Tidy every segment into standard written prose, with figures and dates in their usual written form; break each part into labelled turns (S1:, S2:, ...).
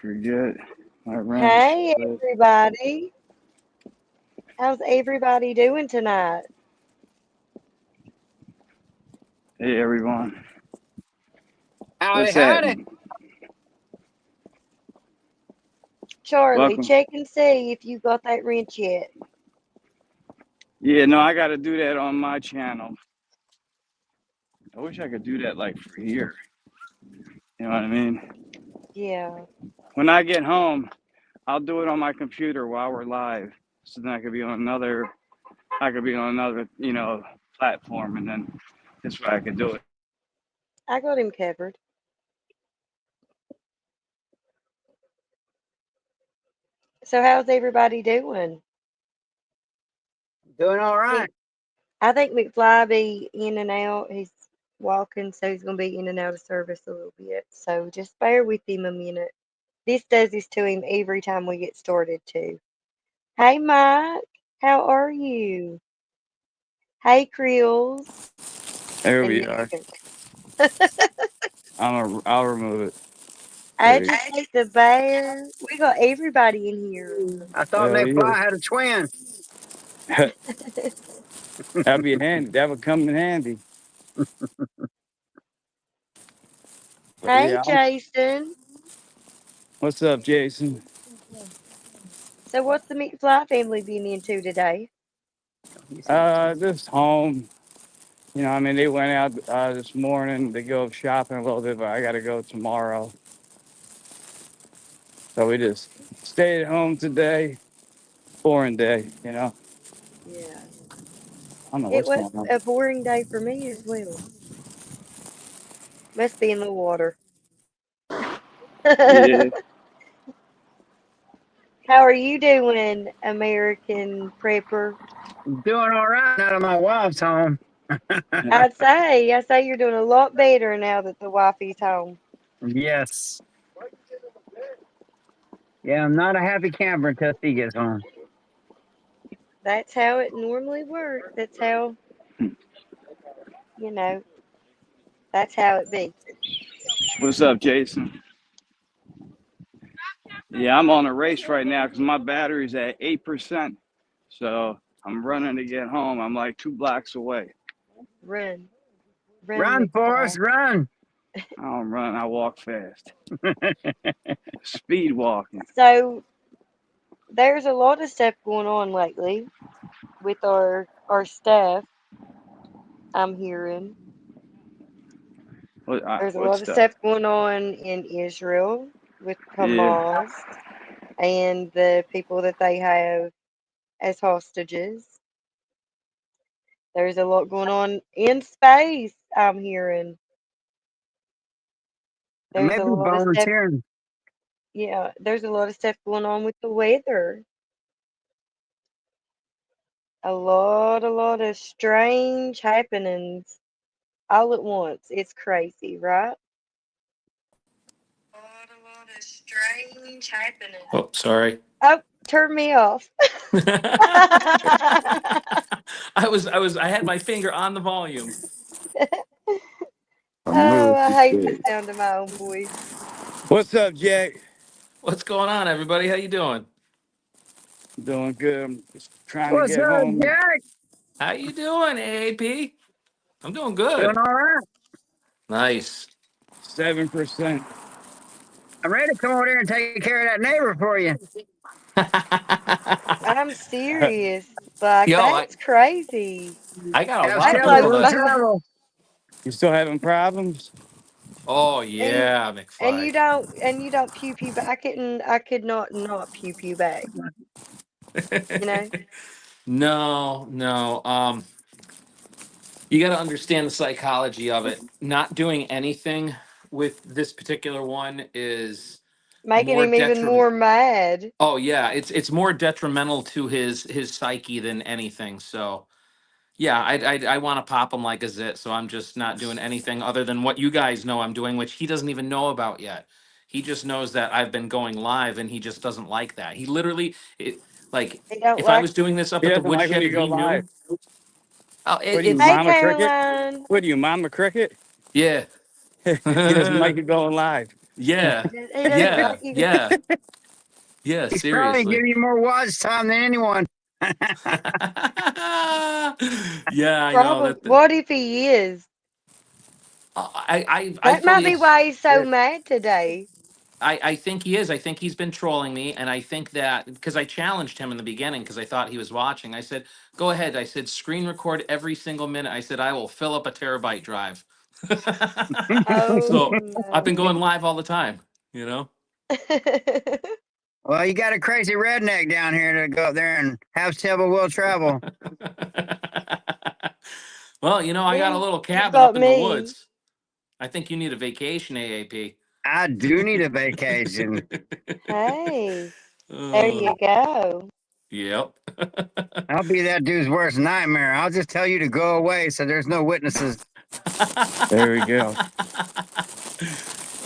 S1: forget my wrench.
S2: Hey,
S1: But
S2: everybody. How's everybody doing tonight?
S1: hey, everyone,
S3: Howdy,
S1: what's
S3: howdy.
S1: happening?
S2: Charlie,
S1: Welcome.
S2: check and see if you got that wrench yet.
S1: Yeah, no, I got to do that on my channel. I wish I could do that like for here. You know what I mean?
S2: Yeah,
S1: When I get home, I'll do it on my computer while we're live, so then I could be on another, platform, and then this way I could do it.
S2: I got him covered. So, how's everybody doing?
S3: Doing all
S2: He,
S3: right.
S2: I think McFly be in and out. He's walking, so he's gonna be in and out of service a little bit. So just bear with him a minute. This does this to him every time we get started too. Hey, Mike, how are you? Hey, Creels
S1: There
S2: and
S1: we are.
S2: Nick.
S1: I'll remove it. There you
S2: Agitate the bear. We got everybody in here.
S3: I thought
S1: go.
S3: McFly had a twin.
S1: Yeah, that'd be handy. That would come in handy. But
S2: Hey,
S1: yeah,
S2: Jason.
S1: what's up, Jason?
S2: So, what's the McFly family been into today?
S1: Just home. I mean, they went out this morning to go shopping a little bit, but I got to go tomorrow. So we just stayed at home today. Boring day.
S2: Yeah,
S1: I don't know
S2: it
S1: what's
S2: was
S1: going on.
S2: a boring day for me as well. Must be in the water.
S1: Yeah.
S2: How are you doing, American Prepper?
S3: Doing all right now that my wife's home.
S2: I'd say you're doing a lot better now that the wifey's home.
S3: Yes. Yeah, I'm not a happy camper until she gets home.
S2: That's how it normally works. That's how, you know, that's how it be.
S1: What's up, Jason? Yeah, I'm on a race right now because my battery's at 8%. So I'm running to get home. I'm like 2 blocks away.
S2: Run, run,
S3: Run,
S2: McFly.
S3: Forrest, run.
S1: I don't run, I walk fast. Speed walking.
S2: So there's a lot of stuff going on lately with our stuff. I'm hearing there's a
S1: What
S2: lot of
S1: stuff?
S2: stuff going on in Israel with
S1: Yeah.
S2: Hamas and the people that they have as hostages. There's a lot going on in space. I'm hearing
S3: I
S2: there's
S3: may
S2: a
S3: be
S2: lot of stuff.
S3: volunteering.
S2: Yeah, there's a lot of stuff going on with the weather. A lot of strange happenings all at once. It's crazy, right? A lot of strange happenings.
S4: Oh, sorry.
S2: Oh, turn me off.
S4: I had my finger on the volume.
S1: I'm
S2: Oh,
S1: really
S2: I hate the
S1: scared.
S2: sound of my own voice.
S1: What's up, Jack?
S4: What's going on, everybody? How you doing?
S1: Doing good. I'm just trying to
S3: What's
S1: get
S3: up,
S1: home.
S3: Jack?
S4: How you doing, AAP? I'm doing
S3: Doing
S4: good.
S3: all right.
S4: Nice.
S1: 7%.
S3: I'm ready to come over there and take care of that neighbor for you.
S2: I'm serious. Like,
S4: Yo, I
S2: that's crazy.
S4: I got a
S3: Have
S4: lot
S2: That
S4: of
S3: shelter
S2: blows
S4: people
S3: or
S4: that.
S2: my.
S3: travel.
S1: You still having problems?
S4: Oh
S2: And
S4: yeah,
S2: and
S4: McFly.
S2: you don't pew back. I could not pew back. You know.
S4: No, no. You got to understand the psychology of it. Not doing anything with this particular one is
S2: Making
S4: more
S2: him even
S4: detrimental.
S2: more mad.
S4: Oh yeah, it's more detrimental to his psyche than anything. So yeah, I want to pop him like a zit. So I'm just not doing anything other than what you guys know I'm doing, which he doesn't even know about yet. He just knows that I've been going live, and he just doesn't like that. He literally, like,
S2: They don't
S4: if I
S2: like.
S4: was doing this up
S1: He
S4: at the
S1: doesn't like when
S4: woodshed
S1: you
S4: and
S1: go
S4: he
S1: live.
S4: knew, oh,
S1: What are you,
S4: it's
S2: Hey,
S1: Mama Cricket?
S2: Caroline.
S1: What are you, Mama Cricket?
S4: yeah.
S1: He doesn't like you going live.
S4: Yeah,
S2: He doesn't
S4: yeah.
S3: He's probably
S4: Seriously.
S3: giving you more watch time than anyone.
S4: Yeah, I know
S2: Probably.
S4: that.
S2: What if he is?
S4: I
S2: That might
S4: fully
S2: be why he's so mad today.
S4: I think he is. I think he's been trolling me, and I think that because I challenged him in the beginning because I thought he was watching. I said, "Go ahead." I said, "Screen record every single minute." I said, "I will fill up a terabyte drive."
S2: Oh
S4: So I've been
S2: no.
S4: going live all the time. You know.
S3: Well, you got a crazy redneck down here to go up there and have Tibble will travel.
S4: Well, you know, I got a
S2: Then
S4: little
S2: you've
S4: cabin
S2: got
S4: up in the
S2: me.
S4: woods. I think you need a vacation, AAP.
S3: I do need a vacation.
S2: Hey, there
S4: Uh,
S2: you go.
S4: yep.
S3: I'll be that dude's worst nightmare. I'll just tell you to go away so there's no witnesses.
S1: There we go.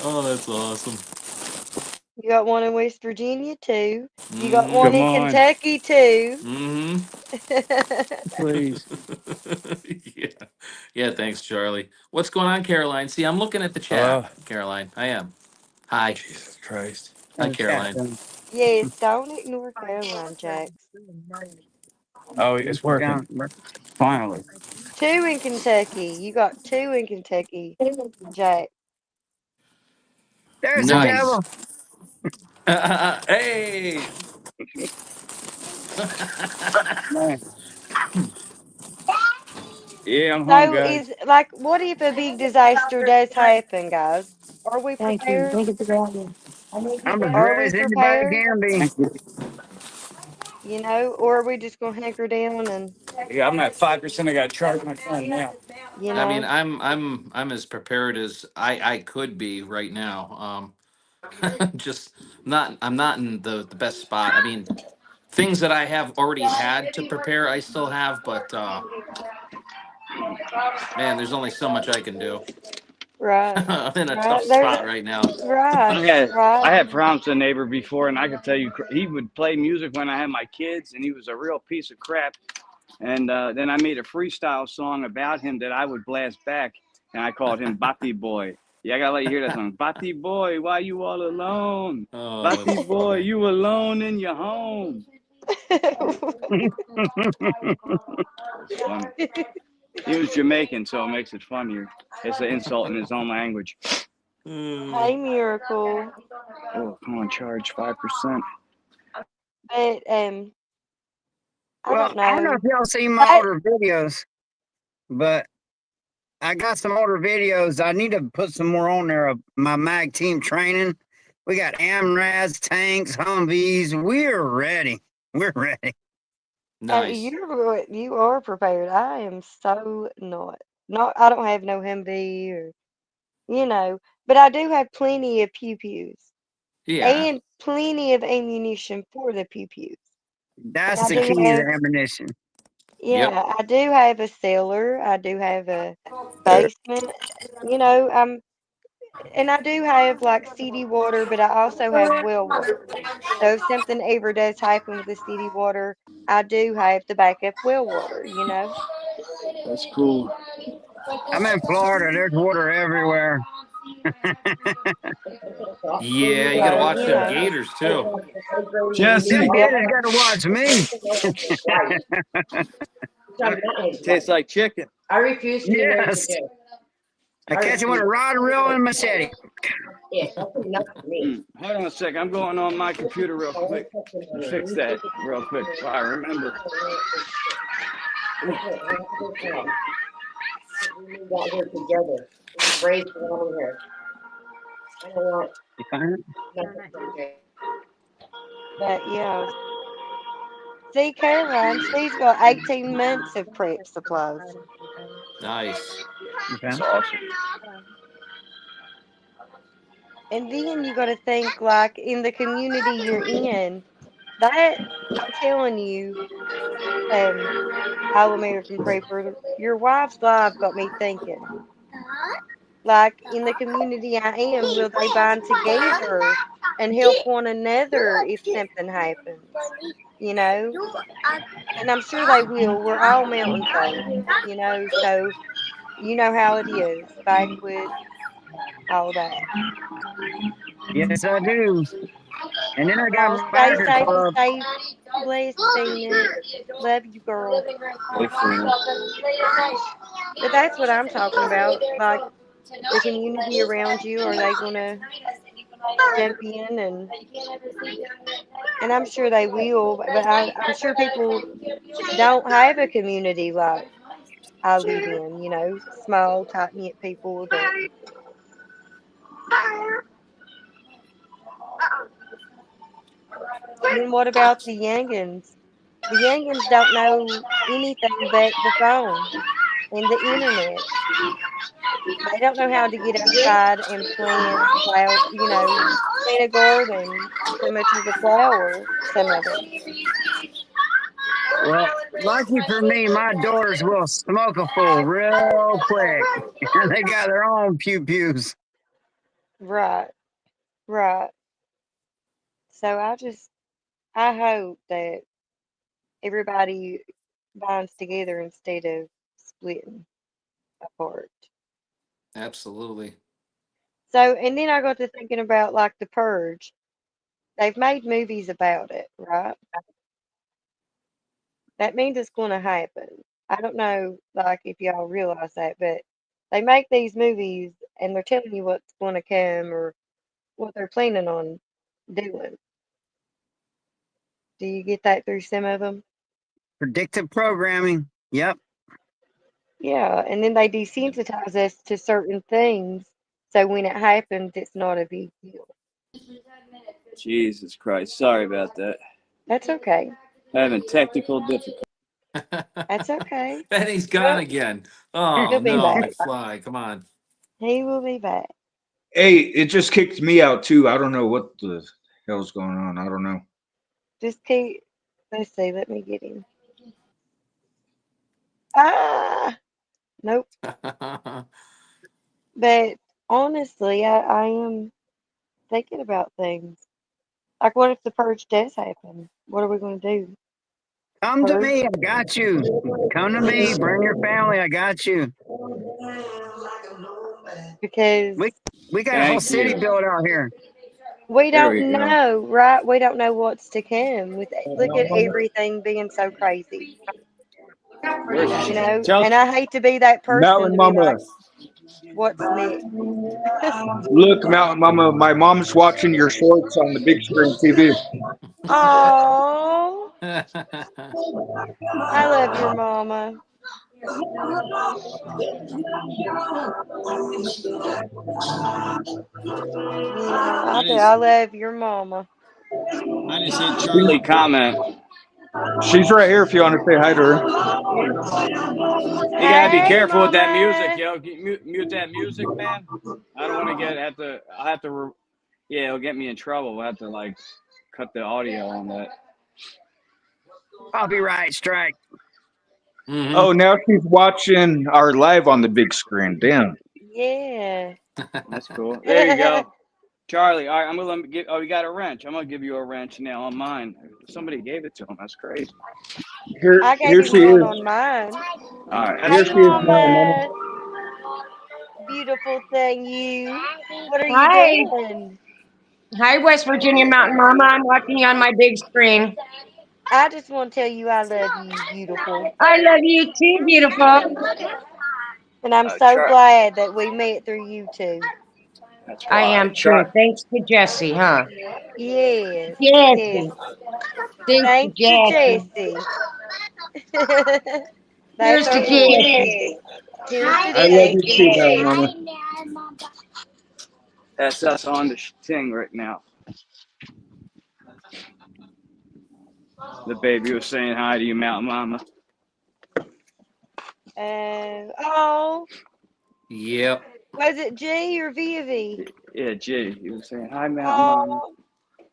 S4: Oh, that's awesome.
S2: You got one in West Virginia too. You got
S4: Mhm.
S2: one
S1: Come
S2: in
S1: on,
S2: Kentucky too.
S4: Mhm.
S1: please.
S4: Yeah. Yeah, thanks, Charlie. What's going on, Caroline? See, I'm looking at the chat,
S1: Oh,
S4: Caroline. I am. Hi.
S1: Jesus Christ.
S4: Hi,
S3: And chat
S4: Caroline.
S3: them
S2: Yes, don't ignore Caroline, Jax.
S1: Oh, it's working.
S3: down.
S1: Finally.
S2: 2 in Kentucky. You got 2 in Kentucky, Jax.
S3: There's the
S4: Nice.
S3: devil.
S4: Hey.
S3: Man,
S1: Yeah, I'm home,
S2: So
S1: guys.
S2: is like, what if a big disaster does happen, guys? Are we
S5: Thank you.
S2: prepared?
S5: Thank you for grabbing.
S3: I'm as
S2: Are
S3: ready
S2: we
S3: as anybody
S2: prepared?
S3: can be.
S1: Thank you.
S2: You know, or are we just gonna hunker down and,
S1: Yeah, I'm at 5%. I got to charge my phone now.
S2: you
S4: I mean,
S2: know?
S4: I'm as prepared as I could be right now. Just not. I'm not in the best spot. I mean, things that I have already had to prepare, I still have, but man, there's only so much I can do.
S2: Right,
S4: I'm in a tough
S2: right. There's
S4: spot right now.
S2: right,
S1: I
S2: right.
S1: had problems with a neighbor before, and I could tell you, he would play music when I had my kids, and he was a real piece of crap. And then I made a freestyle song about him that I would blast back, and I called him Bati Boy. Yeah, I gotta let you hear that song. Bati Boy, why you all alone?
S4: Oh, that's
S1: Bati Boy,
S4: funny.
S1: you alone in your home. It's funny. He was Jamaican, so it makes it funnier. It's an insult in his own language.
S2: Hey, Miracle.
S1: Oh, come on, charge 5%.
S2: But I
S3: Well,
S2: don't
S3: I don't know
S2: know.
S3: if y'all seen my
S2: That
S3: older videos, but I got some older videos. I need to put some more on there of my MAG team training. We got AMRADs, tanks, Humvees. We're ready. We're ready.
S4: Nice.
S2: you are prepared. I am so not. Not. I don't have no Humvee or you know, but I do have plenty of pew pews
S4: Yeah.
S2: and plenty of ammunition for the pew pews. And
S3: That's
S2: I
S3: the
S2: do
S3: key to
S2: have,
S3: ammunition.
S4: Yep.
S2: yeah, I do have a cellar. I do have a basement. You know, and I do have like city water, but I also have well water. So if something ever does happen with the city water, I do have the backup well water, you know?
S1: That's cool.
S3: I'm in Florida. There's water everywhere.
S4: Yeah, you got to
S2: So,
S4: watch
S2: you
S4: them
S2: know,
S4: gators too.
S3: Them
S1: Jesse,
S3: gators got to watch me.
S1: tastes like chicken.
S5: I refuse to be married
S3: Yes.
S5: to Jay.
S3: I catch him with a rod and reel and machete.
S5: Yeah, that's enough for me.
S1: Hold on a sec. I'm going on my computer real quick and fix that real quick so I remember.
S5: We got here together. We raised one here. I don't want
S3: You find it?
S5: nothing from Jay.
S2: but yeah. See, Caroline, she's got 18 months of prep supplies.
S4: Nice.
S3: Okay.
S1: That's awesome.
S2: And then you got to think, like, in the community you're in, that, I'm telling you, All American Prepper, your wife's live got me thinking. Like, in the community I am, will they bind together and help one another if something happens? You know? And I'm sure they will. We're all mountain folk, you know, so you know how it is. Backwoods, all that.
S3: Yes, I do. And then I got
S2: Oh,
S3: my
S2: stay
S3: biker
S2: safe and
S3: club.
S2: stay blessed, Phoenix. Love you, girl. But that's what I'm talking about. Like the community around you, are they gonna jump in and I'm sure they will, but I'm sure people don't have a community like I live in, small, tight knit people that. And then what about the youngins? The youngins don't know anything but the phone and the internet. They don't know how to get outside and plant a garden so much as a flower, some of them.
S3: Well, lucky for me, my daughters will smoke a fool real quick. And they got their own pew-pews.
S2: Right, right. So I hope that everybody binds together instead of splitting apart.
S4: Absolutely.
S2: So, and then I got to thinking about like The Purge. They've made movies about it, right? That means it's going to happen. I don't know, like, if y'all realize that, but they make these movies and they're telling you what's going to come or what they're planning on doing. Do you get that through some of them?
S3: Predictive programming. Yep.
S2: Yeah, and then they desensitize us to certain things, so when it happens, it's not a big deal.
S1: Jesus Christ. Sorry about that.
S2: That's okay.
S1: Having technical difficulties.
S2: That's okay.
S4: And he's gone again. Oh
S2: He'll be
S4: no,
S2: back.
S4: McFly, come on.
S2: He will be back.
S6: Hey, it just kicked me out too. I don't know what the hell's going on. I don't know.
S2: Just keep. Let's see. Let me get him. Ah, nope. But honestly, I am thinking about things. Like, what if the purge does happen? What are we going to do?
S3: Come to
S2: Purge?
S3: me. I got you. Come to me. Bring your family. I got you.
S2: Because
S3: We got a whole
S1: Thank
S3: city
S1: you.
S3: built out here.
S2: we
S1: There
S2: don't
S1: we go.
S2: know, right? We don't know what's to come. Look at everything being so crazy,
S1: Tell
S2: And I hate to be that person
S6: Mountain
S2: to be
S6: Mama,
S2: like, "What's next?"
S6: look, Mountain Mama, my mom's watching your shorts on the big screen TV.
S2: Oh, I love your mama. Yeah, I do. I love your mama.
S1: I just hit Charlie comment.
S6: She's right here if you want to say hi to her.
S1: You gotta be
S2: Hey,
S1: careful with that
S2: mama.
S1: music, yo. Mute that music, man. I don't want to get at the. I have to. Yeah, it'll get me in trouble. We'll have to like cut the audio on that.
S3: Copyright strike.
S4: Mhm.
S6: Oh, now she's watching our live on the big screen. Damn.
S2: Yeah.
S1: That's cool. There you go, Charlie. All right, I'm gonna give. Oh, you got a wrench. I'm gonna give you a wrench now on mine. Somebody gave it to him. That's crazy.
S2: I gave
S6: Here
S2: you
S6: she
S2: one
S6: is.
S2: on mine.
S1: All right.
S6: Here
S2: Hey,
S6: she is, Mountain Mama.
S2: mama. Beautiful thing, you. What are you
S7: Hi.
S2: doing?
S7: Hi, West Virginia Mountain Mama. I'm watching you on my big screen.
S2: I just want to tell you I love you, beautiful.
S7: I love you too, beautiful.
S2: And I'm so
S1: Char-
S2: glad that we met through YouTube.
S1: That's
S7: I
S1: right.
S7: am too. Thanks to Jesse, huh?
S2: Yes, yes.
S7: Jesse. Thanks to
S2: Thanks to
S7: Jesse.
S2: Jesse.
S7: Here's
S2: That's
S7: to
S2: our boy.
S7: Jesse.
S2: Here's to
S6: I love you too,
S2: Jesse.
S6: Mountain Mama.
S1: That's us on the thing right now. The baby was saying hi to you, Mountain Mama.
S2: Oh,
S4: Yep.
S2: was it G or Vivi?
S1: Yeah, G. He was saying hi, Mountain Mama.
S2: Oh,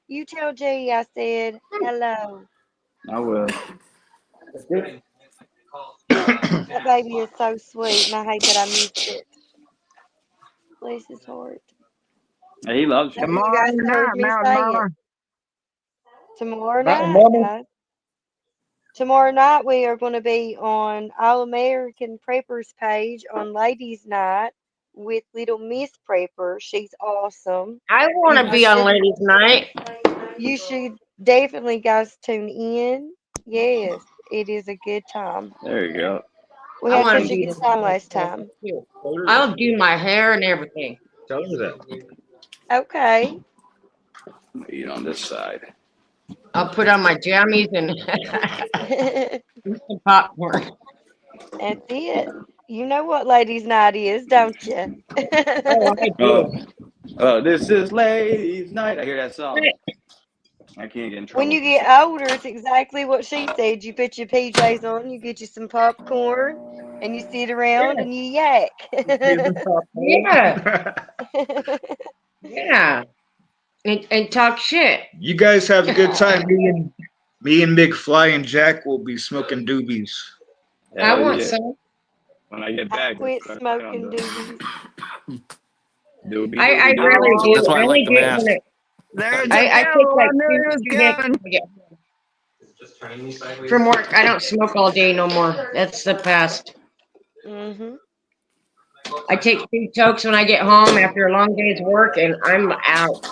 S2: you tell G I said hello.
S1: I will.
S2: That baby is so sweet, and I hate that I missed it. Bless his heart.
S1: He loves you.
S2: Maybe you
S3: Tomorrow
S2: guys heard
S3: night,
S2: me
S3: Mountain
S2: say it.
S3: Mama.
S2: Tomorrow
S6: Mountain
S2: night,
S6: Mama.
S2: guys. Tomorrow night we are going to be on All American Preppers page on Ladies Night with little Miss Prepper. She's awesome.
S7: I want to be on ladies' night.
S2: You should definitely guys tune in. Yes, it is a good time.
S1: There you go.
S2: We
S7: I
S2: had
S7: want to
S2: such a
S7: be.
S2: good time last time.
S7: I'll do my hair and everything.
S6: Tell her that.
S2: Okay.
S1: Eat on this side.
S7: I'll put on my jammies and eat some popcorn.
S2: That's it. You know what ladies' night is, don't you?
S7: Oh, I do.
S1: Oh, this is ladies' night. I hear that song. I can't get in trouble.
S2: When you get older, it's exactly what she said. You put your PJs on, you get you some popcorn, and you sit around and you yak.
S7: Yeah, yeah. And talk shit.
S6: You guys have a good time. Me and Big Fly and Jack will be smoking doobies.
S7: I
S1: Hell
S7: want
S1: yeah.
S7: some.
S1: When I get
S2: I
S1: back,
S2: quit
S1: it's
S2: smoking doobies.
S1: Doobie,
S7: I
S1: doobie,
S7: rarely
S1: doobie.
S7: do.
S4: That's why I
S7: only
S4: like the
S7: do it
S4: mask.
S7: when
S3: There's
S7: I
S3: a
S7: take
S3: devil.
S7: like
S3: I knew he was
S7: two hits
S3: coming.
S7: when I get home. From work. I don't smoke all day no more. That's the past.
S2: Hmm.
S7: I take 2 tokes when I get home after a long day's work, and I'm out.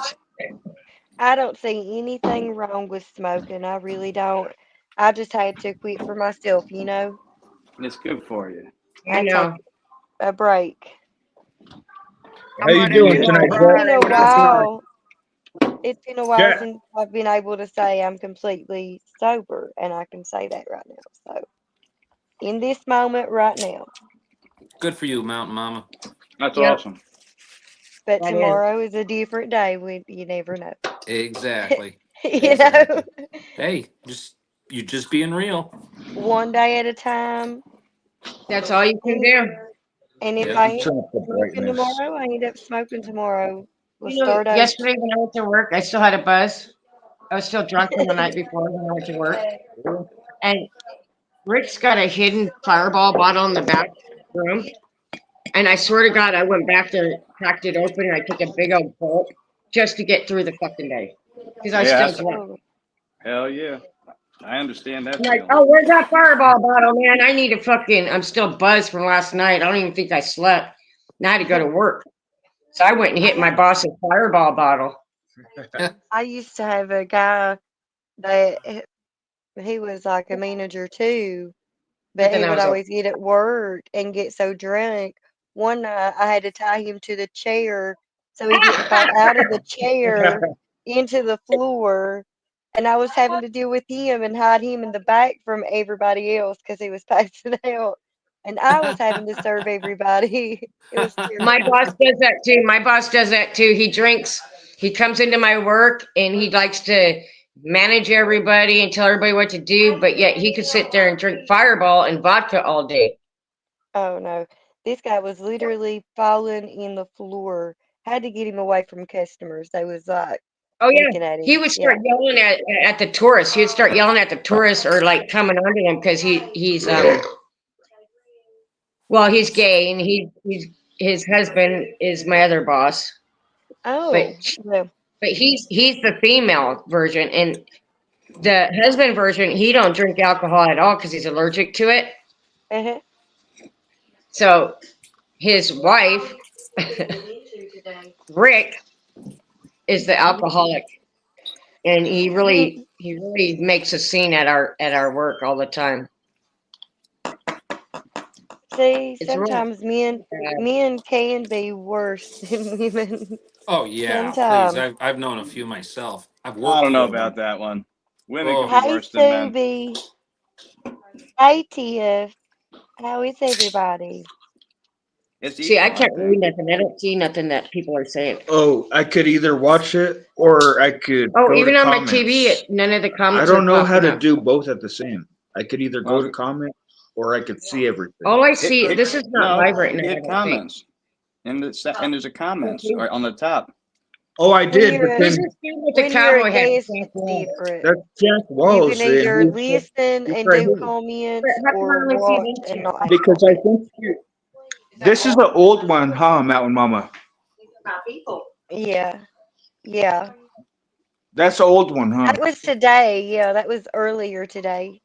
S2: I don't see anything wrong with smoking. I really don't. I just had to quit for myself, you know.
S1: It's good for you.
S7: I
S2: I take
S7: know.
S2: a break.
S6: How you
S3: I'm
S6: doing
S3: gonna
S6: tonight,
S3: do
S2: It's
S6: Jack?
S2: been a
S3: Friday when I start.
S2: while. It's been a while
S6: Jack,
S2: since I've been able to say I'm completely sober, and I can say that right now. So, in this moment right now,
S4: Good for you, Mountain Mama.
S1: That's
S7: Yep.
S1: awesome.
S2: but
S7: That is.
S2: tomorrow is a different day. You never know.
S4: Exactly.
S2: You know,
S4: Exactly. Hey, you just being real.
S2: one day at a time.
S7: That's all you can do.
S2: And if
S4: Yep.
S2: I end
S6: turn
S2: up
S6: up the
S2: smoking
S6: brightness.
S2: tomorrow, I end up smoking tomorrow. We'll
S7: You know,
S2: start over.
S7: yesterday when I went to work, I still had a buzz. I was still drunk from the night before when I went to work. And Rick's got a hidden Fireball bottle in the back room. And I swear to God, I went back there, cracked it open, and I took a big old gulp just to get through the fucking day. Because I was
S1: Yeah,
S7: still drunk.
S2: Oh,
S1: hell yeah. I understand that
S7: I'm like,
S1: feeling.
S7: oh, where's that Fireball bottle, man? I need a fucking, I'm still buzzed from last night. I don't even think I slept. Now I had to go to work. So I went and hit my boss's Fireball bottle.
S2: I used to have a guy that he was like a manager too, but
S7: Then
S2: he
S7: I
S2: would
S7: was
S2: always get at work and get so drunk. One night I had to tie him to the chair so he didn't fall out of the chair into the floor. And I was having to deal with him and hide him in the back from everybody else because he was passing out. And I was having to serve everybody. It was
S7: My
S2: terrible.
S7: boss does that too. My boss does that too. He drinks. He comes into my work and he likes to manage everybody and tell everybody what to do, but yet he could sit there and drink Fireball and vodka all day.
S2: Oh no. This guy was literally falling in the floor. Had to get him away from customers. They was like
S7: Oh yeah,
S2: looking at
S7: he
S2: him.
S7: would
S2: Yeah.
S7: start yelling at the tourists. He would start yelling at the tourists or like coming onto them because he's well, he's gay and he's his husband is my other boss, but
S2: Oh, well.
S7: he's the female version, and the husband version he don't drink alcohol at all because he's allergic to it.
S2: Uh-huh.
S7: So his wife, Rick, is the alcoholic, and he really makes a scene at our work all the time.
S2: See,
S7: It's really
S2: sometimes men can be worse than women.
S4: Oh yeah, please.
S2: Sometimes.
S4: I've known a few myself. I've
S1: I
S4: worked
S1: don't know
S4: with them.
S1: about that one. Women
S4: Oh.
S1: can be
S2: Hey,
S1: worse than men.
S2: Subi. Hey, Tiff. How is everybody?
S1: It's
S7: see, I
S1: equal, I
S7: can't read
S1: think.
S7: nothing. I don't see nothing that people are saying.
S6: Oh, I could either watch it or I could
S7: Oh,
S6: go
S7: even
S6: to
S7: on my
S6: comments.
S7: TV, none of the
S6: I
S7: comments are
S6: don't know how
S7: popping
S6: to
S7: up.
S6: do both at the same. I could either go
S1: Well,
S6: to comments or I could see everything.
S7: All I
S1: Hit,
S7: see,
S1: hit,
S7: this is not
S1: no,
S7: live right now. I
S1: hit
S7: don't think.
S1: comments. And there's a comments right on the top.
S6: Oh, I
S2: When
S6: did, but
S2: you're
S7: Who's
S6: then
S7: this dude with the
S2: when you're a
S7: cowboy hat?
S2: guest,
S7: Jack
S2: it's
S7: Wall?
S2: different.
S6: that's Jack
S2: You
S6: Walls.
S2: can either
S6: He's
S2: listen and
S6: right
S2: do
S6: here.
S2: comments
S7: How come I
S2: or
S7: only see
S2: watch
S7: these
S2: and
S7: two?
S2: not have
S6: Because I
S2: comments.
S6: think this is the old one, huh, Mountain Mama?
S2: Yeah, yeah.
S6: That's the old one, huh?
S2: That was today. Yeah, that was earlier today.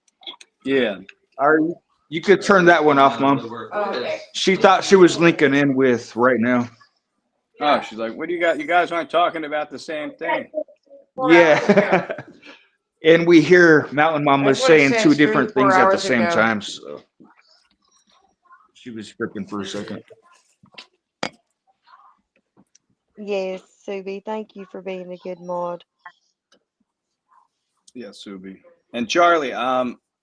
S1: Yeah.
S6: Are you? You could turn that one off, Mom.
S5: Oh, okay.
S6: She thought she was linking in with right now.
S1: Oh, she's like, what do you got? You guys aren't talking about the same thing.
S6: Yeah. And we hear Mountain Mama
S7: That's what it
S6: saying
S7: says
S6: two different
S7: 3 or 4
S6: things at the
S7: hours
S6: same
S7: ago.
S6: time. So she was tripping for a second.
S2: Yes, Subi, thank you for being a good mod.
S1: Yeah, Subi. And Charlie,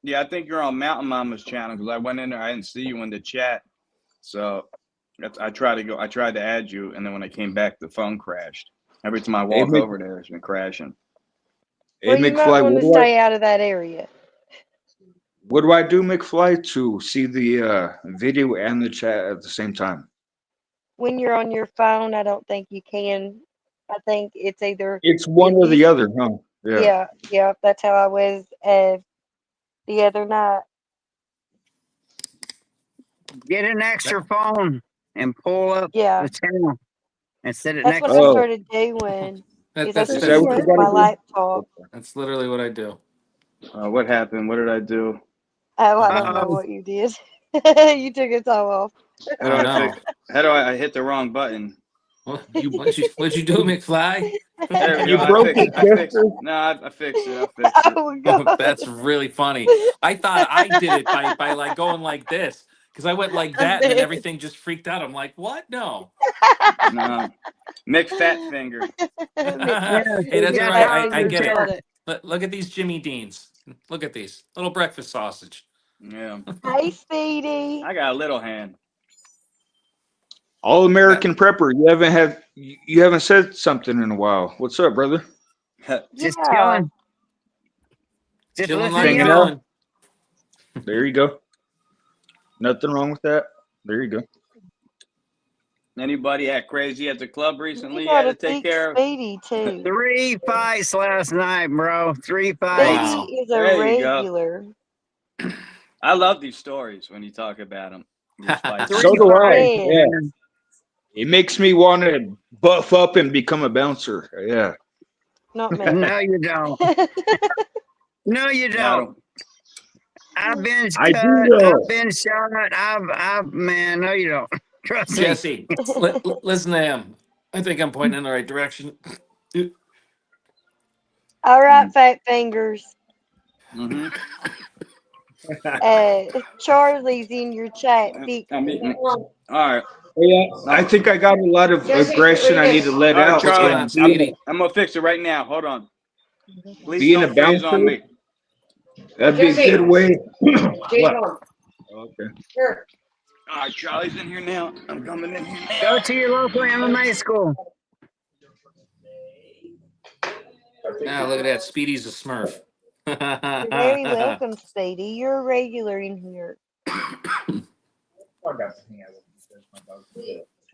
S1: yeah, I think you're on Mountain Mama's channel because I went in there, I didn't see you in the chat. So I tried to add you, and then when I came back, the phone crashed. Every time I walk
S6: Mc-
S1: over there, it's been crashing.
S6: Hey,
S2: Well, you might
S6: McFly,
S2: want to stay out of that area.
S6: what do I do, McFly, to see the video and the chat at the same time?
S2: When you're on your phone, I don't think you can. I think it's either
S6: It's one or the
S2: you-
S6: other, huh? Yeah.
S2: yeah. That's how I was the other night.
S3: Get an extra phone and pull up
S2: Yeah,
S3: the channel and set it
S2: that's
S3: next
S2: what
S3: to
S2: I
S6: Oh.
S2: started doing.
S4: That,
S2: Is I
S4: that's
S6: Is
S2: just
S6: that
S2: use
S6: what
S2: it
S6: you
S2: with my
S6: gotta do?
S2: laptop.
S4: that's literally what I do.
S1: What happened? What did I do?
S2: Oh, I don't know
S3: Uh-oh.
S2: what you did. You took it all off.
S1: How do
S4: Oh
S1: I
S4: no!
S1: fix? How do I hit the wrong button?
S4: What'd you do, McFly?
S1: There we
S6: You
S1: go. I
S6: broke
S1: fixed
S6: it,
S1: it. I fixed it.
S6: Chester.
S1: No, I fixed it. I fixed it.
S2: Oh God.
S4: That's really funny. I thought I did it by like going like this because I went like that and then everything just freaked out. I'm like, what? No.
S1: No, Fat Finger.
S4: Hey, that's
S2: Mick
S4: right.
S2: Fat
S4: I
S2: Fingers
S4: get it.
S2: got it.
S4: Look at these Jimmy Deans. Look at these little breakfast sausage.
S1: Yeah,
S2: Hey, Speedy.
S1: I got a little hand.
S6: All American Prepper. You haven't said something in a while. What's up, brother?
S3: Just
S2: Yeah.
S3: chilling. Just
S4: Chilling
S3: listening
S4: like
S3: to
S6: Hanging
S3: y'all.
S6: out. There you go. Nothing wrong with that. There you go.
S1: Anybody act crazy at the club recently?
S2: You
S1: You had
S2: gotta
S1: to take
S2: fix
S1: care of.
S2: Speedy too.
S3: 3 fights last night, bro. 3
S2: Speedy
S3: fights.
S4: Wow.
S2: is a
S1: There you go.
S2: regular.
S1: I love these stories when you talk about them. These fights.
S6: So do I.
S2: Yeah.
S6: Yeah. It makes me want to buff up and become a bouncer. Yeah.
S2: Not me.
S3: No, you don't. No, you
S1: Yeah, I
S3: don't.
S1: don't.
S3: I've been
S6: I
S3: cut.
S6: do, though.
S3: I've been shot. Man, no, you don't. Trust me.
S4: Jesse, listen to him. I think I'm pointing in the right direction.
S2: All right, Fat Fingers.
S1: Mm-hmm.
S2: Charlie's in your chat. Fix
S1: I'm
S2: it.
S1: eating. All right.
S6: Yeah. I think I got a lot of
S5: Jesse,
S6: aggression I need to
S1: All
S6: let
S1: right,
S6: out.
S4: What's going
S1: Charlie.
S4: on, Speedy?
S1: I'm gonna fix it right now. Hold on. Please
S6: Being
S1: don't
S6: a
S1: freeze on
S6: bouncer?
S1: me.
S6: That'd be a
S5: Jesse.
S6: good way.
S5: Jay's
S6: What?
S5: home.
S6: Okay.
S5: Here.
S1: All right, Charlie's in here now. I'm coming in here now.
S3: Go to your local MMA school.
S4: Now look at that. Speedy's a Smurf.
S2: You're very welcome, Speedy. You're a regular in here.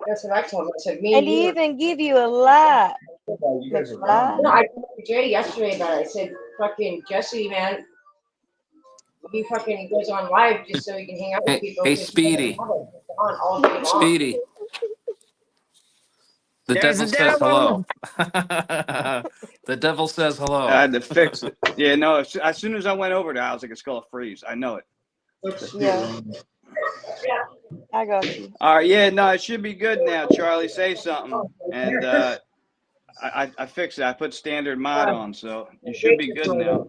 S5: That's what I told him. I said, me
S2: And
S5: and
S2: he
S5: you.
S2: even give you a light. McFly.
S5: No, I told Jay yesterday about it. I said, fucking Jesse, man. He fucking goes on live just so he can hang out with
S4: Hey,
S5: people.
S4: hey,
S5: 'cause
S4: Speedy.
S5: he's on all day long.
S4: Speedy. The
S3: There's
S4: devil
S3: a
S4: says
S3: devil.
S4: hello. The devil says
S1: I
S4: hello.
S1: had to fix it. Yeah, no. As soon as I went over there, I was like, it's gonna freeze. I know it.
S2: Yeah, I got you.
S1: All right. Yeah. No, it should be good now. Charlie, say something. And I fixed it. I put standard mod on, so you should be good now.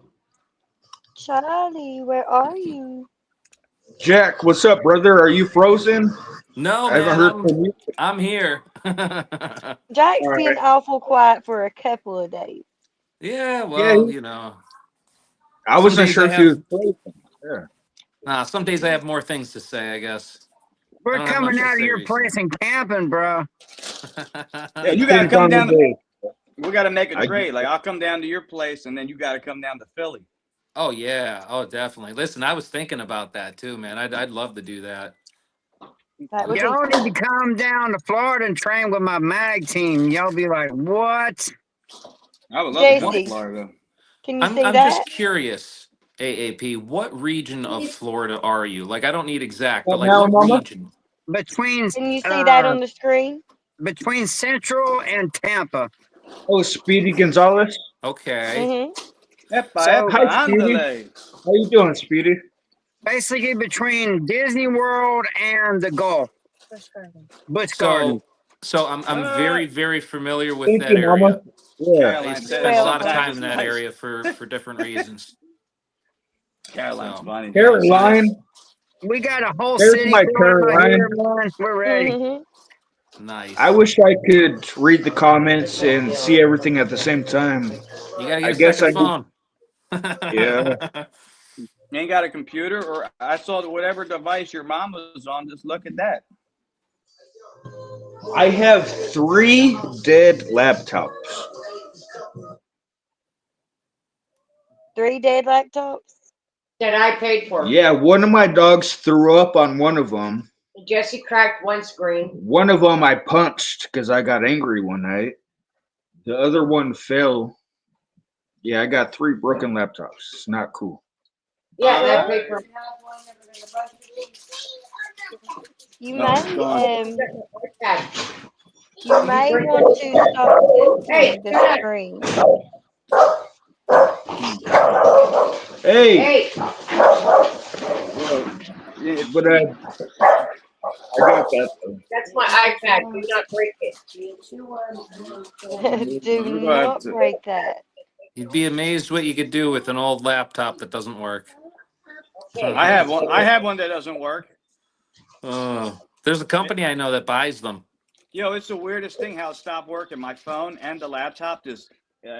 S2: Charlie, where are you?
S6: Jack, what's up, brother? Are you frozen?
S4: No,
S6: I haven't
S4: man,
S6: heard from you.
S4: I'm here.
S2: Jack's
S6: All right.
S2: been awful quiet for a couple of days.
S4: Yeah, well, you know.
S6: I wasn't
S4: days
S6: sure
S4: I
S6: if you was
S4: have-
S6: frozen. Yeah.
S4: Nah, some days I have more things to say, I guess. I
S3: We're
S4: don't have
S3: coming
S4: much to
S3: out of
S4: say
S3: your
S4: recently.
S3: place and camping, bro.
S1: Yeah, you gotta
S6: Depends
S1: come
S6: on the
S1: down.
S6: day.
S1: We gotta make a
S6: I-
S1: trade. Like I'll come down to your place, and then you gotta come down to Philly.
S4: Oh yeah, oh definitely. Listen, I was thinking about that too, man. I'd love to do that.
S2: That would be
S3: Y'all
S2: fun.
S3: need to come down to Florida and train with my mag team. Y'all be like, what?
S1: I would love to come to
S2: JC.
S1: Florida.
S2: Can you
S4: I'm
S2: see
S4: I'm
S2: that?
S4: just curious, AAP, what region of Florida are you? Like I don't need exact, but
S6: What
S4: like
S6: now,
S4: what
S6: Mama?
S4: region?
S3: Between
S2: Can you see that
S3: uh,
S2: on the screen?
S3: between Central and Tampa.
S6: Oh, Speedy
S4: Okay.
S2: Mm-hmm.
S1: Epa,
S3: So-
S1: epa,
S6: Hi, Speedy.
S1: ándale.
S6: How you doing, Speedy?
S3: Basically between Disney World and the Gulf. Busch Garden.
S4: So I'm very, very familiar with
S6: Thank
S4: that
S6: you, Mama.
S4: area.
S6: Yeah.
S1: Caroline
S4: I
S1: says
S4: spent a lot of
S1: sometimes
S4: time
S1: it's
S4: in that
S1: nice.
S4: area for different reasons.
S1: Caroline's
S4: So.
S1: funny.
S6: Caroline,
S3: We got a whole
S6: there's
S3: city
S6: my
S3: full of
S6: Caroline.
S3: here, man. We're ready.
S4: Nice.
S6: I wish I could read the comments and see everything at the same time.
S4: You gotta
S6: I
S4: get a
S6: guess
S4: second
S6: I
S4: phone.
S6: Yeah.
S1: You ain't got a computer, or I saw that whatever device your mom was on. Just look at that.
S6: I have 3 dead laptops.
S2: 3 dead laptops.
S7: That I paid for.
S6: Yeah, one of my dogs threw up on one of them.
S7: Jesse cracked one screen.
S6: One of them I punched because I got angry one night. The other one fell. Yeah, I got 3 broken laptops. It's not cool.
S7: Yeah, and I paid for.
S2: You
S1: No, it's gone.
S2: you may want to stop censoring the screen.
S6: Hey,
S7: Hey,
S1: Yeah,
S6: but I got that though.
S7: that's my iPad. Do not break it.
S2: Do
S1: We're gonna have
S2: not
S1: to-
S2: break that.
S4: You'd be amazed what you could do with an old laptop that doesn't work.
S1: I have one. I have one that doesn't work.
S4: There's a company I know that buys them.
S1: It's the weirdest thing how it stopped working. My phone and the laptop is.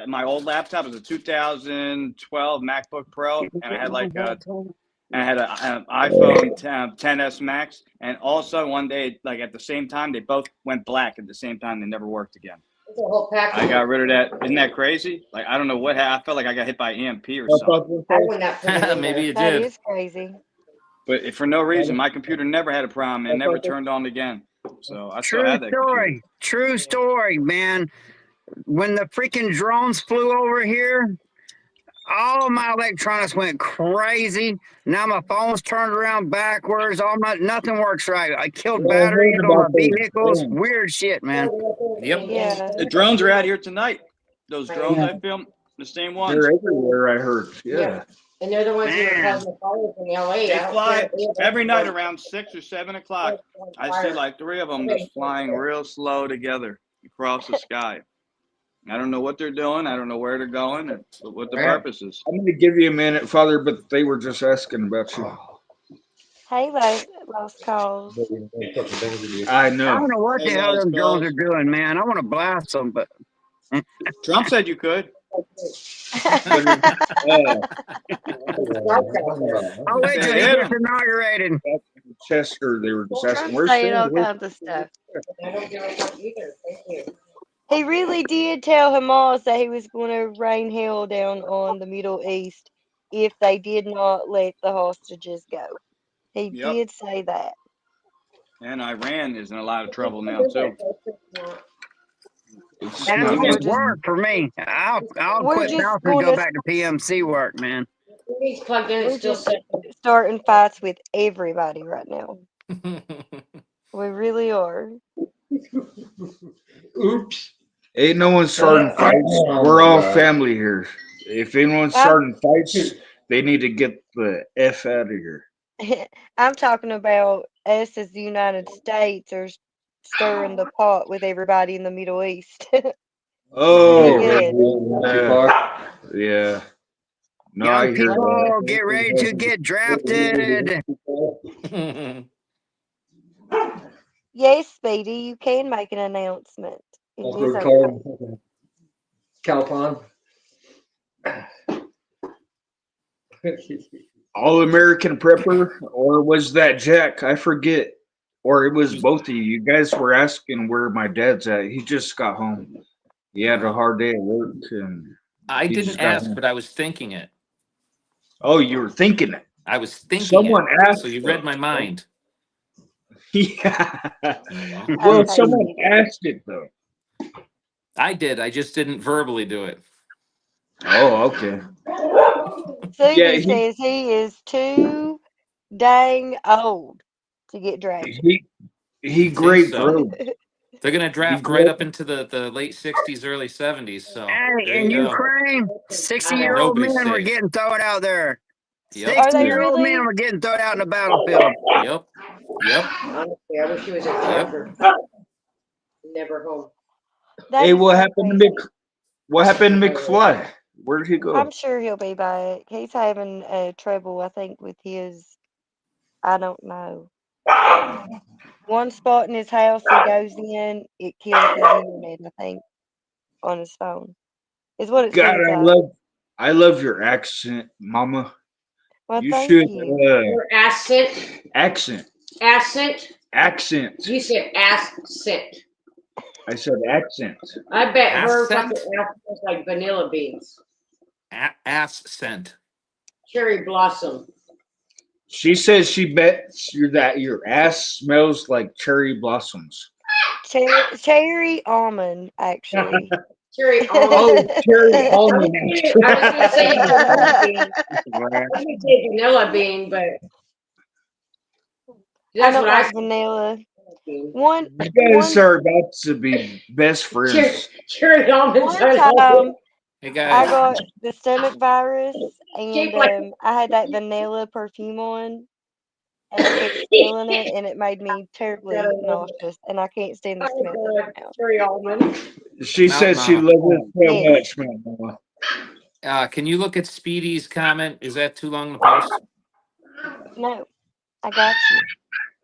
S1: My old laptop is a 2012 MacBook Pro, and I had an iPhone 10s Max, and also one day, like at the same time, they both went black at the same time. They never worked again.
S7: It's a whole package.
S1: I got rid of that. Isn't that crazy? Like, I don't know what happened. I felt like I got hit by EMP or something.
S7: I would not put it in
S4: Maybe
S7: there.
S4: you
S2: That
S4: did.
S2: is crazy.
S1: But for no reason, my computer never had a problem and never turned on again. So I still
S3: True
S1: had that computer.
S3: story. True story, man. When the freaking drones flew over here, all my electronics went crazy. Now my phone's turned around backwards. Nothing works right. I killed
S6: Yeah, I heard
S3: batteries on my
S6: about those
S3: vehicles.
S6: drones.
S3: Weird shit, man.
S4: Yep.
S2: Yeah.
S1: The drones are out here tonight. Those drones I filmed, the same ones.
S6: They're everywhere, I heard. Yeah.
S7: And they're the ones that are
S3: Man.
S7: causing the fires in LA.
S1: They
S7: I don't
S1: fly
S7: care if they-
S1: every night around 6 or 7 o'clock. I see like 3 of them just flying real slow together across the sky. I don't know what they're doing. I don't know where they're going and what the purpose is.
S6: I'm going to give you a minute, Father, but they were just asking about you.
S2: Hey, Lost Cause.
S6: I
S3: I
S6: know.
S3: don't know what the
S1: Hey,
S3: hell
S1: Lost
S3: them drones
S1: Cause.
S3: are doing, man. I want to blast them, but
S1: Trump said you could.
S3: I'll wait till he
S1: Hit
S3: gets
S1: 'em.
S3: inaugurated.
S6: Chester, they were just asking,
S2: Trump's
S6: where's
S2: saying all
S6: Stan? Where's
S2: kinds of stuff.
S7: I don't give a fuck either. Thank you.
S2: He really did tell Hamas that he was going to rain hell down on the Middle East if they did not let the hostages go. He
S1: Yep.
S2: did say that.
S1: And Iran is in a lot of trouble now too.
S6: It's
S3: And
S6: not
S3: it's just
S6: good.
S3: work for me. I'll
S2: We're
S3: quit
S2: just
S3: bouncing and go
S2: gonna-
S3: back to PMC work, man.
S7: He's plugged in.
S2: We're
S7: It's still
S2: just
S7: set.
S2: starting fights with everybody right now. We really are.
S6: Oops. Ain't no one starting fights. We're all family here. If anyone's starting fights, they need to get the F out of here.
S2: I'm talking about us as the United States are stirring the pot with everybody in the Middle East.
S6: Oh,
S2: Good.
S6: yeah. No, I
S3: Young
S6: hear
S3: people,
S6: that.
S3: get ready to get drafted.
S2: Yes, Speedy, you can make an announcement. It
S8: Let's
S2: is
S8: go
S2: okay.
S8: call Calpon.
S6: All American prepper, or was that Jack? I forget. Or it was both of you. You guys were asking where my dad's at. He just got home. He had a hard day at work, and
S4: I
S6: He just
S4: didn't
S6: got
S4: ask,
S6: home.
S4: but I was thinking it.
S6: Oh, you were thinking it.
S4: I was thinking
S6: Someone
S4: it.
S6: asked.
S4: So you read my mind.
S6: Yeah.
S4: Mhm.
S6: Well,
S2: Okay.
S6: someone asked it though.
S4: I did. I just didn't verbally do it.
S6: Oh, okay.
S2: Susie
S6: Yeah,
S2: says he is too dang old to get drafted.
S6: he
S4: Think
S6: great
S4: so.
S6: bro.
S4: They're gonna draft right up into the late 60s, early 70s. So
S3: Hey,
S4: there
S3: in
S4: you go.
S3: Ukraine, 60-year-old
S4: Nobody's
S3: men were
S4: safe.
S3: getting thrown out there.
S4: Yep.
S2: Are they
S3: 60-year-old
S2: really?
S3: men were getting thrown out in the battlefield.
S4: Yep. Yep.
S5: Honestly, I wish he was a
S4: Yep.
S5: trucker. Never home.
S2: That
S6: Hey,
S2: is
S6: what
S2: so
S6: happened to
S2: crazy.
S6: what happened to McFly? Where did he
S2: I'm
S6: go?
S2: sure he'll be back. He's having trouble, I think, with his, I don't know. One spot in his house he goes in, it kills his internet, I think, on his phone. Is what it
S6: God,
S2: seems like.
S6: I love your accent, Mama.
S2: Well,
S6: You
S2: thank
S6: should
S2: you.
S5: Your accent.
S6: accent.
S5: Accent. You said accent.
S6: I said accent.
S5: I bet her
S4: Accent?
S5: fucking accent is like vanilla beans.
S4: Ass scent.
S5: Cherry blossom.
S6: She says she bets that your ass smells like cherry blossoms.
S2: Cherry almond, actually.
S5: Cherry
S6: Oh,
S5: almond.
S6: cherry
S5: I
S6: almond.
S5: was gonna say vanilla bean. I was gonna say vanilla bean, but
S2: I
S5: that's
S2: don't
S5: what I
S2: like vanilla.
S5: said.
S2: One
S6: You guys
S2: one
S6: are about to be best friends.
S5: Cherry almonds.
S2: one time
S4: Hey
S2: I
S4: guys.
S2: got the stomach virus
S5: Shaped
S2: and
S5: like
S2: I had that vanilla perfume on and I kept smelling it and it made me terribly nauseous and I can't stand the smell of it now.
S5: cherry almond.
S6: She
S4: Mountain
S6: said she
S4: Mama.
S6: loved it so
S2: Yes.
S6: much, Mama.
S4: Can you look at Speedy's comment? Is that too long to post?
S2: No, I got you.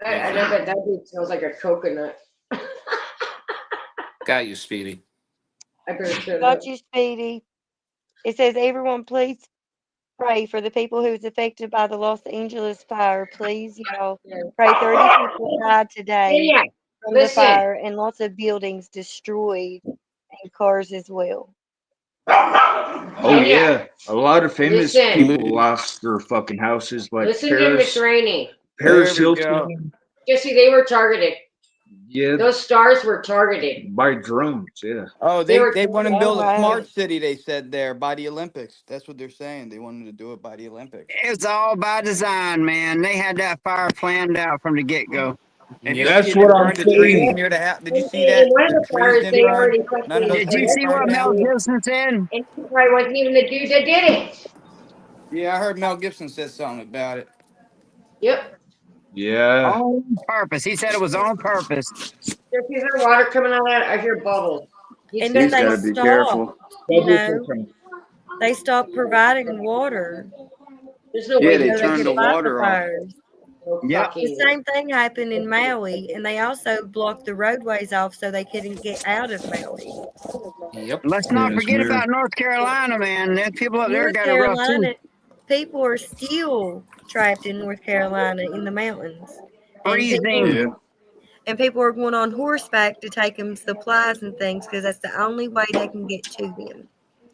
S5: I know that dude smells like a coconut.
S4: Got you, Speedy.
S5: I better shut up.
S2: Got you, Speedy. It says, everyone, please pray for the people who's affected by the Los Angeles fire. Please, y'all. Pray 30 people died today
S5: Yeah,
S2: from the
S5: listen.
S2: fire and lots of buildings destroyed and cars as well.
S6: Oh yeah, a lot of famous
S5: Listen.
S6: people lost their fucking houses, like
S5: Listen to Miss Rainey.
S6: Paris
S3: There we
S6: Hilton.
S5: Jesse, they were targeted.
S6: Yeah,
S5: Those stars were targeted.
S6: by drones. Yeah.
S8: Oh,
S5: They were
S8: they want to
S2: Oh,
S8: build a
S2: wow.
S8: smart city, they said there by the Olympics. That's what they're saying. They wanted to do it by the Olympics.
S3: It's all by design, man. They had that fire planned out from the get-go.
S8: And
S4: Yep.
S8: you
S6: That's
S8: see
S6: what
S8: they
S6: I'm
S8: burned the trees
S6: saying.
S8: near the house. Did you see
S5: In
S8: that?
S5: one of
S8: The
S5: the
S8: trees
S5: fires,
S8: didn't
S5: they
S8: burn.
S5: already
S8: None of those
S3: Did you
S8: trees
S3: see
S8: burned
S3: what Mel
S8: down.
S3: Gibson said?
S5: And he probably wasn't even the dude that did it.
S8: Yeah, I heard Mel Gibson said something about it.
S5: Yep.
S6: Yeah.
S3: On purpose. He said it was on purpose.
S5: There's either water coming out of that. I hear bubbles.
S2: And then
S1: He's
S2: they
S1: got to be
S2: stopped,
S1: careful.
S2: you know, they stopped providing water
S5: There's no
S1: Yeah,
S5: way
S1: they
S2: so they
S1: turned
S2: could
S1: the
S2: fight the
S1: water off.
S2: fires.
S5: no
S3: Yep.
S5: fucking.
S2: The same thing happened in Maui, and they also blocked the roadways off so they couldn't get out of Maui.
S4: Yep.
S3: Let's not
S6: Yeah, it's
S3: forget
S6: weird.
S3: about North Carolina, man. There's people up there
S2: North
S3: got it rough too.
S2: Carolina, people are still trapped in North Carolina in the mountains.
S3: Freezing.
S2: And people are going on horseback to take them supplies and things because that's the only way they can get to them.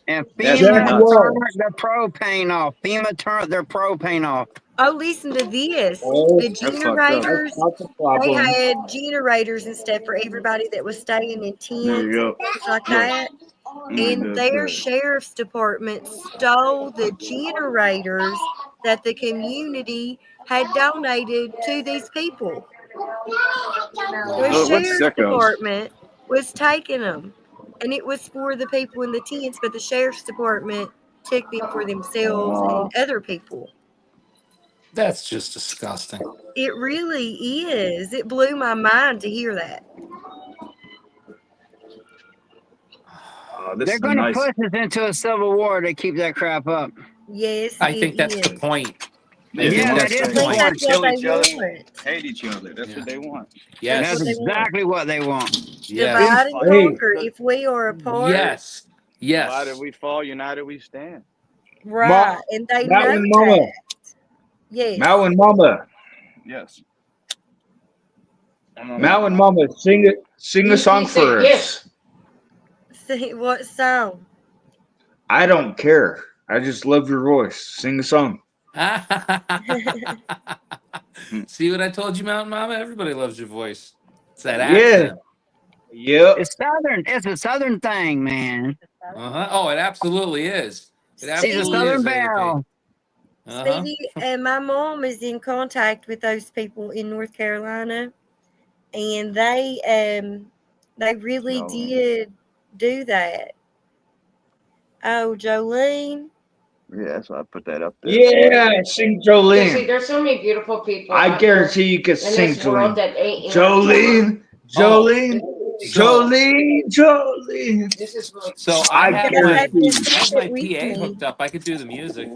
S3: And
S1: That's
S3: FEMA
S1: nuts.
S3: turned their propane off. FEMA turned their propane off.
S2: Oh, listen to this.
S6: Oh,
S2: The
S1: That's fucked up.
S2: generators,
S6: That's not the
S2: they
S6: problem.
S2: had generators and stuff for everybody that was staying in
S1: There
S2: tents
S1: you
S2: and
S1: go.
S2: things like
S1: Look.
S2: that. And their sheriff's department stole the generators that the community had donated to these people. The
S1: What
S2: sheriff's
S1: sickos?
S2: department was taking them, and it was for the people in the tents, but the sheriff's department took them for themselves and other people.
S4: That's just disgusting.
S2: It really is. It blew my mind to hear that.
S1: This
S3: They're
S1: is
S3: going to
S1: nice.
S3: push us into a civil war to keep that crap up.
S2: Yes,
S4: I
S2: it
S4: think that's the
S2: is.
S4: point. I
S1: Yeah,
S4: think
S3: Yeah,
S4: that's
S3: that
S4: the
S3: is the
S2: I think
S4: point.
S3: point.
S2: that's what
S1: Kill
S2: they
S1: each other.
S2: want.
S1: Hate each other. That's
S4: Yeah.
S1: what they want.
S4: Yes.
S3: That's
S2: what they want.
S3: exactly what they want.
S4: Yes.
S2: Divide and
S6: Hey.
S2: conquer. If we are apart,
S4: Yes.
S1: Divided
S4: Yes.
S1: we fall, united we stand.
S2: right, and they know
S6: Mountain Mama.
S2: that. Yes.
S6: Mountain Mama.
S1: Yes.
S6: Mountain Mama. Sing a song for us.
S2: See what song?
S6: I don't care. I just love your voice. Sing a song.
S4: See what I told you, Mountain Mama? Everybody loves your voice. It's that
S6: Yeah.
S4: accent.
S6: Yep.
S3: It's southern. It's a southern thing, man.
S4: Uh-huh. Oh, it absolutely is. It
S3: She's a
S4: absolutely
S3: southern
S4: is, ADP.
S3: belle.
S4: Uh-huh.
S2: Speedy, my mom is in contact with those people in North Carolina, and they really
S1: No.
S2: did do that. Oh, Jolene,
S1: Yeah, so I put that up there.
S6: Yeah, sing
S5: Yeah, see,
S6: Jolene.
S5: there's so many beautiful people.
S6: I
S5: out there
S6: guarantee you could
S5: in
S6: sing
S5: this world
S6: Jolene.
S5: that ain't in
S6: Jolene,
S4: Oh,
S6: Jolene,
S4: so
S6: Jolene.
S5: This is really
S4: so
S6: I
S4: I have
S2: Can I
S4: my
S2: have this
S6: guarantee you.
S4: I have my
S2: it with
S4: PA
S2: me?
S4: hooked up. I could do the music.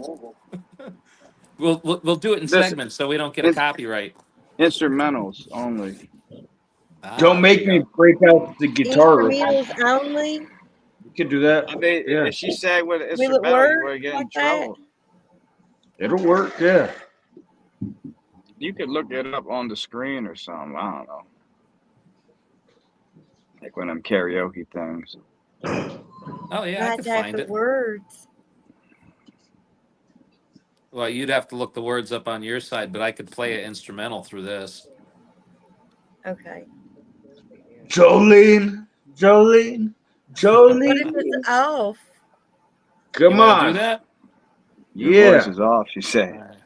S4: We'll do it in
S1: This
S4: segments so we don't get a
S1: it's
S4: copyright.
S1: instrumentals only.
S6: Don't
S4: There you
S6: make me
S4: go.
S6: break out the guitar.
S2: Instrumentals only?
S6: You can do that.
S1: I mean,
S6: Yeah,
S1: if she said with an
S2: Will it
S1: instrumental, you
S2: work
S1: would get in
S2: like that?
S1: trouble.
S6: it'll work. Yeah.
S1: You could look it up on the screen or something. I don't know. Like one of them karaoke things.
S4: Oh
S2: I
S4: yeah, I
S2: had
S4: could
S2: to have
S4: find
S2: the
S4: it.
S2: words.
S4: Well, you'd have to look the words up on your side, but I could play it instrumental through this.
S2: Okay.
S6: Jolene, Jolene,
S2: What if
S6: Jolene.
S2: it's off?
S4: You
S6: Come
S4: want to do
S6: on.
S4: that?
S1: Your voice
S6: Yeah.
S1: is off, she
S4: All
S1: said.
S4: right.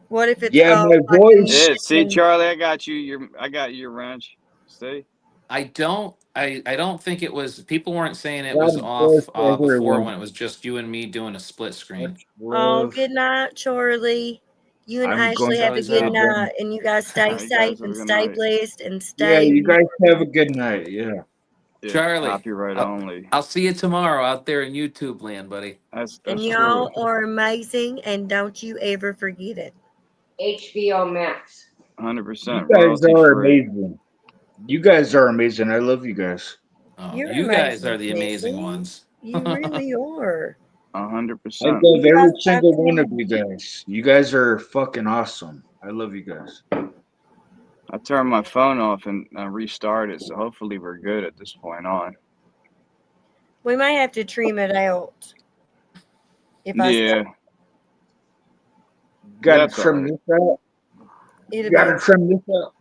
S2: What if it's
S6: Yeah,
S2: off
S6: my
S2: like
S6: voice.
S1: Yeah, see,
S2: in
S1: Charlie, I got you. I got your wrench. See?
S4: I don't think it was people weren't saying it was
S6: God bless
S4: off before
S6: everyone.
S4: when it was just you and me doing a split screen.
S6: Much
S2: Oh,
S6: love.
S2: good night, Charlie. You and
S6: I'm going
S2: Ashley have a
S4: Charlie's
S2: good
S4: out.
S2: night, and you guys stay
S1: You
S2: safe
S1: guys have
S2: and
S1: a good
S2: stay
S1: night.
S2: blessed and
S6: Yeah,
S2: stay.
S6: you guys have a good night. Yeah.
S1: Yeah,
S4: Charlie,
S1: copyright only.
S4: I'll see you tomorrow out there in YouTube land, buddy.
S1: That's
S2: And
S1: true.
S2: y'all are amazing, and don't you ever forget it.
S5: HBO Max.
S1: 100%
S6: You guys
S1: royalty
S6: are
S1: free.
S6: amazing. You guys are amazing. I love you guys.
S4: Oh,
S2: You're
S4: you guys
S2: amazing,
S4: are the amazing
S2: Smithie.
S4: ones.
S2: You really are.
S1: 100%.
S6: I love every
S2: guys
S6: single
S2: have
S6: one of
S2: fun.
S6: you guys. You guys are fucking awesome. I love you guys.
S1: I turned my phone off and restarted, so hopefully we're good at this point on.
S2: We may have to trim it out. If I
S1: Yeah,
S2: start
S6: Gotta
S1: that's all
S6: trim
S1: right.
S6: this out.
S2: it
S6: Gotta
S2: about.
S6: trim this out.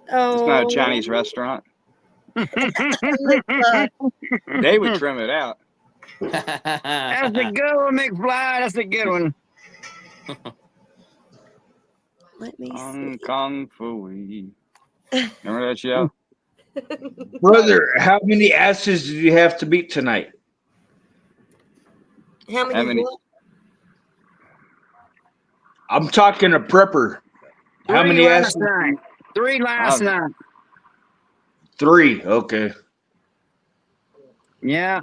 S1: It's not a
S2: Oh,
S1: Chinese restaurant.
S2: looks like
S1: They would trim it out.
S3: That's a good one, McFly. That's a good one.
S2: let me
S1: Kung,
S2: see.
S1: Kung Fu. Remember that show?
S6: Brother, how many asses did you have to beat tonight?
S2: How
S1: How
S2: many
S1: many?
S2: what?
S6: I'm talking a prepper. How
S3: Three
S6: many
S3: last
S6: asses?
S3: night. Three last
S1: I've-
S3: night.
S6: 3. Okay.
S3: Yeah.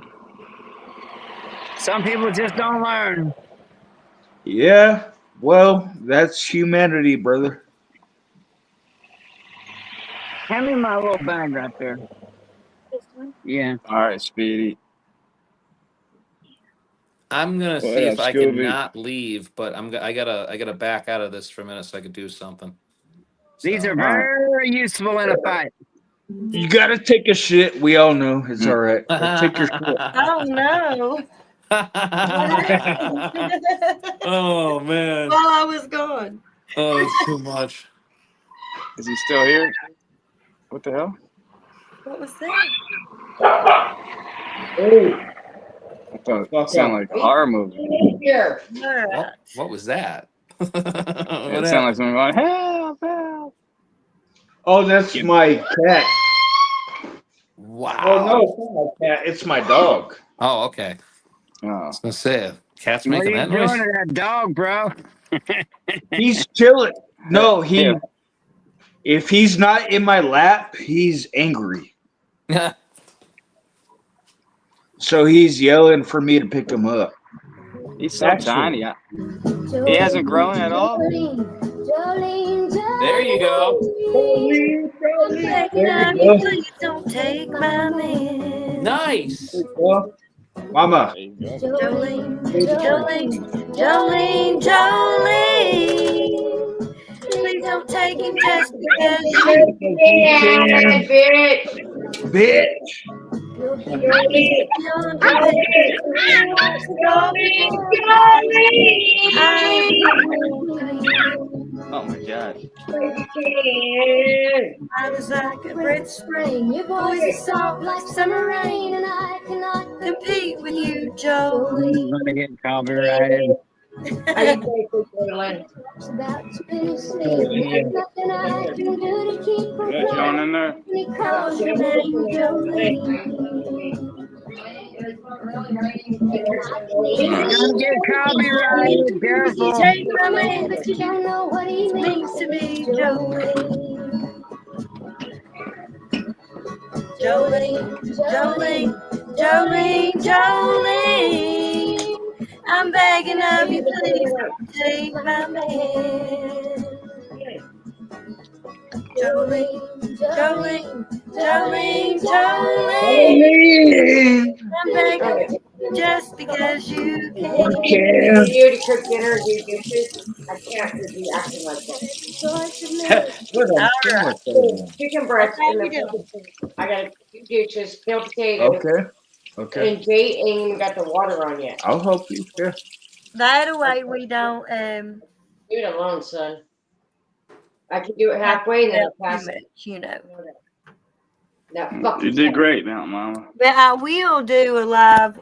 S3: Some people just don't learn.
S6: Yeah. Well, that's humanity, brother.
S3: Hand me my little bag right there. Yeah.
S1: All right, Speedy.
S4: I'm gonna
S1: What
S4: see if
S1: up,
S4: I can
S1: Scooby?
S4: not leave, but I gotta back out of this for a minute so I could do something.
S3: These
S4: So,
S3: are very useful in a fight.
S6: You gotta take a shit. We all know it's all right. Take your shit.
S2: Oh no! What happened?
S4: oh man,
S2: While I was gone.
S4: oh it's too much.
S1: Is he still here? What the hell?
S2: What was that?
S1: I thought it sounded like a horror movie.
S5: Here.
S4: What was that?
S1: It
S4: what
S1: sounded like
S4: happened?
S1: someone going, help, help.
S6: Oh, that's my cat.
S4: Wow.
S6: Oh no, it's not my cat. It's my dog.
S4: Oh, okay.
S1: Oh,
S4: I was gonna say, cat's
S3: What are
S4: making
S3: you
S4: that
S3: doing
S4: noise.
S3: to that dog, bro?
S6: He's chilling. No, he.
S1: Yeah.
S6: If he's not in my lap, he's angry. So he's yelling for me to pick him up.
S1: he's so
S6: Actually.
S1: tiny. He hasn't grown at all.
S4: There you go.
S6: There you go.
S2: Please don't take my man.
S4: Nice.
S6: Well, Mama.
S2: Jolene, Jolene, Jolene, Jolene. Please don't take him just because you
S5: Yeah, bitch.
S6: Bitch.
S1: Oh my God.
S2: I was like a breath of spring. Your voice is soft like summer rain, and I cannot compete with you, Jolene.
S3: I'm gonna get copyrighted.
S5: How you doing, Jalen?
S1: Got you on in there?
S2: Calls your name, Jolene.
S3: Don't get copyrighted. Careful.
S2: Take my man, but you don't know what he means to me, Jolene. Jolene, Jolene, Jolene, Jolene. I'm begging of you, please take my man. Jolene, Jolene, Jolene, Jolene. I'm begging just because you can.
S5: Can you to cook dinner and do dishes? I can't with you acting like that.
S6: Good, I'm
S2: Alright.
S6: still
S5: Chicken breast
S2: How
S5: in
S2: you
S5: the
S2: doing?
S5: fucking thing. I gotta do dishes, peel potatoes,
S6: Okay. Okay.
S5: and Jay ain't even got the water on yet.
S6: I'll help you. Yeah.
S2: That way we don't
S5: Do it alone, son. I can do it halfway and then I'll pass
S2: too
S5: it.
S2: much, you know.
S5: That fucking
S1: You did great, Mountain Mama.
S2: But I will do a live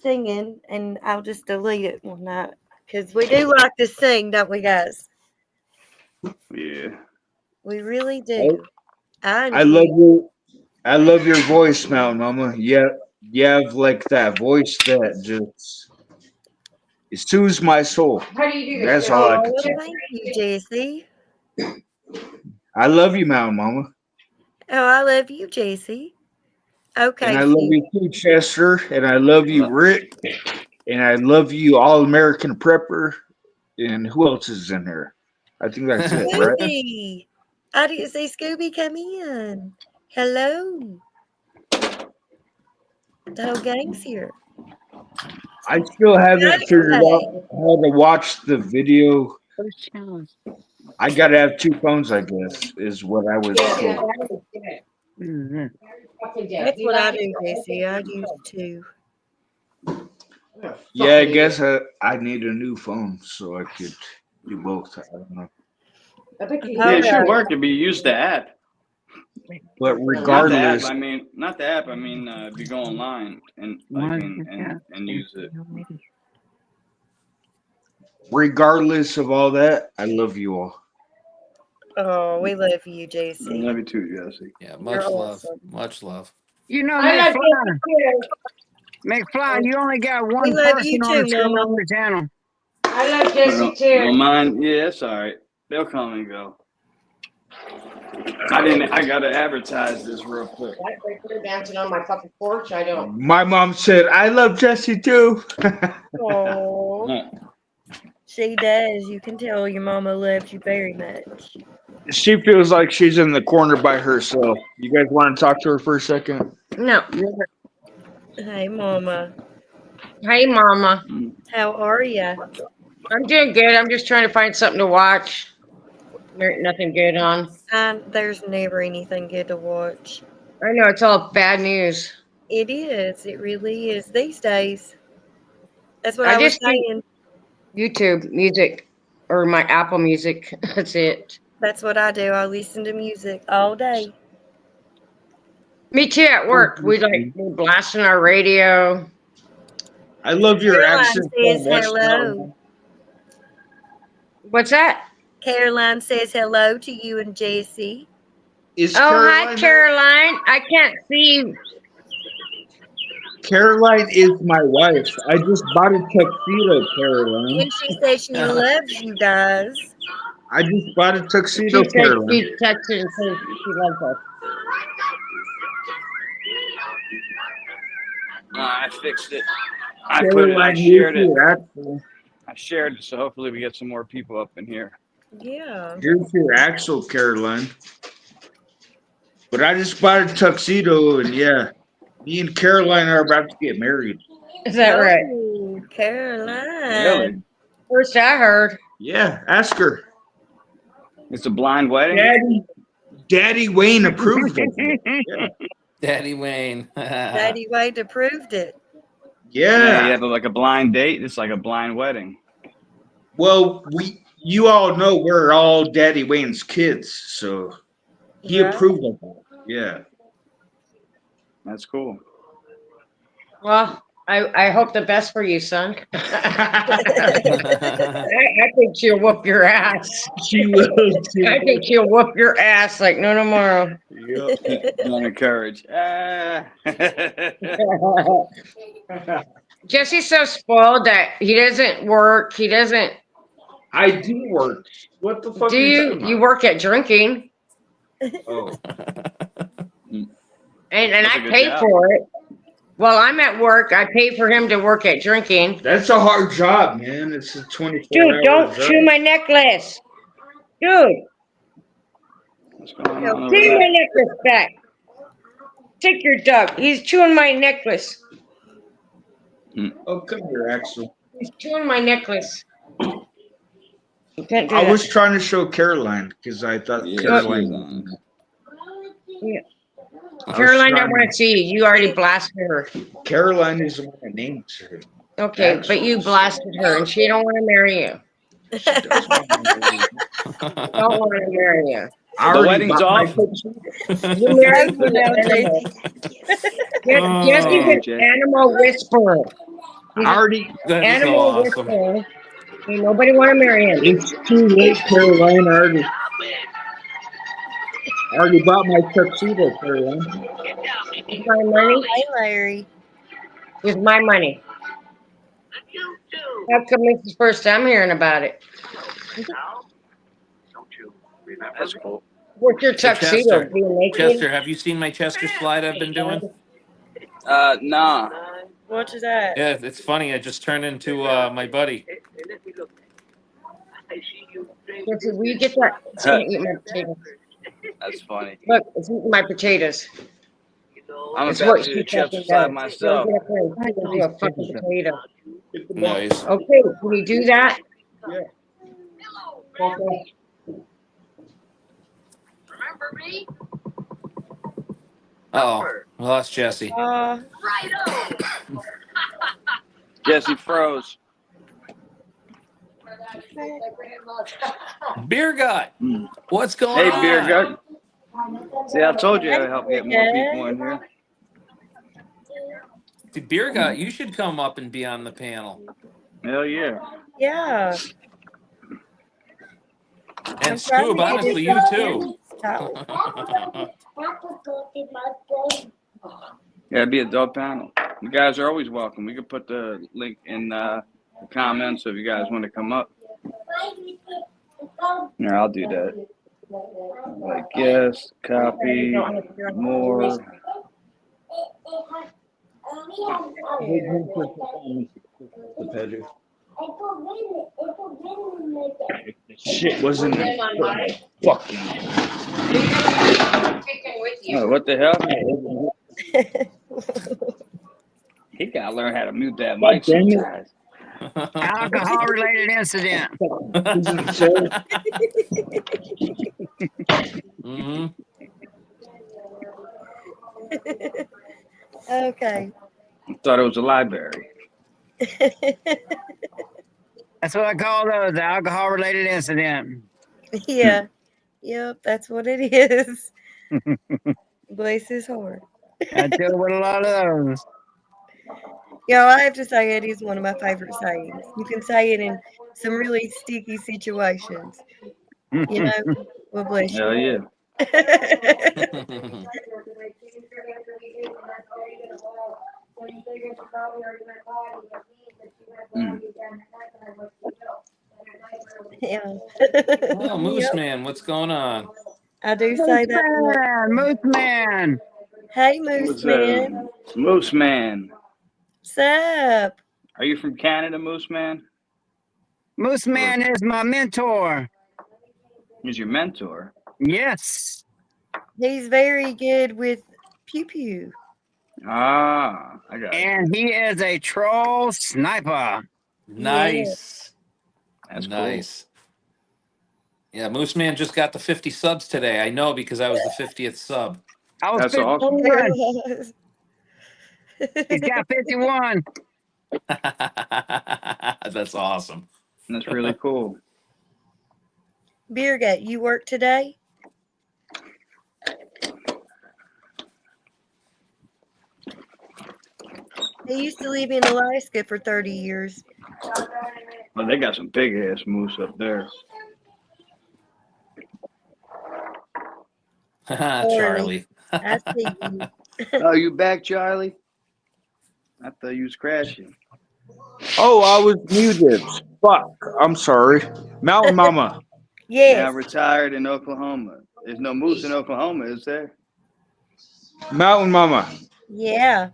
S2: singing, and I'll just delete it one night because we do like to sing, don't we, guys?
S1: Yeah.
S2: We really do. I
S6: I
S2: enjoy
S6: love
S2: it.
S6: you. I love your voice, Mountain Mama. Yeah, you have like that voice that just it soothes my soul.
S5: How do you do
S6: That's
S5: this?
S6: all I
S2: Oh,
S6: can
S2: well,
S6: say.
S2: thank you, Jesse.
S6: I love you, Mountain Mama,
S2: Oh, I love you, Jesse.
S6: and
S2: Okay,
S6: I love
S2: see.
S6: you too, Chester, and I love you, Rick, and I love you, All American Prepper, and who else is in here? I think that's it, right?
S2: Scooby. I didn't see Scooby come in. Hello. The whole gang's here.
S6: I still haven't figured
S2: Okay.
S6: out how to watch the video. I gotta have two phones, I guess, is what I was
S5: Yeah,
S6: told.
S5: that was dead.
S3: Mhm.
S5: Fucking dead.
S2: That's
S5: Do you
S2: what I
S5: like
S2: do,
S5: it?
S2: Jesse. I use two.
S6: Yeah, I guess I need a new phone so I could do both. I don't know.
S5: I bet you
S1: Yeah,
S2: All
S1: it should
S2: right.
S1: work if you use the app.
S6: But
S1: Not the app.
S6: regardless,
S1: I mean, not the app. I mean, if you go online and like and use it.
S6: regardless of all that, I love you all.
S2: Oh, we love you,
S1: I
S2: JC.
S1: love you too, Jesse.
S4: Yeah,
S2: You're
S4: much love.
S2: awesome.
S4: Much love.
S3: You know,
S5: I love
S3: McFly.
S5: Jesse too.
S3: McFly, you only got
S2: We
S3: one
S2: love
S3: person
S2: you
S3: on the
S2: too,
S3: screen
S2: Mama.
S3: on the channel.
S5: I love Jesse
S1: Well,
S5: too.
S1: mine, yeah, it's all right. They'll come and go. I gotta advertise this real quick.
S5: That right there dancing on my fucking porch. I don't.
S6: My mom said, I love Jesse too.
S2: Oh, she does. You can tell your mama loves you very much.
S6: She feels like she's in the corner by herself. You guys want to talk to her for a second?
S5: No.
S2: Hey, Mama.
S5: Hey, Mama.
S2: How are ya?
S5: I'm doing good. I'm just trying to find something to watch. There ain't nothing good on.
S2: There's never anything good to watch.
S5: I know it's all bad news.
S2: It is. It really is these days. That's what
S5: I
S2: I was
S5: just do
S2: saying.
S5: YouTube music or my Apple Music. That's it.
S2: That's what I do. I listen to music all day.
S5: Me too. At work, we're blasting our radio.
S6: I love your
S2: Caroline
S6: accent.
S2: says
S6: so much,
S2: hello.
S5: What's that?
S2: Caroline says hello to you and Jesse.
S6: Is
S5: Oh,
S6: Caroline
S5: hi,
S6: there?
S5: Caroline. I can't see.
S6: Caroline is my wife. I just bought a tuxedo, Caroline.
S2: And she says she loves you guys.
S6: I just bought a
S5: She
S6: tuxedo,
S5: said
S6: Caroline.
S5: she texted and said she loves us.
S1: I fixed it. I put it. I
S6: Caroline,
S1: shared
S6: here's
S1: it.
S6: your axle.
S1: I shared it, so hopefully we get some more people up in here.
S2: Yeah.
S6: Here's your axle, Caroline. But I just bought a tuxedo, and yeah, me and Caroline are about to get married.
S5: Is that right?
S2: Oh, Caroline.
S1: Really?
S5: First I heard.
S6: Yeah, ask her.
S1: It's a blind wedding.
S6: Daddy Wayne approved of it. Yeah.
S4: Daddy Wayne.
S2: Daddy Wade approved it.
S1: Yeah, you
S6: Yeah.
S1: have like a blind date. It's like a blind wedding.
S6: Well, you all know we're all Daddy Wayne's kids, so he
S2: Right.
S6: approved of it. Yeah.
S1: That's cool.
S5: Well,
S7: I hope the best for you, son. I think she'll whoop your ass.
S6: She will.
S7: I think she'll whoop your ass like no tomorrow.
S6: Yep.
S1: Don't encourage. Ah.
S7: Jesse's so spoiled that he doesn't work. He doesn't.
S6: I do work. What the fuck
S7: Do
S6: are you
S7: you?
S6: talking about?
S7: You work at drinking,
S6: Oh,
S7: and
S1: That's
S7: I
S1: a good
S7: pay
S1: job.
S7: for it. While I'm at work, I pay for him to work at drinking.
S6: that's a hard job, man. It's a 24
S7: Dude,
S6: hour
S7: don't
S6: job.
S7: chew my necklace. Dude,
S1: What's going on over
S7: give me
S1: there?
S7: my necklace back. Take your dog. He's chewing my necklace.
S6: Oh, come here, Axel.
S7: He's chewing my necklace. You can't do
S6: I
S7: that.
S6: was trying to show Caroline because I thought
S1: Yeah,
S6: Caroline.
S1: she's on.
S7: Caroline, I
S6: trying-
S7: want to see you. You already blasted her.
S6: Caroline is the one that names her.
S7: Okay, but you blasted her, and she don't want to marry you.
S6: She does want to marry me.
S7: Don't want to marry you.
S6: I
S1: The
S6: already
S1: wedding's
S6: bought my
S1: off?
S6: picture.
S7: You married
S2: Over now, Jason.
S7: Jesse's an
S1: Jesse.
S7: animal whisperer.
S6: I already.
S4: That's so
S7: Animal
S4: awesome.
S7: whisperer. Ain't nobody want to marry him.
S6: It's too late, Caroline. I already bought my tuxedo, Caroline.
S7: With my money?
S2: Hey, Larry.
S7: With my money. How come this is the first time hearing about it?
S1: That's cool.
S7: What's your
S4: So
S7: tuxedo?
S4: Chester,
S7: Being naked?
S4: Chester, have you seen my Chester slide I've been doing?
S1: Nah.
S2: What is that?
S4: Yeah, it's funny. I just turned into my buddy.
S7: Jesse, will you get that? It's gonna eat my potatoes.
S1: That's funny.
S7: Look, it's eating my potatoes.
S1: I'm
S7: It's
S1: about
S7: what
S1: to do
S7: she
S1: the Chester
S7: fucking
S1: slide
S7: does.
S1: myself.
S7: Go get up there and eat into a fucking potato.
S4: Nice.
S7: Okay, can you do that?
S6: Yeah.
S7: Okay.
S4: Uh-oh. We lost Jesse.
S1: Jesse froze.
S4: Beer gut.
S1: Mm.
S4: What's going
S1: Hey,
S4: on?
S1: beer gut. See, I told you I'd help get more people in here.
S4: Dude, Beer gut, you should come up and be on the panel.
S1: Hell yeah.
S2: Yeah.
S4: And Scoob, honestly, you too.
S1: Yeah, it'd be a dope panel. You guys are always welcome. We could put the link in the comments if you guys want to come up. Yeah, I'll do that. Like, yes, copy, more.
S6: Shit wasn't fucking.
S1: Oh, what the hell? He gotta learn how to mute that mic
S6: damn it.
S1: sometimes.
S3: Alcohol related incident.
S4: Mm-hmm.
S2: Okay.
S1: I thought it was a library.
S3: That's what I call those, the alcohol related incident.
S2: Yeah. Yep, that's what it is. Bless his heart.
S3: I deal with a lot of those.
S2: Yo, I have to say it is one of my favorite sayings. You can say it in some really sticky situations. You know, well, bless
S1: Hell yeah.
S2: you. Yeah.
S4: Oh, Moose
S2: Yep,
S4: Man, what's going on?
S2: I do say that.
S3: Moose Man.
S2: Hey, Moose
S1: What's
S2: Man.
S1: Moose Man.
S2: What's up?
S1: Are you from Canada, Moose Man?
S3: Moose Man is my mentor.
S1: He's your mentor.
S3: Yes.
S2: He's very good with pew pew.
S1: Ah, I got it.
S3: And he is a troll sniper.
S4: Nice.
S1: That's
S4: nice. Yeah, Moose Man just got the 50 subs today. I know because I was the 50th sub.
S3: I was
S1: That's awesome.
S3: 51. He's got 51.
S4: That's awesome.
S1: That's really cool.
S2: Beergate, you work today? He used to live in Alaska for 30 years.
S1: Well, they got some big ass moose up there.
S4: Charlie.
S2: I see you.
S1: Oh, you back, Charlie? I thought you was crashing.
S6: Oh, I was muted. Fuck. I'm sorry. Mountain Mama.
S2: Yes.
S1: Now retired in Oklahoma. There's no moose in Oklahoma, is there?
S6: Mountain Mama.
S2: Yeah.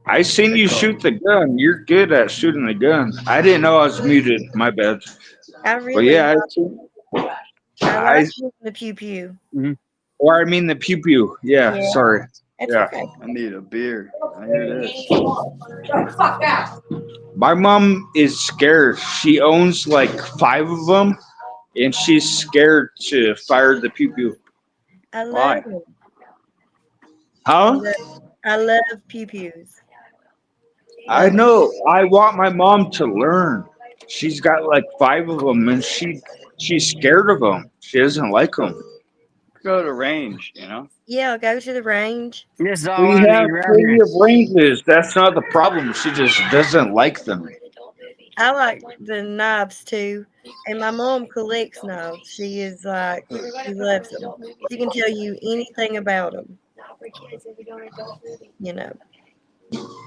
S6: I seen you shoot the gun. You're good at shooting the gun. I didn't know I was muted. My bad.
S2: I
S6: But
S2: really
S6: yeah,
S2: I like shooting the pew pew.
S6: or I mean the pew pew. Yeah,
S2: Yeah.
S6: sorry.
S2: That's
S6: Yeah.
S2: okay.
S1: I need a beer. I hear this.
S6: My mom is scared. She owns like 5 of them, and she's scared to fire the pew pew.
S2: I love
S1: Why?
S2: them.
S6: Huh?
S2: I love pew pews.
S6: I know. I want my mom to learn. She's got like 5 of them, and she's scared of them. She doesn't like them.
S1: Go to range, you know?
S2: Yeah, go to the range.
S3: This is all
S6: We
S3: I need
S6: have
S3: around
S6: plenty
S3: here.
S6: of ranges. That's not the problem. She just doesn't like them.
S2: I like the knives too. And my mom collects knives. She is like, she loves them. She can tell you anything about them. You know.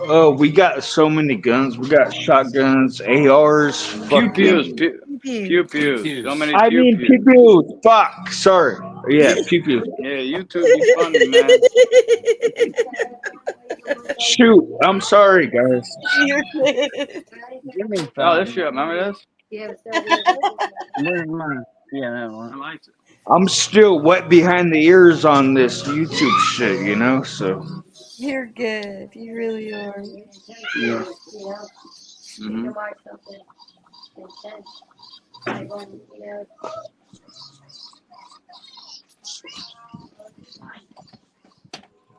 S6: Oh, we got so many guns. We got shotguns, ARs.
S1: Pew
S6: fucking-
S1: pews. Pew
S2: Pew pew.
S1: pews. So many
S6: I
S1: pew
S6: mean,
S1: pews.
S6: pew pews. Fuck. Sorry. Yeah, pew pews.
S1: Yeah, YouTube be funny, man.
S6: Shoot. I'm sorry, guys.
S3: Give me some.
S1: Oh, this shit. Remember this?
S3: Where's mine? Yeah, that
S1: I
S3: one.
S1: liked it.
S6: I'm still wet behind the ears on this YouTube shit, you know? So,
S2: You're good. You really are.
S3: Yeah.
S1: Mhm.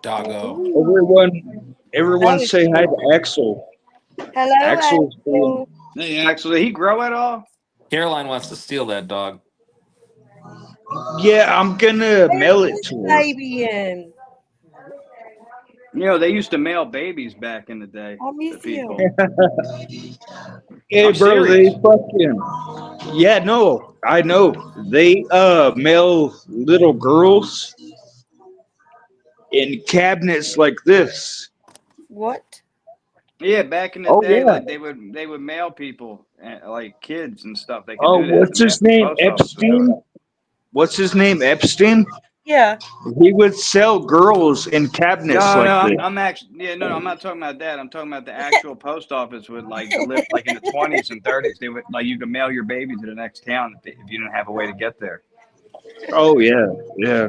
S4: Doggo.
S6: everyone say hi to Axel.
S2: Hello,
S6: Axel's
S2: Axel.
S1: Hey, Axel, did he grow at all?
S4: Caroline wants to steal that dog.
S6: Yeah, I'm gonna mail it to her.
S2: Baby in.
S1: You know, they used to mail babies back in the day
S2: I
S1: to
S2: miss
S1: people.
S2: you.
S6: Hey,
S1: I'm
S6: bro,
S1: serious.
S6: they fucking. Yeah, no, I know. They mail little girls in cabinets like this.
S2: What?
S1: Yeah, back in the
S6: Oh,
S1: day,
S6: yeah.
S1: like they would mail people, like kids and stuff. They could
S6: Oh,
S1: do that.
S6: what's his name? Epstein? What's his name? Epstein?
S2: Yeah.
S6: He would sell girls in cabinets
S1: No,
S6: like this.
S1: I'm actually, no, I'm not talking about that. I'm talking about the actual post office would like live like in the 20s and 30s. They would like you could mail your baby to the next town if you didn't have a way to get there.
S6: Oh yeah, yeah.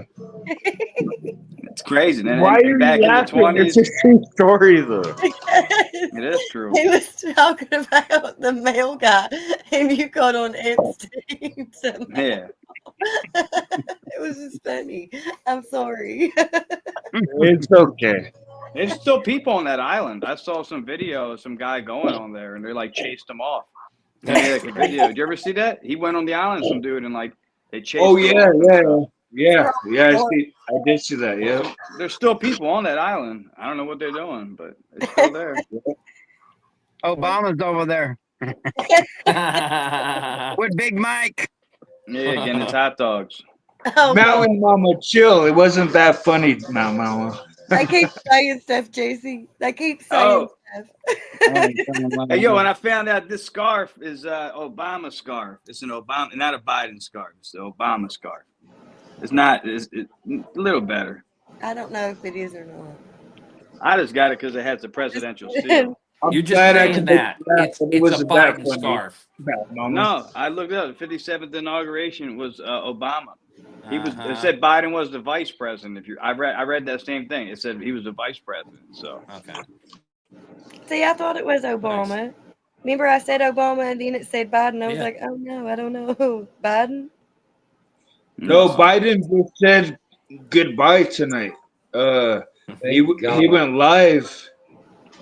S1: It's crazy. And
S6: Why are you
S1: back in the
S6: laughing?
S1: 20s,
S6: It's a true story, though.
S1: it is true.
S2: He was talking about the male guy, and you got on Epstein.
S1: Yeah.
S2: It was just funny. I'm sorry.
S6: It's okay.
S1: There's still people on that island. I saw some video of some guy going on there, and they like chased him off. They made, like a video. Did you ever see that? He went on the island, some dude, and like they chased.
S6: Oh
S1: him
S6: yeah,
S1: off and stuff.
S6: yeah. I did see that. Yeah.
S1: There's still people on that island. I don't know what they're doing, but it's still there.
S3: Obama's over there with Big Mike.
S1: Yeah, getting his hot dogs.
S2: Oh,
S6: Mountain Mama, chill. It wasn't that funny, Mountain Mama.
S2: they keep saying stuff, JC. They keep saying stuff.
S1: Hey, yo, and I found out this scarf is Obama scarf. It's an Obama, not a Biden scarf. It's the Obama scarf. It's not. It's a little better.
S2: I don't know if it is or not.
S1: I just got it because it has the presidential seal.
S6: I'm
S4: You just
S6: glad I
S4: saying
S6: could
S4: that.
S6: make that,
S4: It's
S6: but it
S4: a
S6: wasn't that
S4: Biden
S6: funny.
S4: scarf.
S6: Mountain Mama.
S1: No, I looked it up. The 57th inauguration was Obama. He was.
S4: Uh-huh.
S1: It said Biden was the vice president. If you, I read that same thing. It said he was the vice president. So
S4: Okay.
S2: See, I thought it was Obama. Remember, I said Obama, and then it said Biden. I was
S4: Yeah.
S2: like, oh no, I don't know. Biden?
S6: No, Biden just said goodbye tonight. He went live,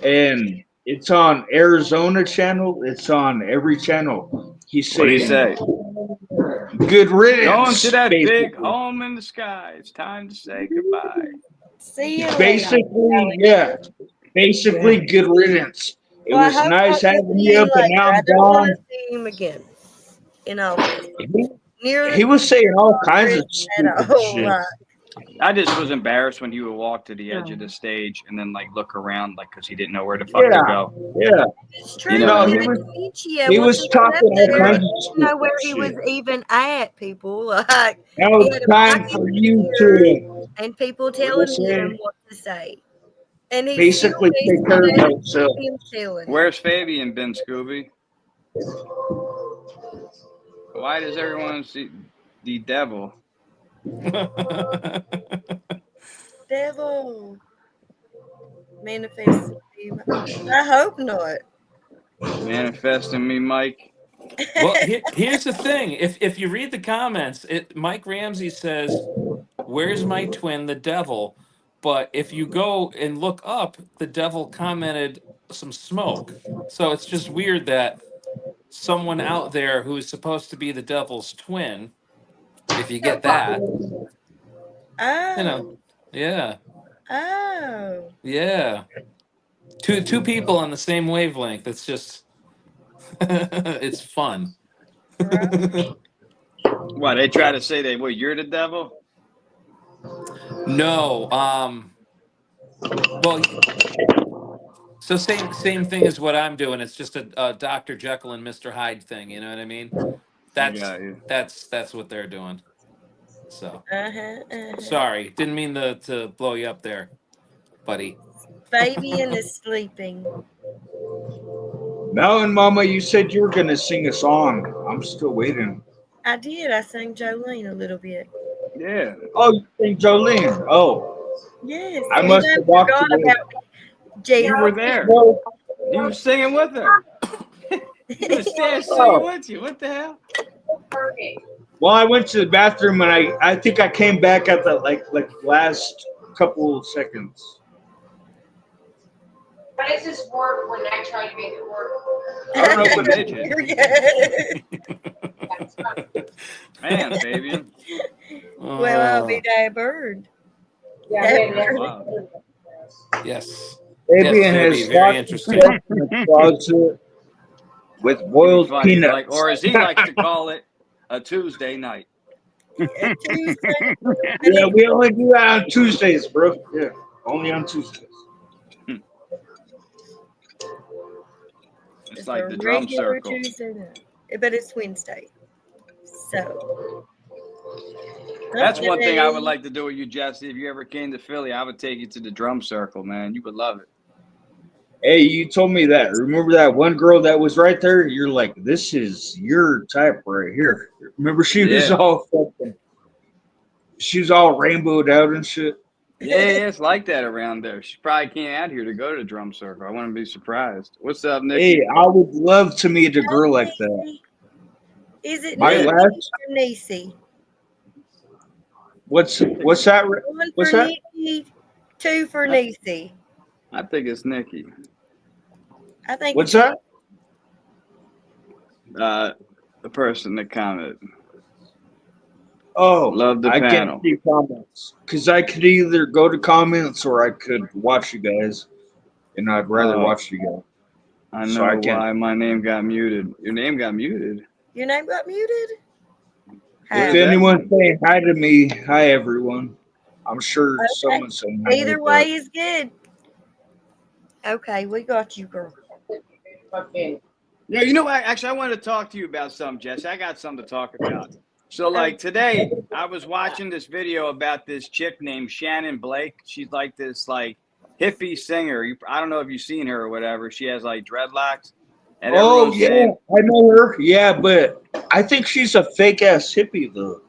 S6: and it's on Arizona channel. It's on every channel. He's
S1: What did
S6: saying,
S1: he say?
S6: "Good riddance."
S1: Going to that big
S6: basically.
S1: home in the sky. It's time to say goodbye.
S2: See you later.
S6: Basically, yeah. Basically, good riddance. It
S2: Well, I
S6: was
S2: hope
S6: nice
S2: not to
S6: having
S2: see
S6: you
S2: him
S6: up, and
S2: later.
S6: now
S2: I
S6: I'm
S2: don't want
S6: gone.
S2: to see him again in office.
S6: He
S2: Near
S6: was saying all kinds of
S2: prison at
S6: stupid
S2: all.
S6: shit.
S2: Like,
S1: I just was embarrassed when he would walk to the edge of the stage and then like look around like because he didn't know where the fuck to
S6: Yeah,
S1: go.
S6: yeah.
S2: it's true.
S1: know,
S6: No,
S2: he
S6: he
S2: had
S6: was
S2: dementia.
S6: he
S2: Once
S6: was
S2: he got up
S6: talking all
S2: there, he
S6: kinds of
S2: didn't know
S6: stupid
S2: where he was
S6: shit.
S2: even at, people. Like,
S6: Now
S2: he
S6: it's
S2: had a
S6: time
S2: mic
S6: for
S2: in
S6: you
S2: his ear
S6: to
S2: and people
S6: what do
S2: telling
S6: you say?
S2: him what to say. And he still
S6: Basically
S2: needs
S6: take
S2: to
S6: care of
S2: do
S6: yourself.
S2: him telling him.
S1: Where's Fabian been, Scooby? Why does everyone see the devil?
S2: Devil manifest. I hope not.
S1: Manifesting me, Mike.
S4: Well, here's the thing. If you read the comments, Mike Ramsey says, "Where's my twin, the devil?" But if you go and look up, the devil commented some smoke. So it's just weird that someone out there who is supposed to be the devil's twin, if you get that, you know,
S2: Oh,
S4: yeah,
S2: oh.
S4: yeah, two people on the same wavelength. It's just, it's fun.
S2: Right.
S1: What, they try to say you're the devil?
S4: No, well, so same thing as what I'm doing. It's just a Dr. Jekyll and Mr. Hyde thing. You know what I mean?
S1: I got you.
S4: That's what they're doing. So
S2: Uh-huh.
S4: sorry, didn't mean to blow you up there, buddy.
S2: Fabian is sleeping.
S6: Mel and Mama, you said you were gonna sing a song. I'm still waiting.
S2: I did. I sang Jolene a little bit.
S1: Yeah.
S6: Oh, you think Jolene? Oh,
S2: Yes.
S6: I
S2: And
S6: must
S2: I
S6: have walked
S2: forgot
S6: away.
S2: about Jesus.
S1: You were there.
S6: No.
S1: You were singing with her. You were there singing
S6: Oh.
S1: with you. What the hell?
S6: Well, I went to the bathroom and I think I came back at the like last couple of seconds.
S5: How does this work when I try to make it work?
S1: I don't know, but midget.
S5: That's fine.
S1: Man, Fabian.
S2: Well, I'll be that bird.
S5: Yeah,
S2: That
S5: yeah,
S2: bird.
S1: Wow.
S4: Yes.
S6: Fabian
S4: Yes, it'll be
S6: has
S4: very
S6: locked
S4: interesting.
S6: himself in the closet with
S1: It'd be
S6: boiled
S1: funny,
S6: peanuts.
S1: like, or as he likes to call it, a Tuesday night.
S2: A Tuesday.
S6: Yeah, we only do that on Tuesdays, bro. Yeah, only on Tuesdays.
S1: It's
S2: It's
S1: like
S2: a
S1: the drum
S2: regular
S1: circle.
S2: Tuesday night. But it's Wednesday. So.
S1: That's one thing I would
S2: Okay.
S1: like to do with you, Jesse. If you ever came to Philly, I would take you to the drum circle, man. You would love it.
S6: Hey, you told me that. Remember that one girl that was right there? You're like, this is your type right here. Remember, she was
S1: Yeah.
S6: all fucking, she was all rainbowed out and shit.
S1: Yeah, it's like that around there. She probably can't out here to go to the drum circle. I wouldn't be surprised. What's up, Nikki?
S6: Hey, I would love to meet a girl like that.
S2: Is it
S6: My
S1: Yeah.
S2: Nikki
S6: last,
S2: or Niecy?
S6: what's that?
S2: One
S6: What's
S2: for
S6: that?
S2: Nikki, two for Niecy.
S1: I think it's Nikki.
S2: I think
S6: What's
S2: it's
S6: that?
S1: The person that commented.
S6: Oh,
S1: Love the
S6: I
S1: panel.
S6: can't see comments because I could either go to comments or I could watch you guys, and I'd rather
S1: Oh.
S6: watch you guys.
S1: I
S6: So
S1: know
S6: I can't-
S1: why my name got muted. Your name got muted.
S2: your name got muted.
S1: Yeah,
S6: If
S1: that-
S6: anyone's saying hi to me, hi everyone. I'm sure
S2: Okay.
S6: someone's saying hi.
S2: Either way is good. Okay, we got you, girl.
S5: Fucking.
S1: Yeah, you know what? Actually, I wanted to talk to you about something, Jesse. I got something to talk about. So, like today, I was watching this video about this chick named Shannon Blake. She's like this like hippie singer. I don't know if you've seen her or whatever. She has like dreadlocks. And
S6: Oh
S1: everyone's
S6: yeah,
S1: saying,
S6: I know her. Yeah, but I think she's a fake ass hippie though.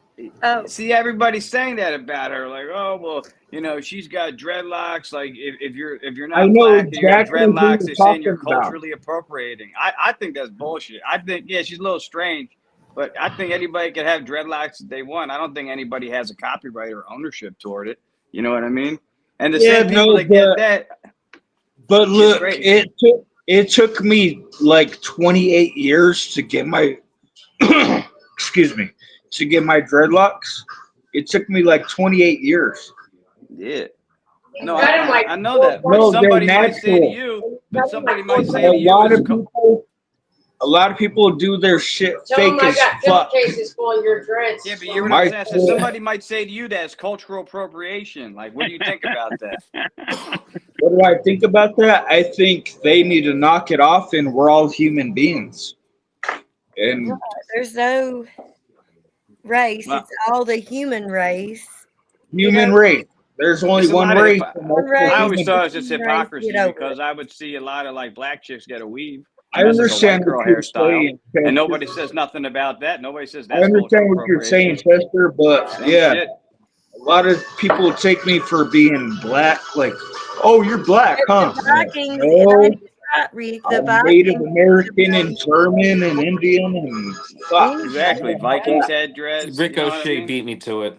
S2: Oh,
S1: see, everybody's saying that about her. Like, oh well, you know, she's got dreadlocks. Like, if you're
S6: I
S1: not
S6: know
S1: black and you got
S6: exactly who
S1: dreadlocks,
S6: you're
S1: they're saying you're
S6: talking about.
S1: culturally appropriating. I think that's bullshit. I think she's a little strange, but I think anybody can have dreadlocks if they want. I don't think anybody has a copyright or ownership toward it. You know what I mean? And the
S6: Yeah,
S1: same people
S6: no,
S1: that get that.
S6: But look,
S1: great.
S6: it took me like 28 years to get my excuse me, to get my dreadlocks. It took me like 28 years.
S1: Yeah. No,
S5: got 'em like
S1: I know that. But
S6: No, they're
S1: somebody might say to
S6: natural.
S1: you, but somebody might
S6: A
S1: say to you,
S6: lot
S1: it's
S6: of people, a lot of people do their shit
S5: Tell
S6: fake
S5: them I
S6: as
S5: got
S6: fuck.
S5: pillowcases full of your dreads.
S1: yeah, but you hear what
S6: My
S1: I'm saying? I said somebody might say to you that's cultural appropriation. Like, what do you think about that?
S6: What do I think about that? I think they need to knock it off, and we're all human beings. And
S2: There's no race.
S1: Well,
S2: It's all the human race.
S6: human race. There's only
S1: It's a
S6: one
S1: lot of
S6: race.
S1: hypo-
S6: and
S2: One
S6: that's the
S2: race.
S1: I always
S6: human.
S1: thought it was just
S2: Human race,
S1: hypocrisy
S2: get over
S1: because I would see a lot of like black chicks get a weave.
S6: I
S1: And that's like a white
S6: understand
S1: girl
S6: what you're
S1: hairstyle.
S6: saying,
S1: And
S6: Chester.
S1: nobody says nothing about that. Nobody says
S6: I
S1: that's
S6: understand
S1: cultural
S6: what you're saying,
S1: appropriation.
S6: Chester, but
S1: Same
S6: yeah,
S1: shit.
S6: a lot of people take me for being black. Like, oh, you're black, huh?
S2: The
S6: I'm like,
S2: Vikings,
S6: no,
S2: that is right, Rick. The
S6: I'm Native
S2: Vikings.
S6: American and German and Indian and fuck.
S1: Exactly. Vikings had dreads. You know what I
S4: Ricochet
S1: mean?
S4: beat me to it.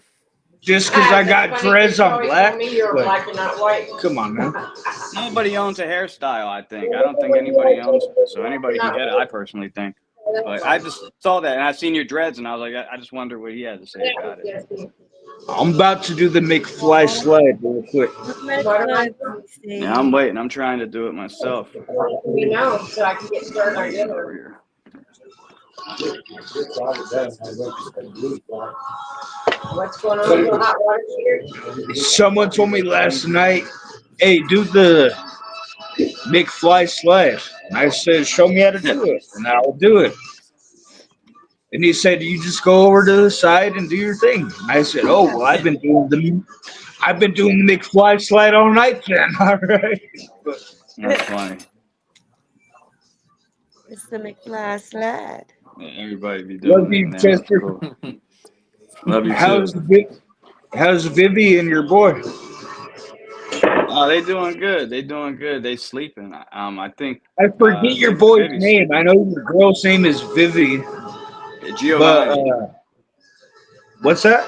S6: Just because I got dreads, I'm black.
S5: Me you're
S6: Like,
S5: black and not white.
S6: come on, man.
S1: Nobody owns a hairstyle, I think. I don't think anybody owns it. So anybody can get it, I personally think. But I just saw that and I seen your dreads and I was like, I just wonder what he had to say about it.
S6: I'm about to do the McFly slide real quick.
S1: Yeah, I'm waiting. I'm trying to do it myself.
S5: We know, so I can get started on
S1: Waiting
S5: dinner.
S1: over here.
S5: What's going on with the hot water heater?
S6: Someone told me last night, hey, do the McFly slide. And I said, show me how to do it, and I'll do it. And he said, you just go over to the side and do your thing. And I said, oh, well, I've been doing the McFly slide all night then. All right.
S1: That's funny.
S2: It's the McFly slide.
S1: Yeah, everybody be doing
S6: Love
S1: it
S6: you,
S1: now. It's
S6: Chester.
S1: cool. Love you
S6: How's
S1: too.
S6: how's Vivi and your boy?
S1: Oh, they doing good. They doing good. They sleeping. I think
S6: I forget your boy's
S1: Vivi's
S6: name.
S1: sleeping.
S6: I know your girl's name is Vivi, but
S1: Giovanni.
S6: what's that?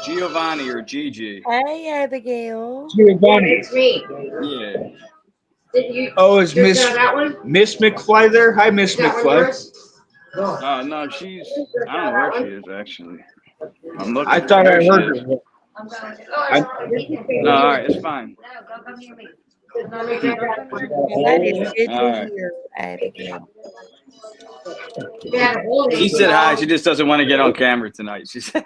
S1: Giovanni or Gigi.
S2: Hey, Abigail.
S6: Giovanni.
S5: It's me.
S1: Yeah.
S5: Did you
S6: Oh, is
S5: just
S6: Miss
S5: got that one?
S6: Miss McFly there? Hi, Miss
S5: Is that one
S6: McFly.
S5: yours?
S1: No, she's. I don't know where she is actually. I'm looking.
S6: I thought
S1: There
S6: I
S1: she
S6: heard
S1: is.
S6: her.
S1: No, all right, it's fine.
S2: That is good
S1: All
S2: to
S1: right.
S2: hear, Abigail.
S1: She said hi. She just doesn't want to get on camera tonight. She said.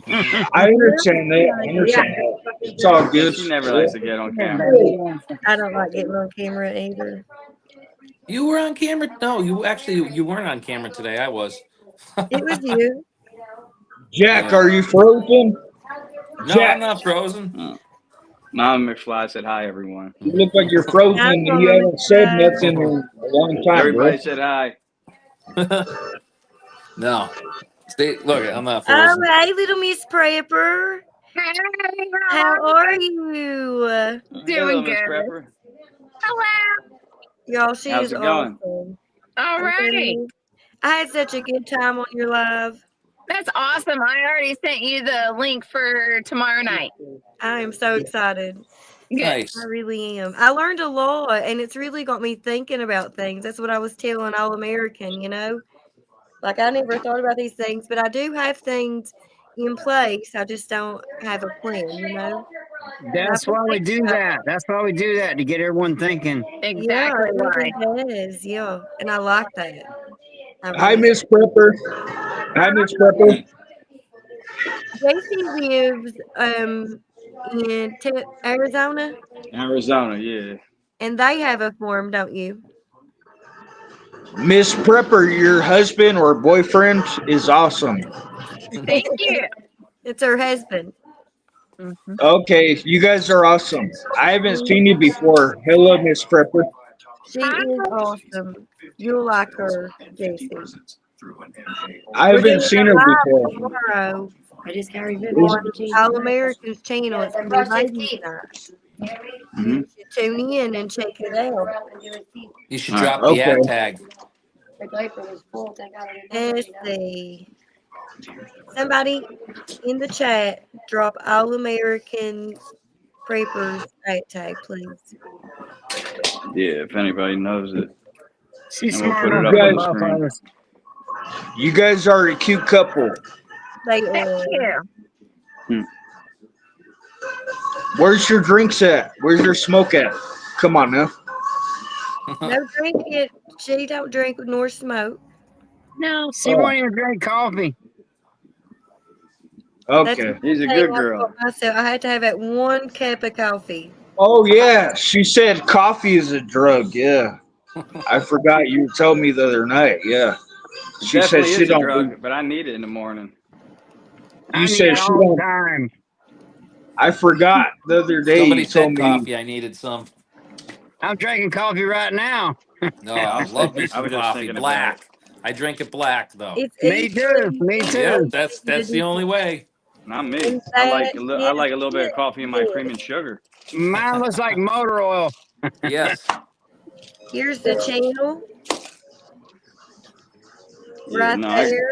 S6: I understand that. I understand that. It's all good.
S1: She never likes to get on camera.
S2: I don't like getting on camera either.
S4: You were on camera? No, you weren't on camera today. I was.
S2: It was you.
S6: Jack, are you frozen?
S4: No,
S6: Jack.
S4: I'm not frozen.
S1: Mom McFly said hi, everyone.
S6: You look like you're frozen and you haven't said nothing in a long time,
S1: Everybody
S6: bro.
S1: said hi.
S4: No. Look, I'm not
S2: Oh,
S4: frozen.
S2: hey, little Miss Prepper. How are you?
S1: Hello, Miss Prepper.
S2: Y'all, she
S1: How's
S2: is
S1: it going?
S2: awesome.
S9: All righty.
S2: I had such a good time on your live.
S9: That's awesome. I already sent you the link for tomorrow night.
S2: I am so excited.
S9: Good.
S4: Nice.
S2: I really am. I learned a lot, and it's really got me thinking about things. That's what I was telling All American, you know? Like, I never thought about these things, but I do have things in place. I just don't have a plan, you know?
S3: That's why we do that. That's why we do that, to get everyone thinking.
S9: Exactly
S2: Yeah, it
S9: why.
S2: really does. Yeah, and I like that.
S6: Hi, Miss Prepper. Hi, Miss Prepper.
S2: JC lives in Arizona,
S1: Arizona, yeah.
S2: and they have a farm, don't you?
S6: Miss Prepper, your husband or boyfriend is awesome.
S9: Thank you.
S2: It's her husband.
S6: Okay, you guys are awesome. I haven't seen you before. Hello, Miss Prepper.
S2: She is awesome. You'll like her, JC.
S6: I haven't seen her before.
S2: Tomorrow
S10: I just carry
S2: on All American's channel. It's going to be ladies' night.
S1: Mm-hmm.
S2: You should tune in and check it out.
S4: You should
S1: All
S4: drop
S6: right,
S4: the ad
S6: okay.
S4: tag.
S10: The diaper was full. Thank God I didn't have
S2: Let's
S10: any.
S2: see. Somebody in the chat, drop All American Preppers tag, please.
S1: Yeah, if anybody knows it.
S3: She's
S1: And we'll
S3: smart
S1: put it
S3: enough
S1: up
S3: to
S1: on the
S3: love
S1: screen.
S3: us.
S6: You guys are a cute couple.
S2: They
S9: Thank you.
S6: Where's your drinks at? Where's your smoke at? Come on now.
S2: No drink it. She don't drink nor smoke.
S10: No.
S3: She won't even drink coffee.
S6: Okay.
S1: He's a
S2: Hey,
S1: good
S2: I
S1: girl.
S2: told myself I had to have that 1 cup of coffee.
S6: Oh yeah, she said coffee is a drug. Yeah, I forgot you told me the other night. Yeah, she said
S1: Definitely
S6: she
S1: is a
S6: don't.
S1: drug, but I need it in the morning.
S3: I
S6: You
S3: need
S6: said
S3: it
S6: she
S3: all the
S6: don't.
S3: time.
S6: I forgot the other day.
S4: Somebody
S6: You told
S4: said
S6: me.
S4: coffee. I needed some.
S3: I'm drinking coffee right now.
S4: No,
S1: Yeah,
S4: I
S1: I'm
S4: love me
S1: thinking, I
S4: some
S1: was just
S4: coffee.
S1: thinking about
S4: Black. I drink it black though.
S2: It's
S3: Me too.
S2: easily
S3: Me
S4: Yep,
S3: too.
S4: that's
S2: to
S4: the only
S2: do.
S4: way.
S1: it. Not me.
S2: In
S1: I like
S2: fact,
S1: I like a little bit of coffee in my
S2: yes.
S1: cream and sugar.
S3: Mine looks like motor oil.
S4: Yes.
S2: Here's the channel
S1: Yeah,
S2: right
S1: no,
S2: there.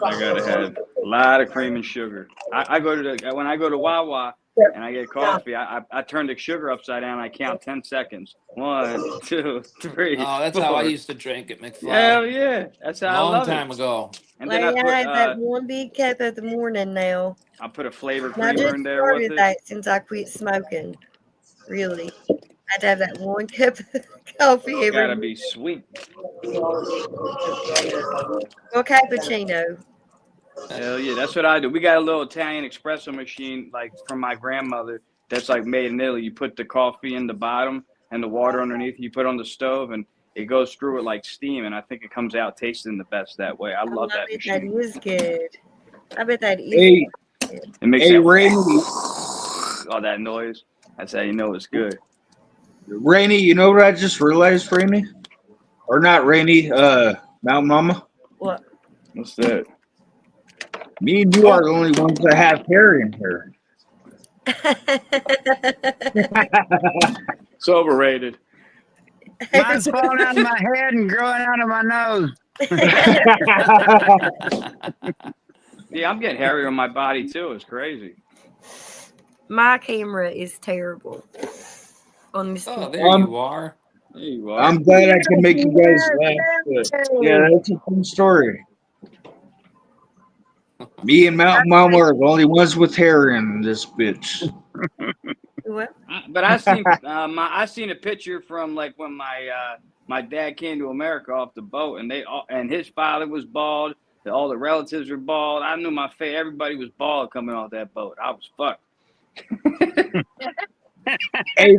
S1: I gotta have a lot of cream and sugar. I go to when I go to Wawa and I get coffee, I turn the sugar upside down. I count 10 seconds. 1, 2, 3.
S4: Oh, that's
S1: 4.
S4: how I used to drink it, McFly.
S1: Hell yeah, that's how I
S4: Long
S1: love
S4: time
S1: it.
S4: ago.
S1: And then I
S2: Like,
S1: put
S2: I had that 1 big cup of the morning now.
S1: I put a flavor
S2: And I
S1: creamer
S2: just
S1: in there with
S2: started
S1: it.
S2: that since I quit smoking. Really. I had to have that 1 cup of coffee every
S1: Gotta
S2: morning.
S1: be sweet.
S2: Or cappuccino.
S1: Hell yeah, that's what I do. We got a little Italian espresso machine, like from my grandmother, that's like made in Italy. You put the coffee in the bottom and the water underneath. You put it on the stove, and it goes through it like steam. And I think it comes out tasting the best that way. I love that
S2: bet that
S1: machine.
S2: is good. I bet that is
S6: Hey,
S2: good.
S1: It makes
S6: hey,
S1: that
S6: Rainy,
S1: all that noise. That's how you know it's good.
S6: Rainy, you know what I just realized, Rainy? Or not Rainy, Mountain Mama?
S2: What?
S1: What's that?
S6: Me and you are the only ones that have hair in here.
S1: It's overrated.
S3: Mine's falling out of my head and growing out of my nose.
S1: Yeah, I'm getting hairy on my body too. It's crazy.
S2: My camera is terrible. On this
S4: Oh,
S2: one.
S4: there you are.
S1: There you are.
S6: I'm glad I can make you guys laugh. But yeah, that's a fun story. Me and Mountain Mama are the only ones with hair in this bitch.
S2: What?
S1: But I seen I seen a picture from like when my dad came to America off the boat, and and his father was bald. All the relatives were bald. I knew my face. Everybody was bald coming off that boat. I was fucked.
S6: Hey,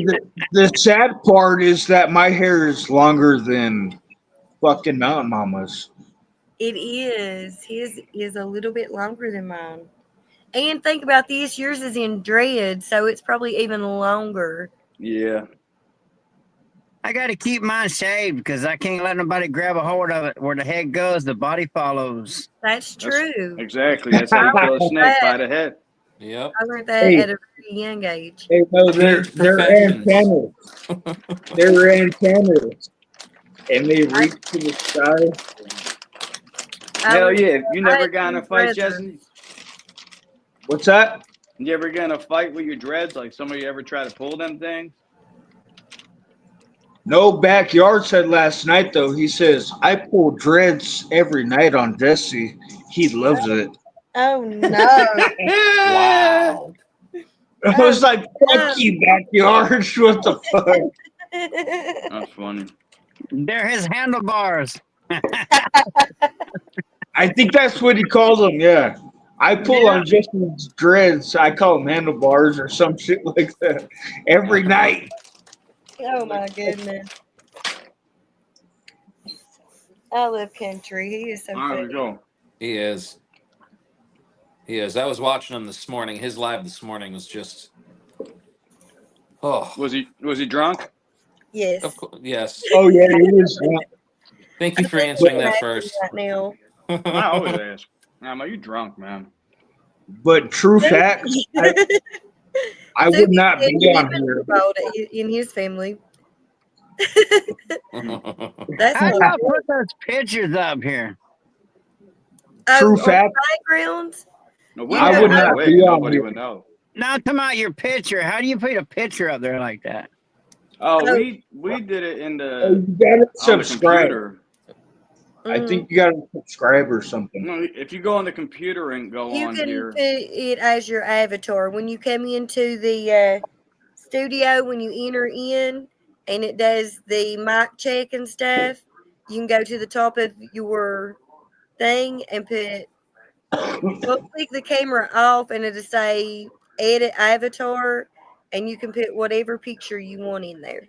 S6: the sad part is that my hair is longer than fucking Mountain Mama's.
S2: It is. His is a little bit longer than mine. And think about this, yours is in dread, so it's probably even longer.
S1: Yeah.
S3: I got to keep mine shaved because I can't let nobody grab a hold of it. Where the head goes, the body follows.
S2: That's true.
S1: Exactly. That's how you kill a snake by the head.
S4: Yep.
S2: I learned that
S6: Hey.
S2: at a very young age.
S6: Hey, no, they're
S4: Professions.
S6: antennas. They're antennas. And they reach to the sky.
S1: Hell yeah. You
S2: I
S1: never
S2: had
S1: got in a
S2: two
S1: fight,
S2: brothers.
S1: Jesse?
S6: What's that?
S1: You ever get in a fight with your dreads? Like somebody ever try to pull them things?
S6: No, Backyard said last night, though, he says, I pull dreads every night on Jesse. He loves it.
S2: Oh no.
S4: Wow.
S6: I was like, fuck you, Backyard. What the fuck?
S1: That's funny.
S3: They're his handlebars.
S6: I think that's what he calls them, yeah. I pull on Jesse's dreads. I call them handlebars or some shit like that every night.
S2: Oh my goodness. I love country. He is so
S1: All right,
S2: funny.
S1: we go.
S4: He is. He is. I was watching him this morning. His live this morning was just. Oh,
S1: Was he drunk?
S2: Yes.
S4: of course. Yes.
S6: Oh, yeah, he was.
S4: Thank you for answering that
S2: Right
S4: first.
S2: now.
S1: I always ask. Nah, are you drunk, man?
S6: But true facts, I would not be on here.
S2: In his family.
S4: That's
S2: That's
S3: How do
S2: what
S3: I put those pictures up here?
S6: True
S2: on
S6: fact.
S2: backgrounds.
S1: No, we
S6: I
S1: don't
S6: would
S1: know
S6: not
S1: way.
S6: be on
S1: Nobody
S6: here.
S1: would know.
S3: Now come out your picture. How do you put a picture up there like that?
S1: Oh,
S2: Oh.
S1: we did it in
S6: Oh,
S1: the
S6: you gotta
S1: on the
S6: subscribe.
S1: computer.
S6: I think you gotta subscribe or something.
S1: No, if you go on the computer and go
S2: You
S1: on
S2: can
S1: here,
S2: put it as your avatar. When you come into the studio, when you enter in and it does the mic check and stuff, you can go to the top of your thing and put, click the camera off and it'll say edit avatar, and you can put whatever picture you want in there.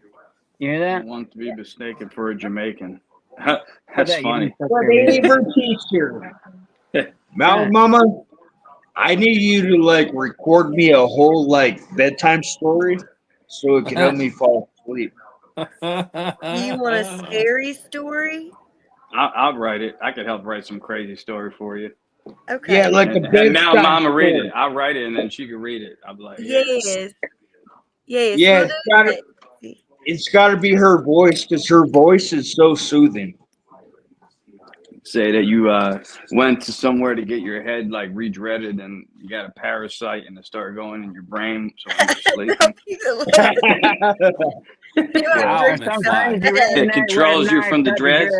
S3: You hear
S1: I
S3: that?
S1: want to be mistaken for a Jamaican.
S3: Put
S1: That's
S3: that
S1: funny.
S6: Whatever teacher. Mountain Mama, I need you to like record me a whole like bedtime story so it can help me fall asleep.
S2: Do you want a scary story?
S1: I'll write it. I could help write some crazy story for you.
S2: Okay.
S6: Yeah, like a
S1: And
S6: bedtime
S1: now Mama read
S6: story.
S1: it. I'll write it and then she can read it. I'll be like, yeah.
S2: Yes. Yes.
S6: Yeah,
S2: we'll do that.
S6: it's gotta be her voice because her voice is so soothing.
S1: Say that you went to somewhere to get your head like redreaded and you got a parasite and it started going in your brain. So when you're sleeping,
S4: Wow, McFly.
S1: it controls you from the dreads.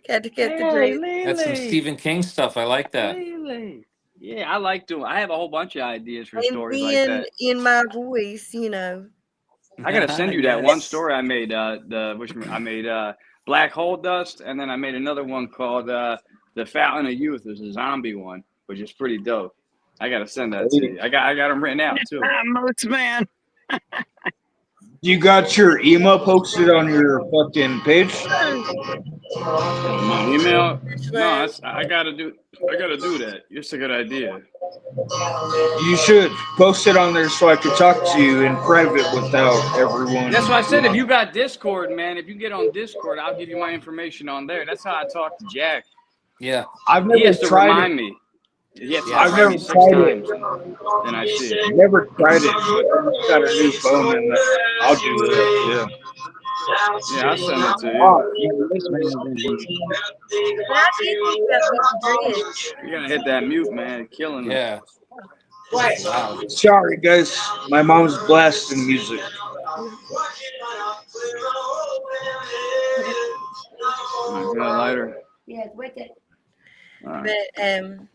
S2: Got to get the
S1: Hey,
S2: dread.
S4: That's some
S1: Lily.
S4: Stephen King stuff. I like that.
S1: Lily. Yeah, I like doing. I have a whole bunch of ideas for
S2: And
S1: stories like
S2: then
S1: that.
S2: in my voice, you know.
S1: I gotta send you that one
S4: Yes.
S1: story I made. I made Black Hole Dust, and then I made another one called The Fountain of Youth. There's a zombie one, which is pretty dope. I gotta send that to you. I got them written out too.
S3: Moose man.
S6: You got your email posted on your fucking page?
S1: My email? No, I gotta do that. It's a good idea.
S6: You should post it on there so I could talk to you in private without everyone.
S1: That's why I said if you got Discord, man, if you get on Discord, I'll give you my information on there. That's how I talk to Jack.
S4: Yeah.
S6: I've
S1: He
S6: never
S1: has to
S6: tried
S1: remind
S6: it.
S1: me. He has to
S6: I've
S1: remind
S6: never
S1: me 6
S6: tried it.
S1: times. Then I see it.
S6: Never tried it. I just got a new phone and I'll do that. Yeah.
S1: Yeah, I'll send it to you.
S6: Oh, yeah, this man is in here.
S2: How do you think about these dreads?
S1: You're gonna hit that mute, man. Killing them.
S4: Yeah. Wow.
S6: Sorry, guys. My mom's blasting music.
S1: Alright, got a lighter.
S10: Yeah, it's wicked.
S1: All right.
S2: But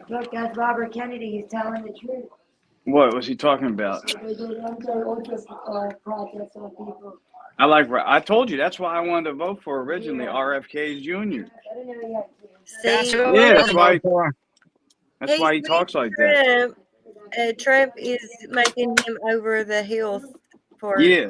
S10: Look, that's Robert Kennedy. He's telling the truth.
S1: What was he talking about?
S10: They did anti-ultra projects on people.
S1: I told you that's why I wanted to vote for originally RFK Jr.
S10: I didn't know he had
S3: That's
S2: see,
S3: who
S1: Yeah,
S3: I'm
S1: that's why.
S3: voting for.
S1: That's why he
S2: he's
S1: talks
S2: with
S1: like that.
S2: Trump. Trump is making him over the hill for
S1: Yeah.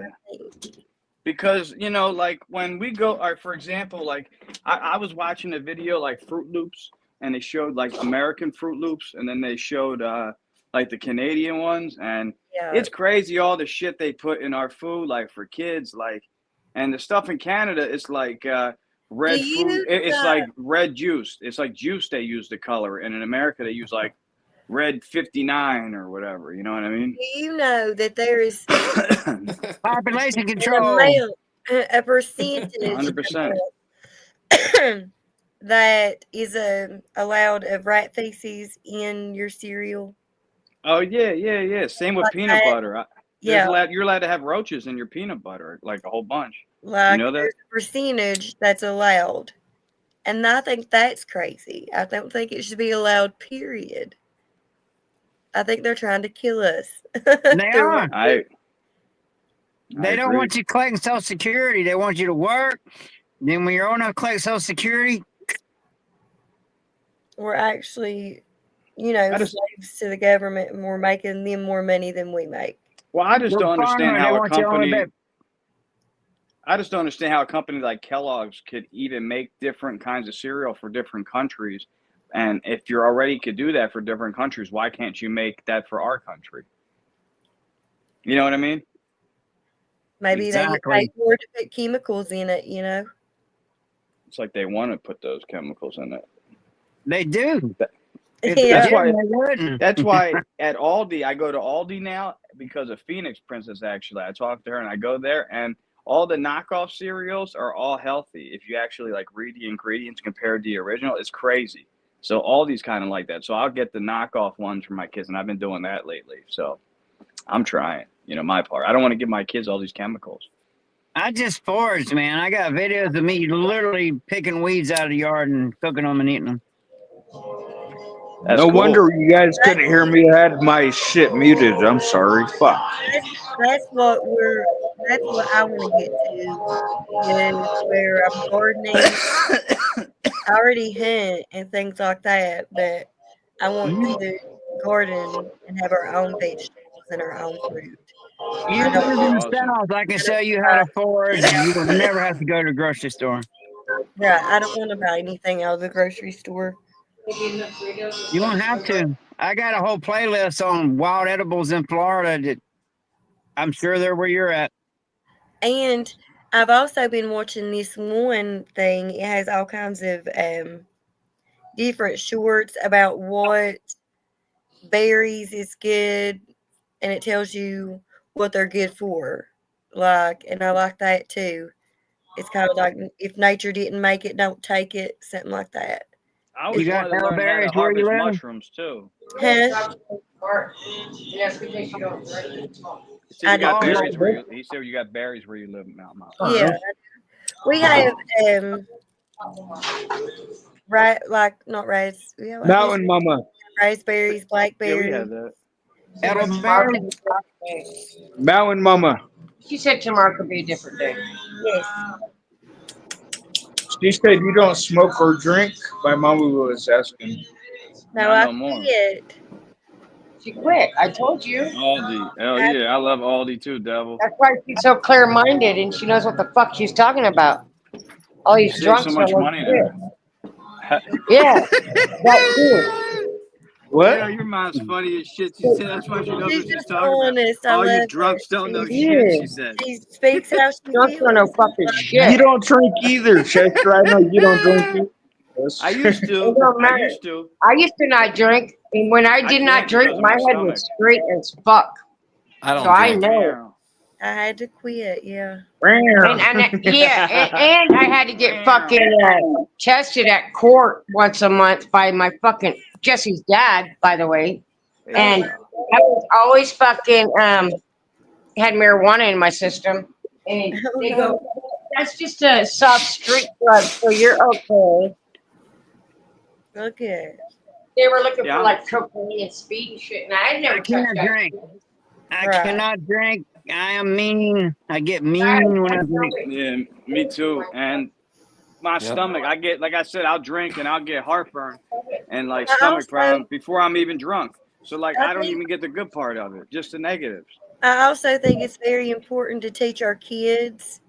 S1: Because like when we go, or for example, like I was watching a video like Fruit Loops, and they showed like American Fruit Loops, and then they showed like the Canadian ones, and
S2: Yeah.
S1: it's crazy all the shit they put in our food, like for kids, like, and the stuff in Canada, it's like red
S2: Do
S1: fruit.
S2: you,
S1: It's like red juice. It's like juice they use to color, and in America they use like red 59 or whatever. You know what I mean?
S2: Do you know that there is
S3: Population
S2: an
S3: control.
S2: amount, a percentage
S1: 100%.
S2: that is allowed of rat feces in your cereal?
S1: Oh yeah. Same with
S2: Like
S1: peanut
S2: that?
S1: butter.
S2: Yeah,
S1: You're allowed to have roaches in your peanut butter, like a whole bunch.
S2: like
S1: know that?
S2: there's a percentage that's allowed. And I think that's crazy. I don't think it should be allowed, period. I think they're trying to kill us.
S3: They
S2: through
S3: are.
S1: I
S3: They don't
S1: agree.
S3: want you collecting Social Security. They want you to work. Then when you're old enough to collect Social Security,
S2: We're actually,
S1: I just-
S2: slaves to the government, and we're making them more money than we make.
S1: Well, I just
S3: we're
S1: don't understand
S3: farmers. They
S1: how a
S3: want you only
S1: company.
S3: bit.
S1: I just don't understand how a company like Kellogg's could even make different kinds of cereal for different countries. And if you already could do that for different countries, why can't you make that for our country? You know what I mean?
S2: Maybe they
S3: Exactly.
S2: get paid more to put chemicals in it,
S1: It's like they want to put those chemicals in it.
S3: They do. If
S2: Yeah.
S3: they
S1: That's
S3: didn't,
S1: why-
S3: they wouldn't.
S1: That's why at Aldi, I go to Aldi now because of Phoenix Princess, actually. I talked to her and I go there, and all the knockoff cereals are all healthy. If you actually like read the ingredients compared to the original, it's crazy. So Aldi's kind of like that. So I'll get the knockoff ones for my kids, and I've been doing that lately. So I'm trying, my part. I don't want to give my kids all these chemicals.
S3: I just foraged, man. I got videos of me literally picking weeds out of the yard and cooking them and eating them.
S1: That's
S6: No
S1: cool.
S6: wonder you guys couldn't hear me. I had my shit muted. I'm sorry. Fuck.
S2: That's what I want to get to is where I'm gardening. I already hunt and things like that, but I want to garden and have our own vegetables and our own fruit.
S3: You
S2: I
S3: live
S2: don't
S3: in the
S1: Awesome.
S3: South. I can show you how to forage. You will never have to go to the grocery store.
S2: Right, I don't want to buy anything out of the grocery store.
S3: You won't have to. I got a whole playlist on wild edibles in Florida that I'm sure they're where you're at.
S2: And I've also been watching this one thing. It has all kinds of different shorts about what berries is good, and it tells you what they're good for. Like, and I like that too. It's kind of like if nature didn't make it, don't take it, something like that.
S1: I always
S3: You got
S1: wanted to learn how to
S3: elderberries where you
S1: harvest
S3: live?
S1: mushrooms too.
S2: Huh?
S5: That's because you don't drink.
S1: He said you got
S2: I
S1: berries where you. He said you got berries where you live in Mount Mouse.
S2: Yeah, we have right, like not rice. Yeah, I guess
S6: Mountain Mama.
S2: raspberries,
S1: Yeah, we
S2: blackberries.
S1: have that.
S3: Elderberries?
S6: Mountain Mama.
S5: She said tomorrow could be a different day.
S2: Yes.
S6: She said you don't smoke or drink. My mama was asking.
S2: No,
S1: Not
S2: I
S1: no more.
S2: quit.
S5: She quit. I told you.
S1: Aldi. Hell yeah, I love Aldi too, devil.
S5: That's why she's so clear-minded and she knows what the fuck she's talking about. All
S1: You
S5: these
S1: save
S5: drunks
S1: so much
S5: don't know
S1: money
S5: shit.
S1: there.
S5: Yeah, that too.
S6: What?
S1: Yeah, your mom's funny as shit. She said that's why she knows
S2: She's
S1: what she's
S2: just
S1: talking about.
S2: honest. I
S1: All you
S2: love
S1: drunks
S2: it.
S1: don't know
S2: She's-
S1: shit,
S5: Yeah.
S1: she said.
S2: She speaks how she
S5: Drunks don't know
S2: feels.
S5: fucking
S6: You
S5: shit.
S6: don't drink either, Chester. I know you don't drink either.
S1: I used
S5: It
S1: to.
S5: don't
S1: I
S5: matter.
S1: used to.
S5: I used to not drink, and when I did not
S1: can't
S5: drink,
S1: because of
S5: my
S1: my
S5: head
S1: stomach.
S5: was straight as fuck.
S4: I don't
S5: So I
S4: drink.
S5: know.
S2: I had to quit. Yeah.
S5: And I had to get fucking tested at court once a month by my fucking Jesse's dad, by the way. And I was always fucking had marijuana in my system, and they go, "That's just a soft street drug, so you're okay."
S2: Okay.
S5: They were looking
S1: Yeah.
S5: for like cocaine and speed and shit, and I had never
S3: I
S5: touched
S3: cannot
S5: that.
S3: drink. I
S2: Right.
S3: cannot drink. I am mean. I get mean when I drink.
S1: Yeah, me too. And my
S4: Yep.
S1: stomach, I get, like I said, I'll drink and I'll get heartburn and like
S2: I
S1: stomach
S2: also-
S1: problems before I'm even drunk. So like
S2: I
S1: I don't
S2: think-
S1: even get the good part of it, just the negatives.
S2: I also think it's very important to teach our kids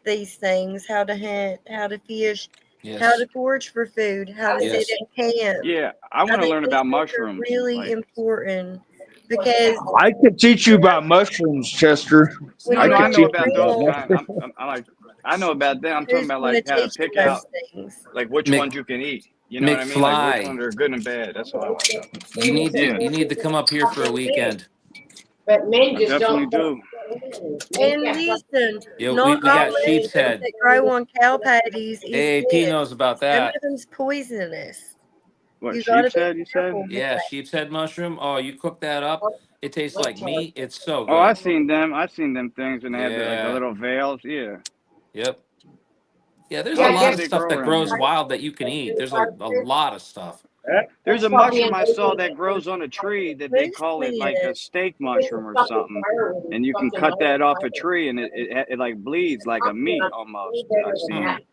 S2: these things: how to hunt, how to fish, how
S4: Yes.
S2: to forage for food, how to
S4: Yes.
S2: sit in camp.
S1: Yeah, I want to
S2: think
S1: learn
S2: these
S1: about
S2: things are
S1: mushrooms.
S2: really
S1: like-
S2: important because
S6: I could teach you about mushrooms, Chester.
S2: when
S1: I
S2: you're
S1: know
S2: in
S1: about
S2: the
S1: those
S2: field,
S1: kind. I'm like, I know about them. I'm talking
S2: who's
S1: about
S2: going
S1: like
S2: to
S1: how to
S2: teach you
S1: pick out
S2: those things?
S1: like which
S4: Mc-
S1: ones you can eat. You know what I mean? Like which
S4: McFly.
S1: ones are good and bad. That's all I want to know.
S4: You need to
S1: Yeah.
S4: you need to come up here for a weekend.
S5: But men
S1: I
S5: just
S1: definitely
S5: don't.
S1: do.
S2: And listen,
S4: Yeah, we
S2: not
S4: got
S2: all
S4: sheep's
S2: lemons
S4: head.
S2: that grow on cow patties is
S4: AAP
S2: good.
S4: knows about
S2: Some
S4: that.
S2: of them's poisonous.
S1: What
S2: You gotta
S1: sheep's
S2: be
S1: head? You said?
S2: careful with
S4: Yeah,
S2: that.
S4: sheep's head mushroom. Oh, you cook that up, it tastes like meat. It's so
S1: Oh, I
S4: good.
S1: seen them. I seen them things, and they have like
S4: Yeah.
S1: the little veils. Yeah.
S4: Yep. Yeah, there's
S5: Yeah,
S4: a
S5: I
S4: lot
S5: guess
S4: of
S1: they
S4: stuff
S1: grow
S4: that
S1: around
S4: grows
S1: here.
S4: wild that you can eat. There's a lot of stuff.
S1: There's a
S5: It's probably
S1: mushroom I saw
S5: invasive.
S1: that grows on a tree that they call it like a steak mushroom or something, and you can cut that off a tree, and it like bleeds like a meat almost. I've seen it.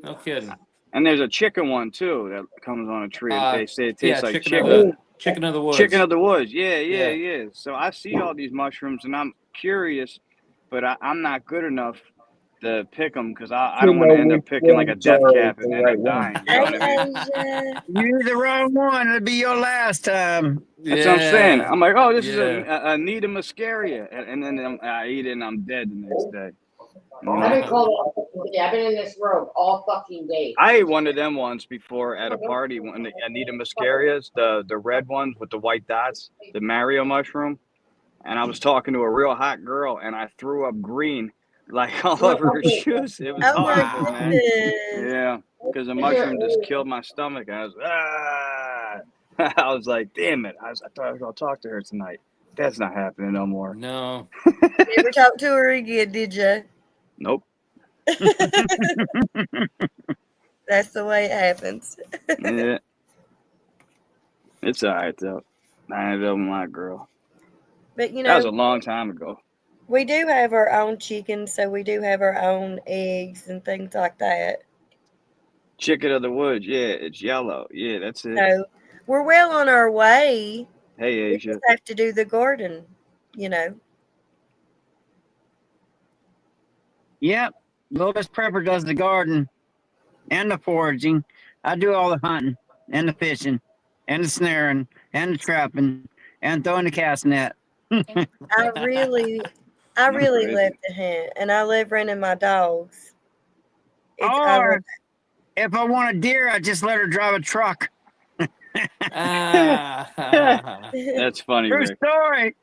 S4: No kidding.
S1: And there's a chicken one too that comes on a tree. They say it
S4: Yeah,
S1: tastes like
S4: chicken of
S1: chicken.
S4: the chicken of the woods.
S1: Chicken of the woods. Yeah,
S4: Yeah.
S1: yeah, yeah. So I see all these mushrooms, and I'm curious, but I'm not good enough to pick them because I don't want to end up picking like a death cap and end up dying. You know what I mean?
S2: Asia.
S3: You did the wrong one. It'll be your last time.
S1: That's what I'm saying.
S4: Yeah.
S1: I'm like, oh, this is
S4: Yeah.
S1: a Nita muscaria, and then I eat it and I'm dead the next day. You
S5: I've
S1: know?
S5: been called. I've been in this room all fucking day.
S1: I ate one of them once before at a party. When the Anita muscarias, the red ones with the white dots, the Mario mushroom, and I was talking to a real hot girl, and I threw up green like all over her shoes. It was
S2: Oh my
S1: horrible, man.
S2: goodness.
S1: Yeah, because the mushroom just killed my stomach. I was I was like, damn it! I thought I was gonna talk to her tonight. That's not happening no more.
S4: No.
S2: Never talked to her again, did you?
S1: Nope.
S2: That's the way it happens.
S1: Yeah. It's all right though. I ended up with my girl.
S2: But you
S1: That was a
S2: know,
S1: long time ago.
S2: we do have our own chicken, so we do have our own eggs and things like that.
S1: Chicken of the woods. Yeah, it's yellow. Yeah, that's it.
S2: So we're well on our way.
S1: Hey,
S2: We
S1: Asia.
S2: just have to do the garden, you know.
S3: Yep. Lotus Prepper does the garden and the foraging. I do all the hunting and the fishing and the snaring and the trapping and throwing the cast net.
S2: I really
S1: crazy.
S2: love to hunt, and I love running my dogs. I
S3: Or
S2: love
S3: if I want a deer, I just let her drive a truck.
S4: Ah.
S1: That's funny,
S3: True
S1: Rick.
S3: story.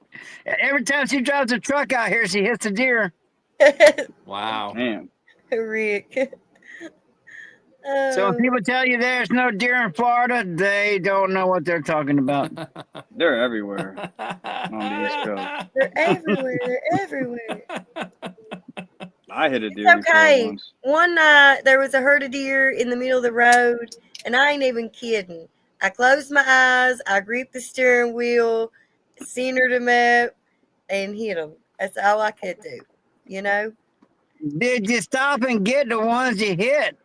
S3: Every time she drives a truck out here, she hits a deer.
S4: Wow.
S1: Man.
S2: Rick.
S3: So
S2: Oh,
S3: if people tell you there's no deer in Florida, they don't know what they're talking about.
S1: They're everywhere on the East Coast.
S2: they're everywhere. They're everywhere.
S1: I hit a
S2: It's
S1: deer before
S2: okay.
S1: once.
S2: One night there was a herd of deer in the middle of the road, and I ain't even kidding. I closed my eyes, I gripped the steering wheel, centered them up, and hit them. That's all I could do, you know?
S3: Did you stop and get the ones you hit?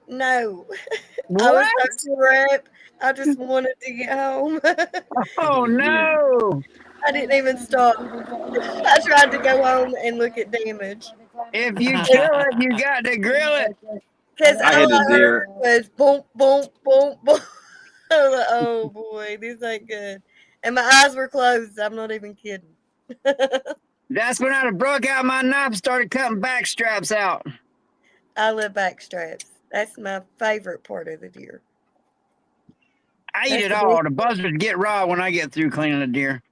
S2: No. I
S3: What?
S2: was so strapped. I just wanted to get home.
S3: Oh
S1: Yeah.
S3: no!
S2: I didn't even stop. I tried to go home and look at damage.
S3: If you kill it, you got to grill it.
S2: Because
S1: I hit
S2: all
S1: a
S2: I heard
S1: deer.
S2: was boom, boom, boom, boom. I was like, oh boy, this ain't good. And my eyes were closed. I'm not even kidding.
S3: That's when I broke out my knife and started cutting back straps out.
S2: I love back straps. That's my favorite part of the deer.
S3: I eat
S2: That's
S3: it
S2: the
S3: all.
S2: best.
S3: The buzzards get raw when I get through cleaning a deer.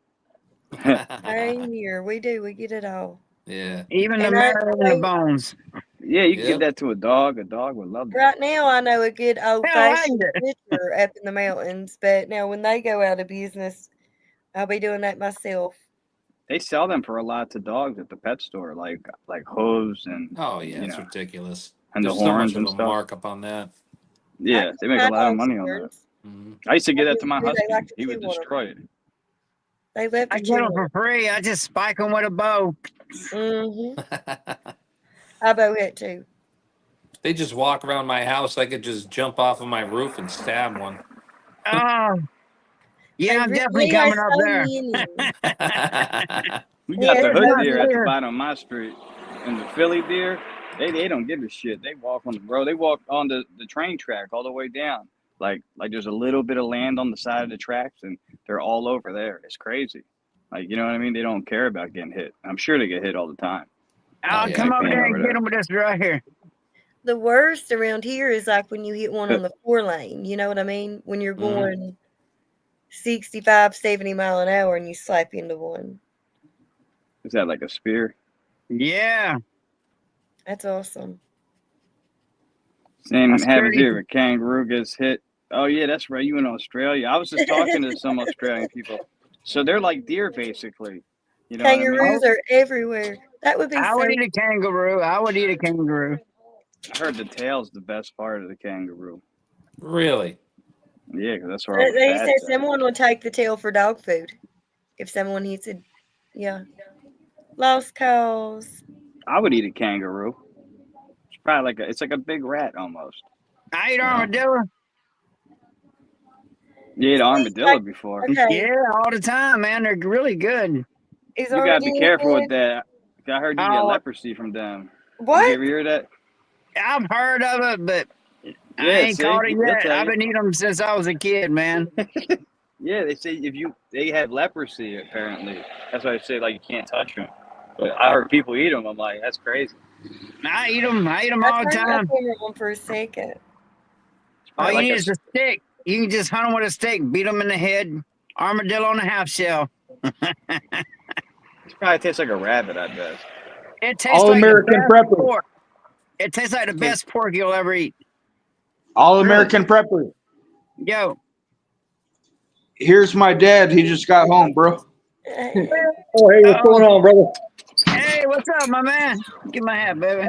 S2: Same here. We do. We get it all.
S4: Yeah.
S3: Even the
S2: And
S3: marrow and the
S2: wait,
S3: bones.
S1: Yeah, you can
S4: Yep.
S1: give that to a dog. A dog would love that.
S2: right now I know a good old
S3: Hell, I
S2: fashioned
S3: eat it.
S2: butcher up in the mountains, but now when they go out of business, I'll be doing that myself.
S1: They sell them for a lot to dogs at the pet store, like hooves and
S4: Oh yeah,
S1: you
S4: it's
S1: know,
S4: ridiculous.
S1: and the
S4: There's so much
S1: horns
S4: of
S1: and
S4: a
S1: stuff.
S4: markup on that.
S2: I
S1: Yeah, they
S2: keep
S1: make
S2: my
S1: a lot of
S2: dog's
S1: money on that.
S2: horns.
S4: Mhm.
S1: I used to give
S2: I
S1: that to my
S2: really do. They
S1: husky.
S2: like to
S1: He would
S2: chew on them.
S1: destroy it.
S2: They love
S3: I
S2: to
S3: get
S2: chew
S3: them
S2: on
S3: for free. I just spike them with a bow.
S2: them. I bow it too.
S4: They just walk around my house. I could just jump off of my roof and stab one.
S3: Oh, yeah, I'm definitely
S2: He has
S3: coming up
S2: so
S3: there.
S2: many.
S1: We
S2: He
S1: got
S2: has
S1: the
S3: There's
S1: hood
S2: so
S3: enough
S1: deer
S2: many.
S1: at the
S3: deer.
S1: bottom of my street, and the Philly deer. They don't give a shit. They walk on the road. They walk on the train track all the way down. Like there's a little bit of land on the side of the tracks, and they're all over there. It's crazy. Like, you know what I mean? They don't care about getting hit. I'm sure they get hit all the time.
S3: I'll
S4: yeah,
S3: come
S1: I
S3: over
S1: can't
S3: there
S1: over
S3: and get
S1: there.
S3: them with this right here.
S2: The worst around here is like when you hit one on the 4-lane. You know what I mean? When you're
S4: Mhm.
S2: going 65, 70 mile an hour and you slap into one.
S1: Is that like a spear?
S3: Yeah.
S2: That's awesome.
S1: Same
S3: That's
S1: happens
S3: 30.
S1: here. If a kangaroo gets hit. Oh yeah, that's right. You in Australia? I was just talking to some Australian people. So they're like deer, basically. You know what I mean?
S2: Kangaroos are everywhere. That would be
S3: I
S2: so.
S3: would eat a kangaroo. I would eat a kangaroo.
S1: I heard the tail's the best part of the kangaroo.
S4: Really?
S1: Yeah, 'cause that's where all the
S2: They said
S1: fat's at.
S2: someone would take the tail for dog food if someone eats it. Yeah. Lost cause.
S1: I would eat a kangaroo. It's probably it's like a big rat almost.
S3: I ate
S4: Wow.
S3: armadillo.
S1: You ate
S2: So
S1: armadillo before.
S2: Okay.
S3: Yeah, all the time, man. They're really good.
S2: Is
S1: You gotta be
S2: armadillo
S1: careful with
S2: good?
S1: that. I heard you get
S3: Oh,
S1: leprosy from them. Did
S2: What?
S1: you ever hear that?
S3: I've heard of it, but I
S1: Yeah,
S3: ain't
S1: see,
S3: caught it
S1: they'll
S3: yet.
S1: tell
S3: I've
S1: you.
S3: been eating them since I was a kid, man.
S1: Yeah, they say they have leprosy apparently. That's why I say like you can't touch them. But I heard people eat them. I'm like, that's crazy.
S3: I eat them. I eat them
S2: I
S3: all the
S2: turned my
S3: time.
S2: camera on for a second.
S1: It's
S3: All
S1: probably
S3: you
S1: like
S3: need is a stick. You can just hunt them with a stick, beat them in the head. Armadillo on a half shell.
S1: it probably tastes like a rabbit, I bet.
S3: It tastes
S6: All
S3: like the
S6: American
S3: best
S6: prepper.
S3: pork. It tastes like the best pork you'll ever eat.
S6: All American prepper.
S3: Yo,
S6: Here's my dad. He just got home, bro.
S2: Hey,
S6: Oh, hey, what's going on, brother?
S3: hey, what's up, my man? Get my hat, baby.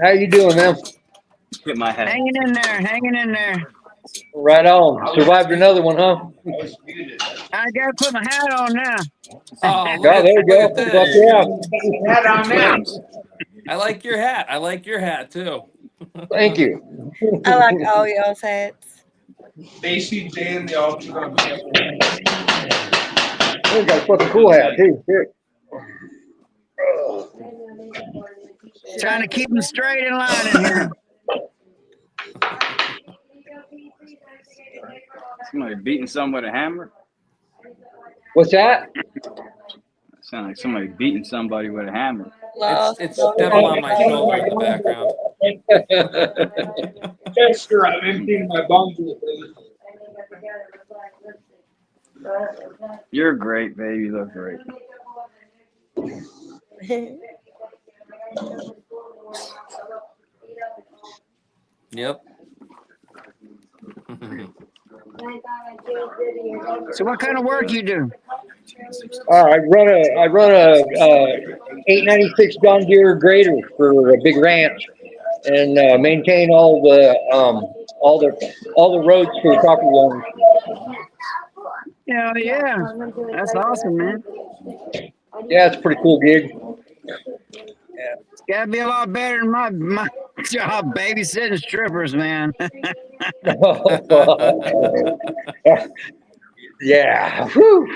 S11: How you doing, man?
S1: Hit my head.
S3: Hanging in there, hanging in there.
S11: Right on. Survived another one, huh?
S3: I gotta put my hat on now.
S4: Oh,
S11: Yeah, there you go.
S4: look at
S11: Fuck
S4: this.
S11: yeah.
S6: Hat on now.
S4: I like your hat. I like your hat too.
S11: Thank you.
S2: I like all y'all's hats.
S6: Stacy J and the Ultra.
S11: You got a fucking cool hat, too. Here.
S3: Trying to keep them straight in line in here.
S1: Somebody beating someone with a hammer.
S11: What's that?
S1: Sound like somebody beating somebody with a hammer.
S4: It's Devil on My Shoulder in the background.
S6: Chester, I'm emptying my bundle.
S1: You're great, baby. You look great.
S4: Yep.
S3: So what kind of work you do?
S11: I run a 896 John Deere grader for a big ranch, and maintain all the roads for the property owners.
S3: Yeah, that's awesome, man.
S11: Yeah, it's a pretty cool gig.
S3: It's gotta be a lot better than my job babysitting strippers, man.
S11: Yeah. Whew.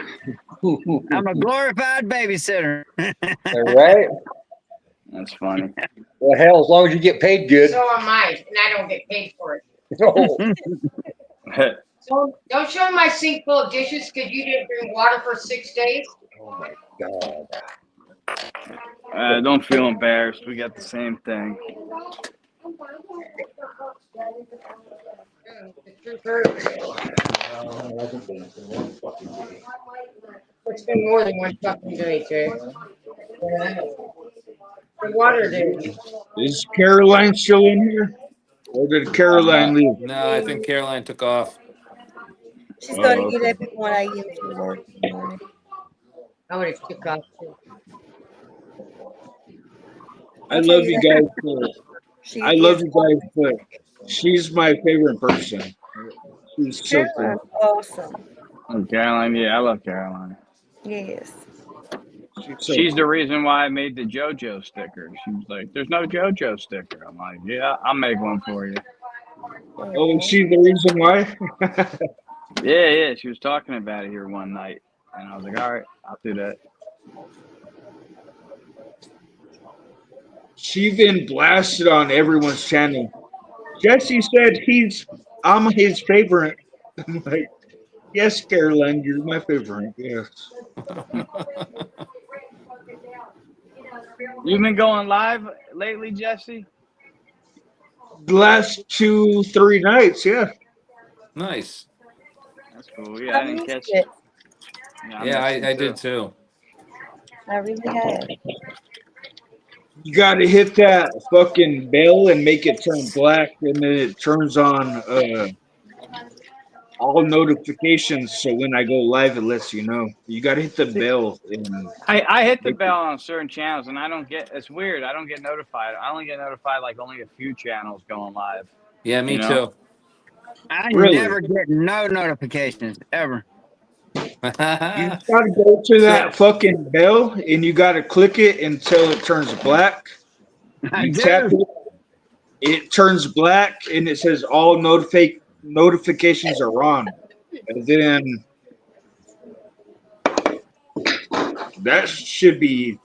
S3: I'm a glorified babysitter.
S11: All right.
S1: That's funny.
S11: Well, hell, as long as you get paid good.
S5: So am I, and I don't get paid for it.
S11: Oh,
S5: So don't show me my sink full of dishes because you didn't drink water for 6 days.
S11: oh my God.
S1: Don't feel embarrassed. We got the same thing.
S5: The truth hurts. It's been more than one fucking day, Jay. The water did.
S6: Is Caroline still in here? Or did Caroline leave?
S4: No, I think Caroline took off.
S2: She's going to get up at 1 a.m. for work in the morning.
S5: I would have took off too.
S6: I love you guys. I love you guys, but she's my favorite person. She's so
S2: Caroline's
S6: cool.
S2: awesome.
S1: Oh, Caroline, yeah, I love Caroline.
S2: Yes.
S1: She's the reason why I made the JoJo sticker. She was like, "There's no JoJo sticker." I'm like, "Yeah, I'll make one for you."
S6: Oh, and she's the reason why?
S1: Yeah. She was talking about it here one night, and I was like, "All right, I'll do that."
S6: She's been blasted on everyone's channel. Jesse said I'm his favorite. I'm like, yes, Caroline, you're my favorite. Yes.
S1: You've been going live lately, Jesse?
S6: The last 2-3 nights, yeah.
S4: Nice.
S1: That's cool. Yeah, I didn't catch
S2: it.
S4: Yeah, I did too.
S2: I really have.
S6: You gotta hit that fucking bell and make it turn black, and then it turns on all notifications. So when I go live, it lets you know. You gotta hit the bell. And
S1: I hit the bell on certain channels, and I don't get. It's weird. I don't get notified. I only get notified like only a few channels going live.
S4: Yeah, me
S1: You know?
S4: too.
S3: I
S6: Really?
S3: never get no notifications ever.
S6: you gotta go to that fucking bell, and you gotta click it until it turns black. You tap it, it turns black, and it says all notifications are on. And then that should be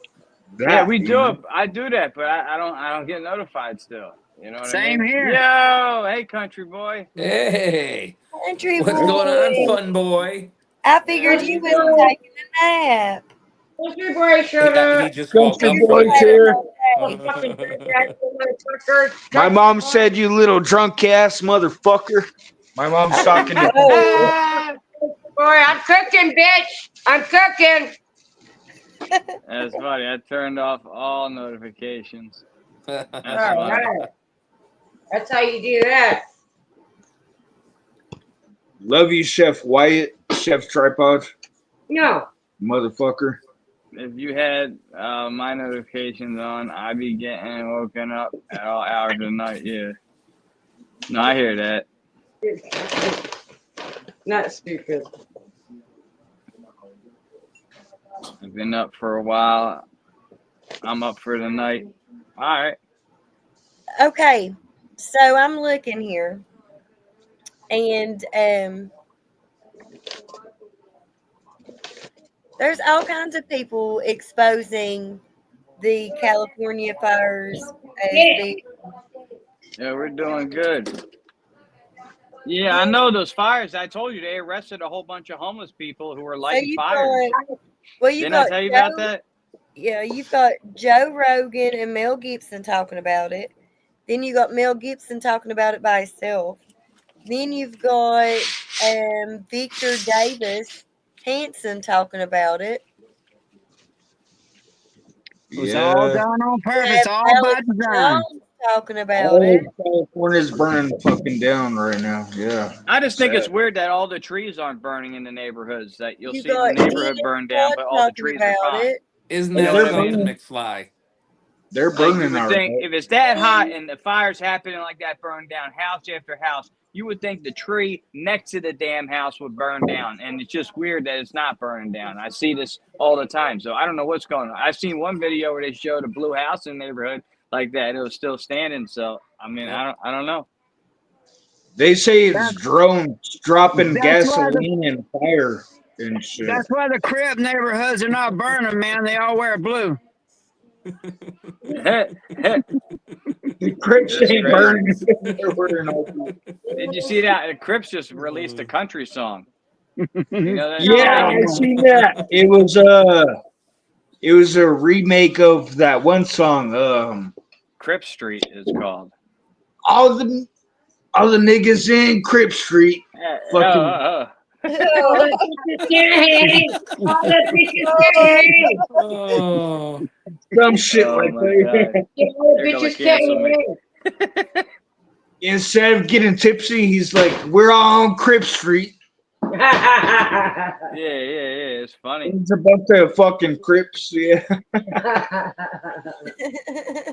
S6: that.
S1: Yeah, we
S6: you
S1: do
S6: know?
S1: it. I do that, but I don't get notified still. You know what
S3: Same
S1: I mean?
S3: here.
S1: Yo, hey, country boy.
S4: Hey,
S2: Country
S4: what's
S2: boy.
S4: going on, fun boy?
S2: I figured you was taking a nap.
S5: Country boy showed
S4: He
S5: up.
S4: just woke
S6: Country
S4: up.
S6: boy's here. My mom said, "You little drunk ass motherfucker." My mom's talking to
S5: Boy, I'm cooking, bitch. I'm cooking.
S1: That's funny. I turned off all notifications. That's
S5: All
S1: funny.
S5: right. That's how you do that.
S6: Love you, Chef Wyatt, Chef Tripod,
S5: No.
S6: motherfucker.
S1: if you had my notifications on, I'd be getting woken up at all hours of the night. Yeah. No, I hear that.
S7: Not stupid.
S1: I've been up for a while. I'm up for the night. All right.
S2: Okay, so I'm looking here, and there's all kinds of people exposing the California fires as being.
S1: Yeah, we're doing good. Yeah, I know those fires. I told you they arrested a whole bunch of homeless people who were
S2: So
S1: lighting
S2: you've
S1: fires.
S2: got, well, you've
S1: Didn't I
S2: got
S1: tell you about
S2: Joe,
S1: that?
S2: yeah, you've got Joe Rogan and Mel Gibson talking about it. Then you got Mel Gibson talking about it by himself. Then you've got Victor Davis Hanson talking about it.
S3: It was all
S6: Yeah.
S3: done on
S2: You
S3: purpose,
S2: have
S3: all by
S2: Alex
S3: design.
S2: Jones talking about
S6: All
S2: it.
S6: of California's burning fucking down right now. Yeah.
S1: I just think it's
S6: Sad.
S1: weird that all the trees aren't burning in the neighborhoods. That you'll
S2: You
S1: see the
S2: got
S1: neighborhood
S2: Ian
S1: burn down,
S2: Todd
S1: but all the
S2: talking
S1: trees are
S2: about
S1: fine.
S2: it.
S4: Isn't
S1: You
S4: that
S1: know what I
S4: something,
S1: mean?
S4: McFly?
S6: They're
S1: Like you
S6: burning
S1: would
S6: all
S1: think
S6: right.
S1: if it's that hot and the fire's happening like that, burn down house after house, you would think the tree next to the damn house would burn down. And it's just weird that it's not burning down. I see this all the time. So I don't know what's going on. I've seen one video where they showed a blue house in the neighborhood like that. It was still standing. So I mean,
S4: Yep.
S1: I don't know.
S6: They say it's
S3: That's,
S6: drones dropping
S3: that's why the
S6: gasoline and fire and shit.
S3: that's why the crib neighborhoods are not burning, man. They all wear blue.
S6: The Crips
S1: That's
S6: ain't
S1: crazy.
S6: burning. They're wearing all blue.
S1: Did you see that? The Crips just released a country song. You know that?
S6: Yeah, I seen that. It was a remake of that one song.
S1: Crip Street is called.
S6: All the niggas in Crip Street. Fucking
S1: Oh.
S7: All the bitches get hanged. All the bitches get hanged.
S4: Oh,
S6: some shit
S1: Oh
S6: like
S1: my
S6: that.
S1: God.
S7: All the
S1: They're gonna
S7: bitches get
S1: cancel me.
S7: hanged.
S6: Instead of getting tipsy, he's like, "We're on Crip Street."
S1: Yeah. It's funny.
S6: It's a bunch of fucking Crips. Yeah.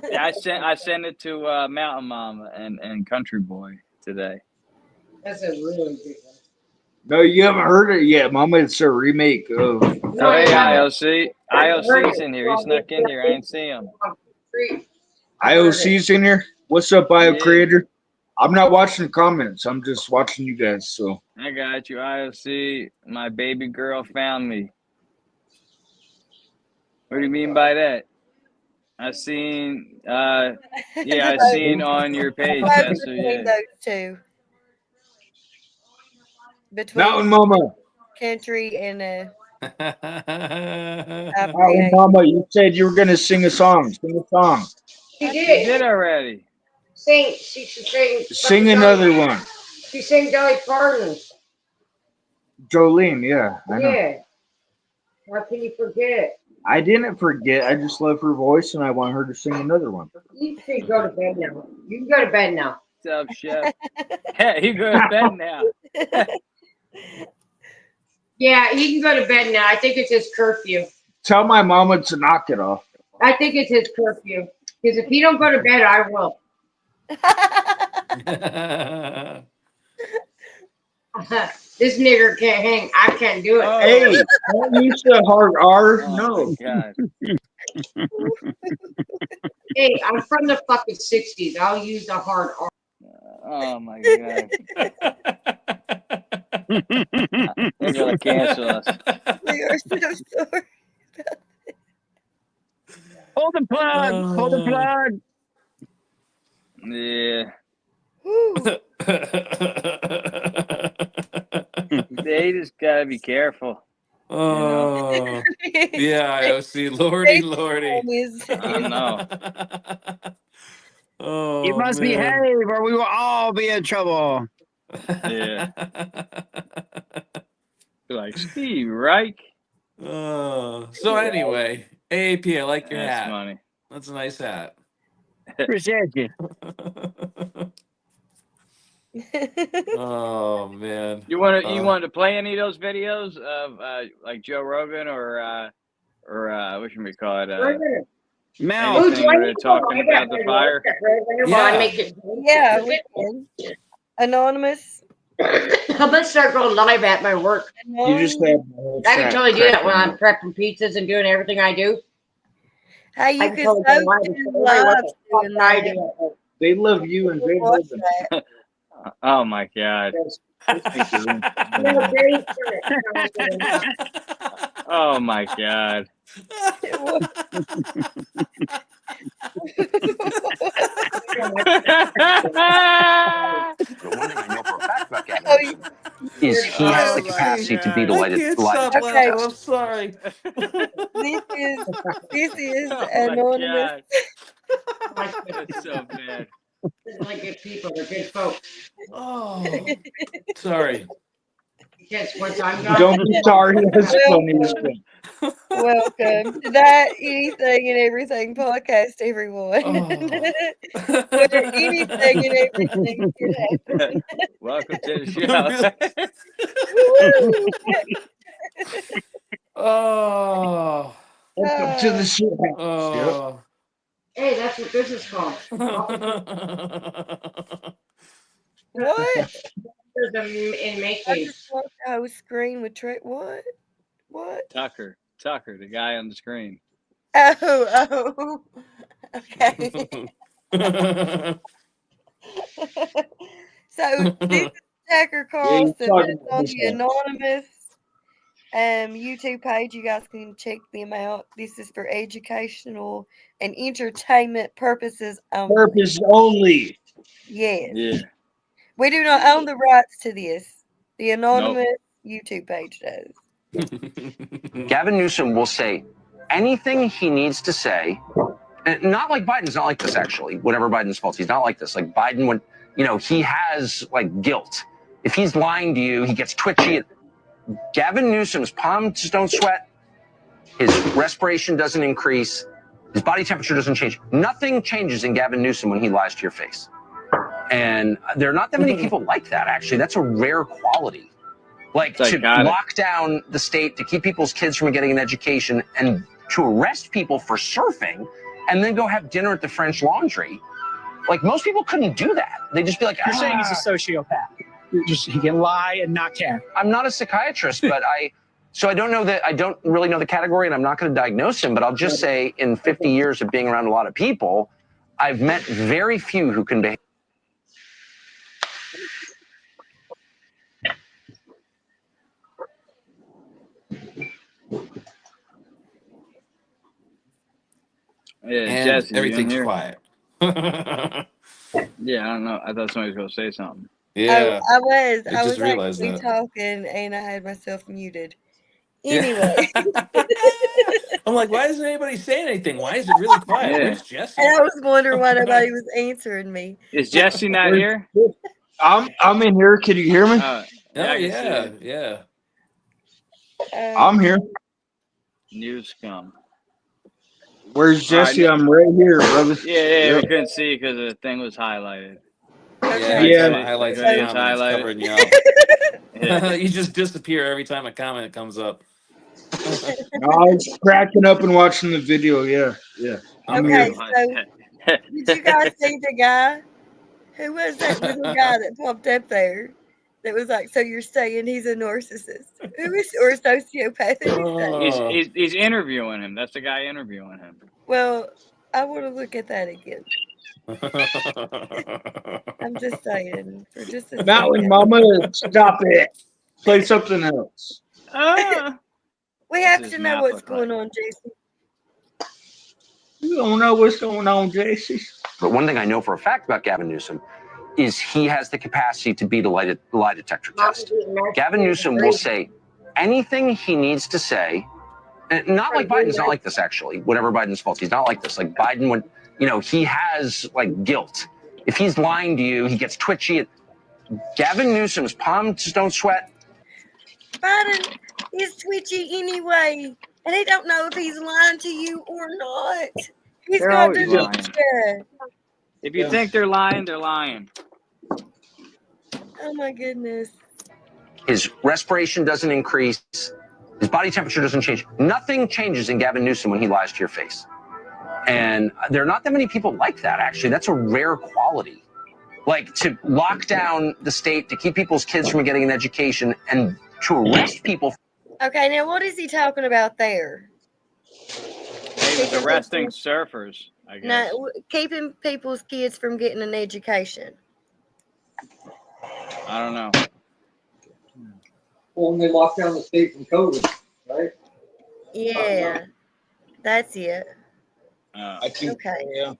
S1: Yeah, I sent it to Mountain Mama and Country Boy today.
S7: That's a really good one.
S6: No, you haven't heard it yet, Mama. It's a remake of.
S7: No,
S1: Oh, hey,
S7: I haven't.
S1: IOC.
S7: I heard
S1: IOC's
S7: it.
S1: in here. He snuck in here. I ain't see him.
S6: IOC's in here. What's up, Bio
S1: Yeah.
S6: Creator? I'm not watching the comments. I'm just watching you guys. So
S1: I got you, IOC. My baby girl found me. What do you mean by that? I seen, yeah, I seen on your page.
S2: Vote
S1: That's
S2: between
S1: yeah.
S2: those two. Between
S6: Mountain Mama.
S2: Country and
S6: Mountain Mama, you said you were gonna sing a song. Sing a song.
S7: She
S1: You
S7: did.
S1: did already.
S7: Sing. She sang.
S6: Sing another one.
S7: She sang Dolly Parton's.
S6: Jolene, yeah, I know.
S7: Yeah. How can you forget?
S6: I didn't forget. I just love her voice, and I want her to sing another one.
S7: You can go to bed now. You can go to bed now.
S1: What's up, Chef? Hey, you go to bed now.
S7: Yeah, he can go to bed now. I think it's his curfew.
S6: Tell my mama to knock it off.
S7: I think it's his curfew. Because if he don't go to bed, I will. This nigger can't hang. I can't do it.
S1: Oh.
S6: Hey, don't use the hard R.
S1: Oh,
S6: No.
S1: my God.
S7: Hey, I'm from the fucking 60s. I'll use the hard R.
S1: Oh, my God. They're going to cancel us.
S2: We are so sorry.
S3: Hold the plug. Hold the plug.
S1: Yeah.
S2: Whew.
S1: They just got to be careful.
S4: Oh, yeah, IOC. Lordy, lordy.
S1: I know.
S4: Oh,
S3: You must
S4: man.
S3: behave or we will all be in trouble.
S1: Yeah. Like Steve Reich.
S4: So anyway, AAP, I like your
S1: That's
S4: hat.
S1: funny.
S4: That's a nice hat.
S3: Appreciate you.
S4: Oh man.
S1: You wanted to play any of those videos of like Joe Rogan or what should we call it?
S3: Mel,
S5: Ooh,
S1: Anything
S5: do I
S1: where they're
S5: need to go
S1: talking
S5: buy
S1: about
S5: that
S1: the
S5: by
S1: fire.
S5: While I
S4: Yeah.
S5: make it.
S2: Yeah, we can. Anonymous.
S5: I'm gonna start going live at my work.
S6: You just
S2: Anonymous.
S6: have the whole
S5: I can
S6: chat
S5: totally do that when I'm
S6: cracked
S5: prepping pizzas and doing everything I do.
S2: Hey,
S5: I
S2: you
S5: can
S2: could
S5: totally
S2: so
S5: go live
S2: do
S5: and say, "Hey, what
S2: live
S5: the fuck
S2: doing
S5: I
S2: that.
S5: do?"
S6: They love you and
S2: We'll
S6: they
S2: watch
S6: love them.
S2: that.
S1: Oh my God.
S5: No, they-
S1: Oh my God.
S12: But one thing I know for a fact about Gavin
S2: Oh,
S12: Newsom is he has the capacity to be the
S4: I
S12: lie
S4: can't
S12: detector
S4: stop laughing. I'm
S12: test.
S4: sorry.
S2: This is
S1: Oh my
S2: Anonymous.
S1: God. That's so bad.
S5: They're really good people. They're good folks.
S4: Oh, sorry.
S5: Because once I'm gone,
S6: Don't be sorry. That's funny as
S2: Welcome.
S6: shit.
S2: Welcome to that Anything and Everything podcast, everyone.
S4: Oh.
S2: Where anything and everything can happen.
S1: Welcome to the show.
S2: Woo!
S4: Oh.
S6: Welcome to the shit house.
S4: Oh.
S5: hey, that's what this is called.
S2: What?
S5: There's them in
S2: I
S5: making.
S2: just walked out of screen with Trey. What? What?
S1: Tucker, the guy on the screen.
S2: Oh. Okay. So this is Tucker
S6: Yeah, you
S2: Carlson.
S6: talking
S2: It's
S6: about
S2: on
S6: this
S2: the
S6: one.
S2: Anonymous YouTube page. You guys can check them out. This is for educational and entertainment purposes only.
S6: Purpose only.
S2: Yes.
S1: Yeah.
S2: We do not own the rights to this. The Anonymous YouTube page does.
S12: Gavin Newsom will say anything he needs to say. And not like Biden's not like this, actually. Whatever Biden's fault, he's not like this. Like Biden would, he has like guilt. If he's lying to you, he gets twitchy. Gavin Newsom's palms don't sweat. His respiration doesn't increase. His body temperature doesn't change. Nothing changes in Gavin Newsom when he lies to your face. And there are not that many people like that, actually. That's a rare quality. Like to lock down the state, to keep people's kids from getting an education, and to arrest people for surfing, and then go have dinner at the French Laundry. Like most people couldn't do that. They'd just be like,
S13: You're saying he's a sociopath. He can lie and not care.
S12: I'm not a psychiatrist, but I don't really know the category, and I'm not going to diagnose him, but I'll just say in 50 years of being around a lot of people, I've met very few who can behave.
S1: Yeah,
S4: And
S1: Jesse,
S4: everything's
S1: you in here?
S4: quiet.
S1: Yeah, I don't know. I thought somebody was going to say something.
S4: Yeah.
S2: I was
S4: just realized
S2: actually
S4: that.
S2: talking and I had myself muted. Anyway.
S4: I'm like, why isn't anybody saying anything? Why is it really quiet?
S1: Yeah.
S4: Where's Jesse?
S2: And I was wondering why nobody was answering me.
S1: Is Jesse not here?
S6: I'm in here. Can you hear me?
S4: Oh,
S1: I can
S4: yeah,
S1: see
S4: yeah.
S6: I'm here.
S1: News come.
S6: Where's Jesse? I'm right here, brother.
S1: Yeah, we couldn't see because the thing was highlighted.
S4: Yeah,
S6: Yeah.
S4: it highlights the
S1: It's
S4: comments,
S1: highlighted.
S4: covering you up.
S1: Yeah.
S4: You just disappear every time a comment comes up.
S6: I was cracking up and watching the video. Yeah. I'm
S2: Okay,
S6: here.
S2: so did you guys see the guy? Who was that little guy that popped up there? That was like, so you're saying he's a narcissist? Who is, or a sociopath? Who is that?
S1: He's interviewing him. That's the guy interviewing him.
S2: Well, I want to look at that again. I'm just saying, for just a
S6: Mountain
S2: second.
S6: Mama, stop it. Play something else.
S2: We have
S1: This
S2: to
S1: is
S2: know
S1: not
S2: what's
S1: look
S2: going on, Jason.
S6: You don't know what's going on, JC.
S12: But one thing I know for a fact about Gavin Newsom is he has the capacity to beat a lie detector test. Gavin Newsom will say anything he needs to say. And not like Biden's not like this, actually. Whatever Biden's fault, he's not like this. Like Biden would, he has like guilt. If he's lying to you, he gets twitchy. Gavin Newsom's palms don't sweat.
S2: Biden is twitchy anyway, and he don't know if he's lying to you or not. He's
S1: They're
S2: got
S1: always
S2: dementia.
S1: If you think they're lying, they're lying.
S2: Oh my goodness.
S12: His respiration doesn't increase. His body temperature doesn't change. Nothing changes in Gavin Newsom when he lies to your face. And there are not that many people like that, actually. That's a rare quality. Like, to lock down the state, to keep people's kids from getting an education, and to arrest people.
S2: Okay, now what is he talking about there?
S1: He was arresting surfers, I guess.
S2: No, keeping people's kids from getting an education.
S1: I don't know.
S11: Well, when they locked down the state from COVID, right?
S2: Yeah, that's it.
S6: I think,
S2: Okay.
S6: yeah.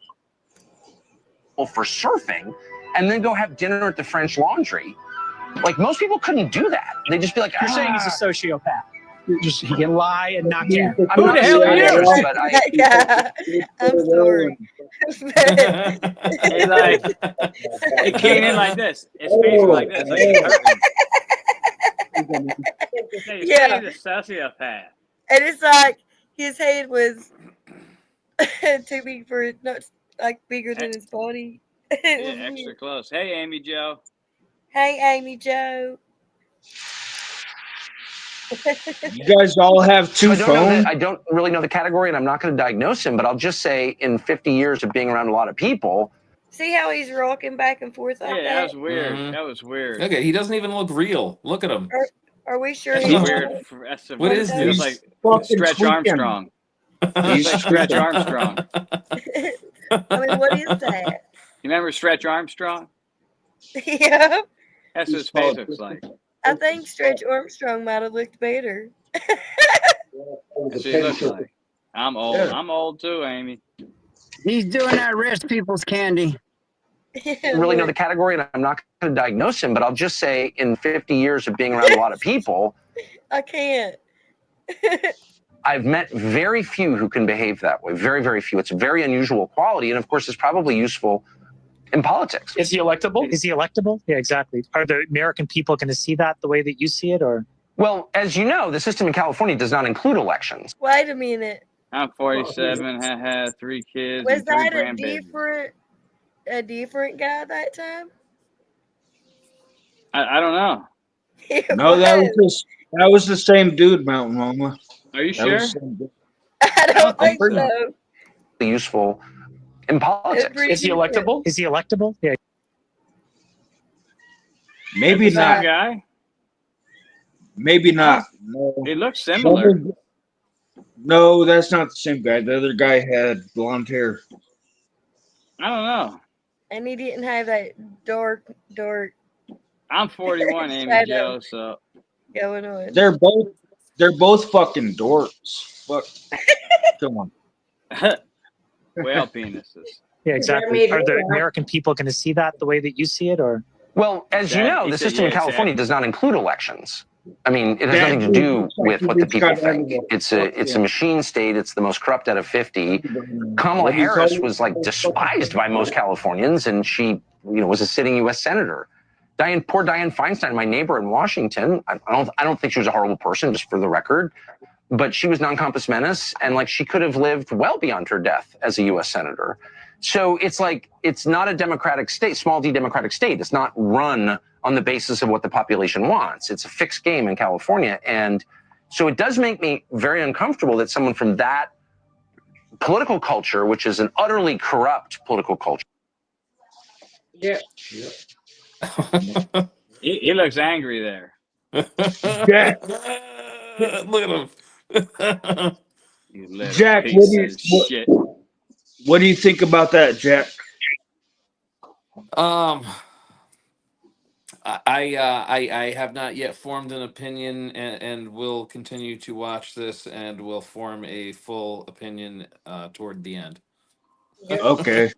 S12: For surfing, and then go have dinner at the French Laundry. Like, most people couldn't do that. They'd just be like,
S13: You're saying he's a sociopath. Just he can lie and not care.
S12: I'm
S1: Who
S12: not
S1: the hell are you?
S12: serious, but I,
S2: I'm sorry.
S1: He's like, he came in like this. His face was like this. Like he's hurting. Hey, you're saying he's a sociopath.
S2: And it's like his head was too big for it, not like bigger than his body. It
S1: Yeah,
S2: was
S1: extra
S2: weird.
S1: close. Hey, Amy Joe.
S2: Hey, Amy Joe.
S6: You guys all have two phones?
S12: I don't really know the category, and I'm not going to diagnose him, but I'll just say in 50 years of being around a lot of people.
S2: See how he's rocking back and forth like
S1: Yeah,
S2: that?
S1: that was weird.
S4: Mhm.
S1: That was weird.
S4: Okay, he doesn't even look real. Look at him.
S2: Are we sure
S1: That's
S2: he's
S1: weird. That's a,
S4: What is
S1: it's
S4: this?
S1: like
S6: Fucking
S1: Stretch
S6: tweaking.
S1: Armstrong. He's like Stretch Armstrong.
S2: I mean, what is that?
S1: You remember Stretch Armstrong?
S2: Yeah,
S1: That's what his face looks like.
S2: I think Stretch Armstrong might have looked better.
S1: That's what he looks like. I'm old.
S6: Yeah.
S1: I'm old too, Amy.
S3: He's doing that rich people's candy.
S12: Really know the category, and I'm not going to diagnose him, but I'll just say in 50 years of being around a lot of people,
S2: I can't.
S12: I've met very few who can behave that way. Very, very few. It's a very unusual quality, and of course, it's probably useful in politics.
S13: Is he electable? Is he electable? Yeah, exactly. Are the American people going to see that the way that you see it, or?
S12: Well, as you know, the system in California does not include elections.
S2: Wait a minute.
S1: I'm 47. Had 3 kids.
S2: Was
S1: and 3
S2: that
S1: grandbabies.
S2: a different guy that time?
S1: I don't know.
S2: It
S6: No, that was the same dude, Mountain Mama.
S1: Are you
S6: That
S1: sure?
S6: was the same dude.
S2: I don't think
S6: pretty-
S2: so.
S12: Useful in politics.
S13: Is he electable? Is he electable? Yeah.
S6: Maybe
S1: Same
S6: not.
S1: guy.
S6: Maybe not. No.
S1: He looks similar.
S6: No, that's not the same guy. The other guy had blonde hair.
S1: I don't know.
S2: And he didn't have that dark
S1: I'm 41, Amy
S2: Shadow.
S1: Joe. So
S2: going on.
S6: They're both fucking dorks. Fuck. Come on.
S1: whale penises.
S13: Yeah, exactly. Are the American people going to see that the way that you see it, or?
S12: Well, as you know, the system in California does not include elections. I mean, it has nothing to do with what the people think. It's a machine state. It's the most corrupt out of 50. Kamala Harris was like despised by most Californians, and she, was a sitting U.S. senator. Poor Dianne Feinstein, my neighbor in Washington. I don't think she was a horrible person, just for the record, but she was non compos menace, and she could have lived well beyond her death as a U.S. senator. So it's not a democratic state, small d democratic state. It's not run on the basis of what the population wants. It's a fixed game in California. And so it does make me very uncomfortable that someone from that political culture, which is an utterly corrupt political culture.
S11: Yeah.
S1: He looks angry there.
S6: Jack,
S4: Look at him.
S1: You little
S6: Jack,
S1: piece of shit.
S6: what do you think about that, Jack?
S4: I have not yet formed an opinion, and will continue to watch this, and will form a full opinion toward the end.
S6: Okay.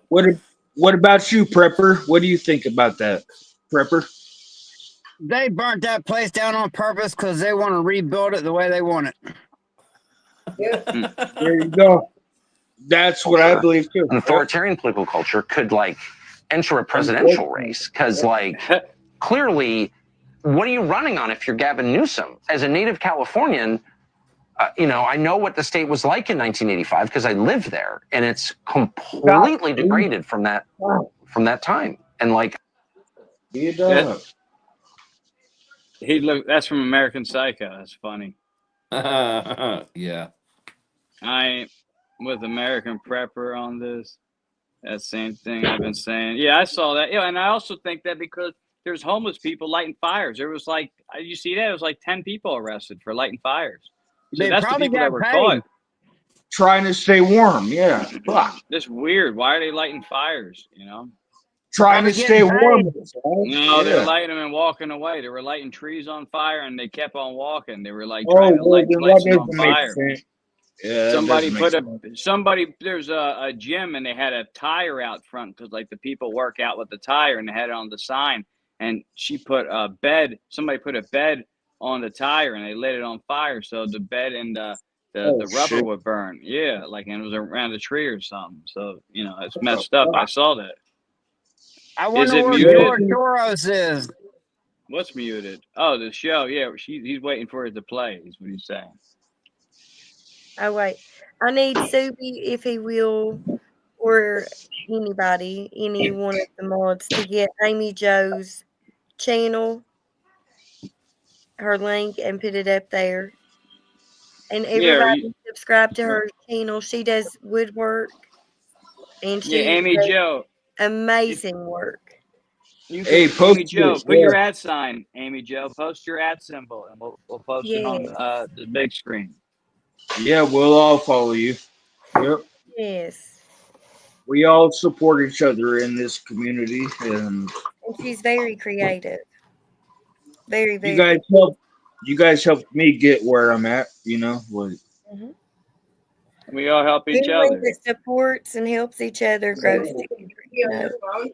S6: What about you, Prepper? What do you think about that, Prepper?
S3: They burnt that place down on purpose because they want to rebuild it the way they want it.
S6: There you go. That's what I believe too.
S12: An authoritarian political culture could enter a presidential race, because clearly, what are you running on if you're Gavin Newsom? As a native Californian, I know what the state was like in 1985 because I lived there, and it's completely degraded from that time. And
S1: He look. That's from American Psycho. That's funny.
S4: Yeah.
S1: I ain't with American Prepper on this. That same thing I've been saying. Yeah, I saw that. Yeah, and I also think that because there's homeless people lighting fires. There was like, you see that? It was like 10 people arrested for lighting fires. So
S3: They
S1: that's the
S3: probably
S1: people that
S3: got
S1: were
S3: paid.
S1: caught.
S6: Trying to stay warm. Yeah. Fuck.
S1: That's weird. Why are they lighting fires? You know?
S6: Trying to
S3: Probably
S6: stay
S3: getting
S6: warm.
S3: paid.
S1: No, they were
S6: Yeah.
S1: lighting them and walking away. They were lighting trees on fire and they kept on walking. They were like
S6: Oh,
S1: trying to
S6: well,
S1: light
S6: then
S1: light
S6: that
S1: them on
S6: doesn't make
S1: fire.
S6: sense. Yeah, that
S1: Somebody
S6: doesn't
S1: put
S6: make
S1: a there's a gym and they had a tire out front because like the people work out with the tire and they had it on the sign, and somebody put a bed on the tire and they lit it on fire so the bed and the rubber would burn. Yeah, like, and it was around a tree or something. So it's messed up. I saw that.
S3: I
S1: Is
S3: wonder
S1: it
S3: where
S1: muted?
S3: George Soros is.
S1: What's muted? Oh, the show. Yeah, he's waiting for it to play. Is what he's saying.
S2: Oh wait, I need Subi if he will, or anybody, any one of the mods, to get Amy Jo's channel, her link, and put it up there. And everybody subscribe to her channel. She does woodwork, and she
S1: Amy
S2: does
S1: Jo.
S2: amazing work.
S1: Hey,
S6: post
S1: Amy Jo,
S6: this,
S1: put your
S6: yeah.
S1: ad sign, Amy Jo. Post your ad symbol, and we'll post it on
S2: Yes.
S1: the big screen.
S6: Yeah, we'll all follow you. Yep.
S2: Yes.
S6: We all support each other in this community, and
S2: And she's very creative. Very, very.
S6: you guys helped me get where I'm at. Like,
S2: Mhm.
S1: We all help each
S2: Anyone
S1: other.
S2: that supports and helps each other grows together.
S5: You on your phone?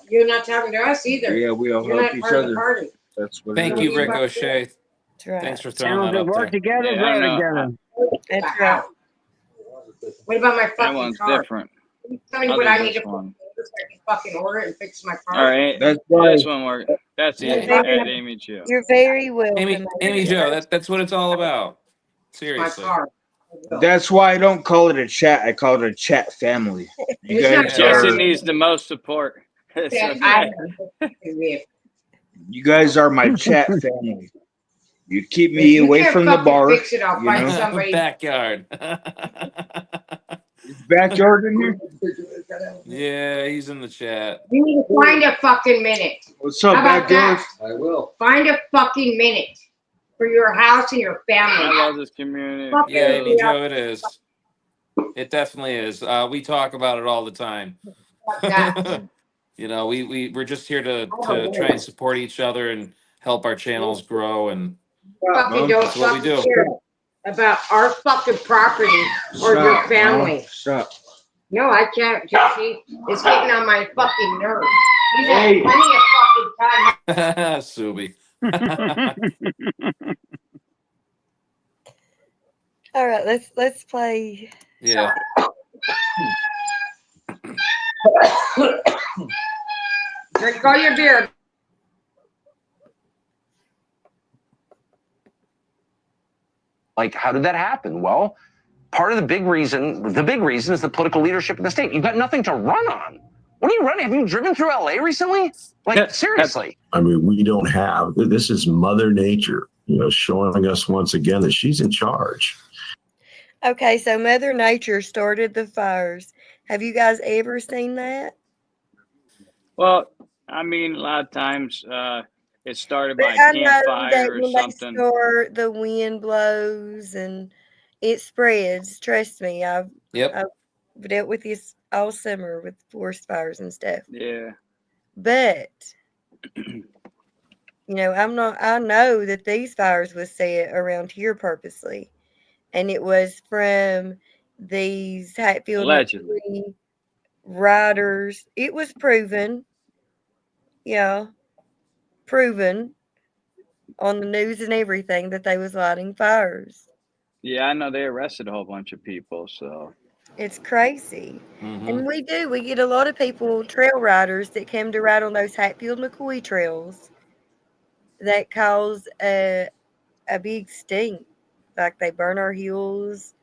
S5: You're not talking to us either.
S6: yeah, we all
S5: You're
S6: help
S5: not
S6: each
S5: part of the
S6: other.
S5: party.
S6: That's what.
S4: Thank
S6: it
S4: you,
S6: is.
S4: Ricochet.
S2: That's right.
S4: Thanks for throwing
S3: Channels
S4: that
S3: that
S4: up
S3: work
S4: there.
S3: together,
S1: Yeah, I
S3: grow
S1: know.
S3: together.
S2: That's right.
S5: What about my
S1: That
S5: fucking
S1: one's
S5: car?
S1: different.
S5: Tell me
S1: I'll
S5: what
S1: do
S5: I need
S1: this
S5: to
S1: one.
S5: fucking order it and fix my car.
S1: All right,
S6: That's why.
S1: this one works. That's
S2: You're
S1: it.
S2: very,
S1: At Amy Jo.
S2: you're very welcome.
S4: Amy Jo, that's what it's all about.
S5: My
S4: Seriously.
S5: car.
S6: That's why I don't call it a chat. I call it a chat family. You
S5: It's
S6: guys
S5: not
S1: Jesse
S6: are.
S1: needs the most support. It's okay.
S6: You guys are my chat family. You keep me away from the bar.
S5: Fix it, I'll find
S6: know?
S5: somebody.
S4: Backyard.
S6: Is backyard in here?
S4: Yeah, he's in the chat.
S5: You need to find a fucking minute.
S6: What's up,
S5: How about
S6: backyard?
S5: that? I will. Find a fucking minute for your house and your family.
S1: I love this community.
S5: Fucking
S4: Yeah, Amy
S5: yeah.
S4: Jo, it is. It definitely is. We talk about it all the time. We're just here to try and support each other and help our channels grow, and
S5: Fucking don't
S4: that's what we
S5: fucking
S4: do.
S5: care about our fucking property or your family.
S6: Stop.
S5: No, I can't, Jesse. It's getting on my fucking nerves. He's had
S6: Hey.
S5: plenty of fucking time.
S4: Subi.
S2: All right, let's play.
S4: Yeah.
S5: Drink all your beer.
S12: Like, how did that happen? Well, part of the big reason is the political leadership in the state. You've got nothing to run on. What are you running? Have you driven through LA recently? Like, seriously.
S14: I mean, we don't have, this is Mother Nature, showing us once again that she's in charge.
S2: Okay, so Mother Nature started the fires. Have you guys ever seen that?
S1: Well, I mean, a lot of times it started by
S2: But I
S1: a
S2: know that
S1: campfire or
S2: when
S1: something.
S2: they start, the wind blows and it spreads. Trust me, I've dealt with this all summer with forest fires and stuff.
S1: Yeah.
S2: But I know that these fires was set around here purposely, and it was from these Hatfield
S1: Allegedly.
S2: McCoy riders. It was proven, proven on the news and everything that they was lighting fires.
S1: Yeah, I know they arrested a whole bunch of people, so.
S2: It's crazy.
S1: Mhm.
S2: And we get a lot of people, trail riders, that come to ride on those Hatfield McCoy trails that cause a big stink. Like they burn our heels,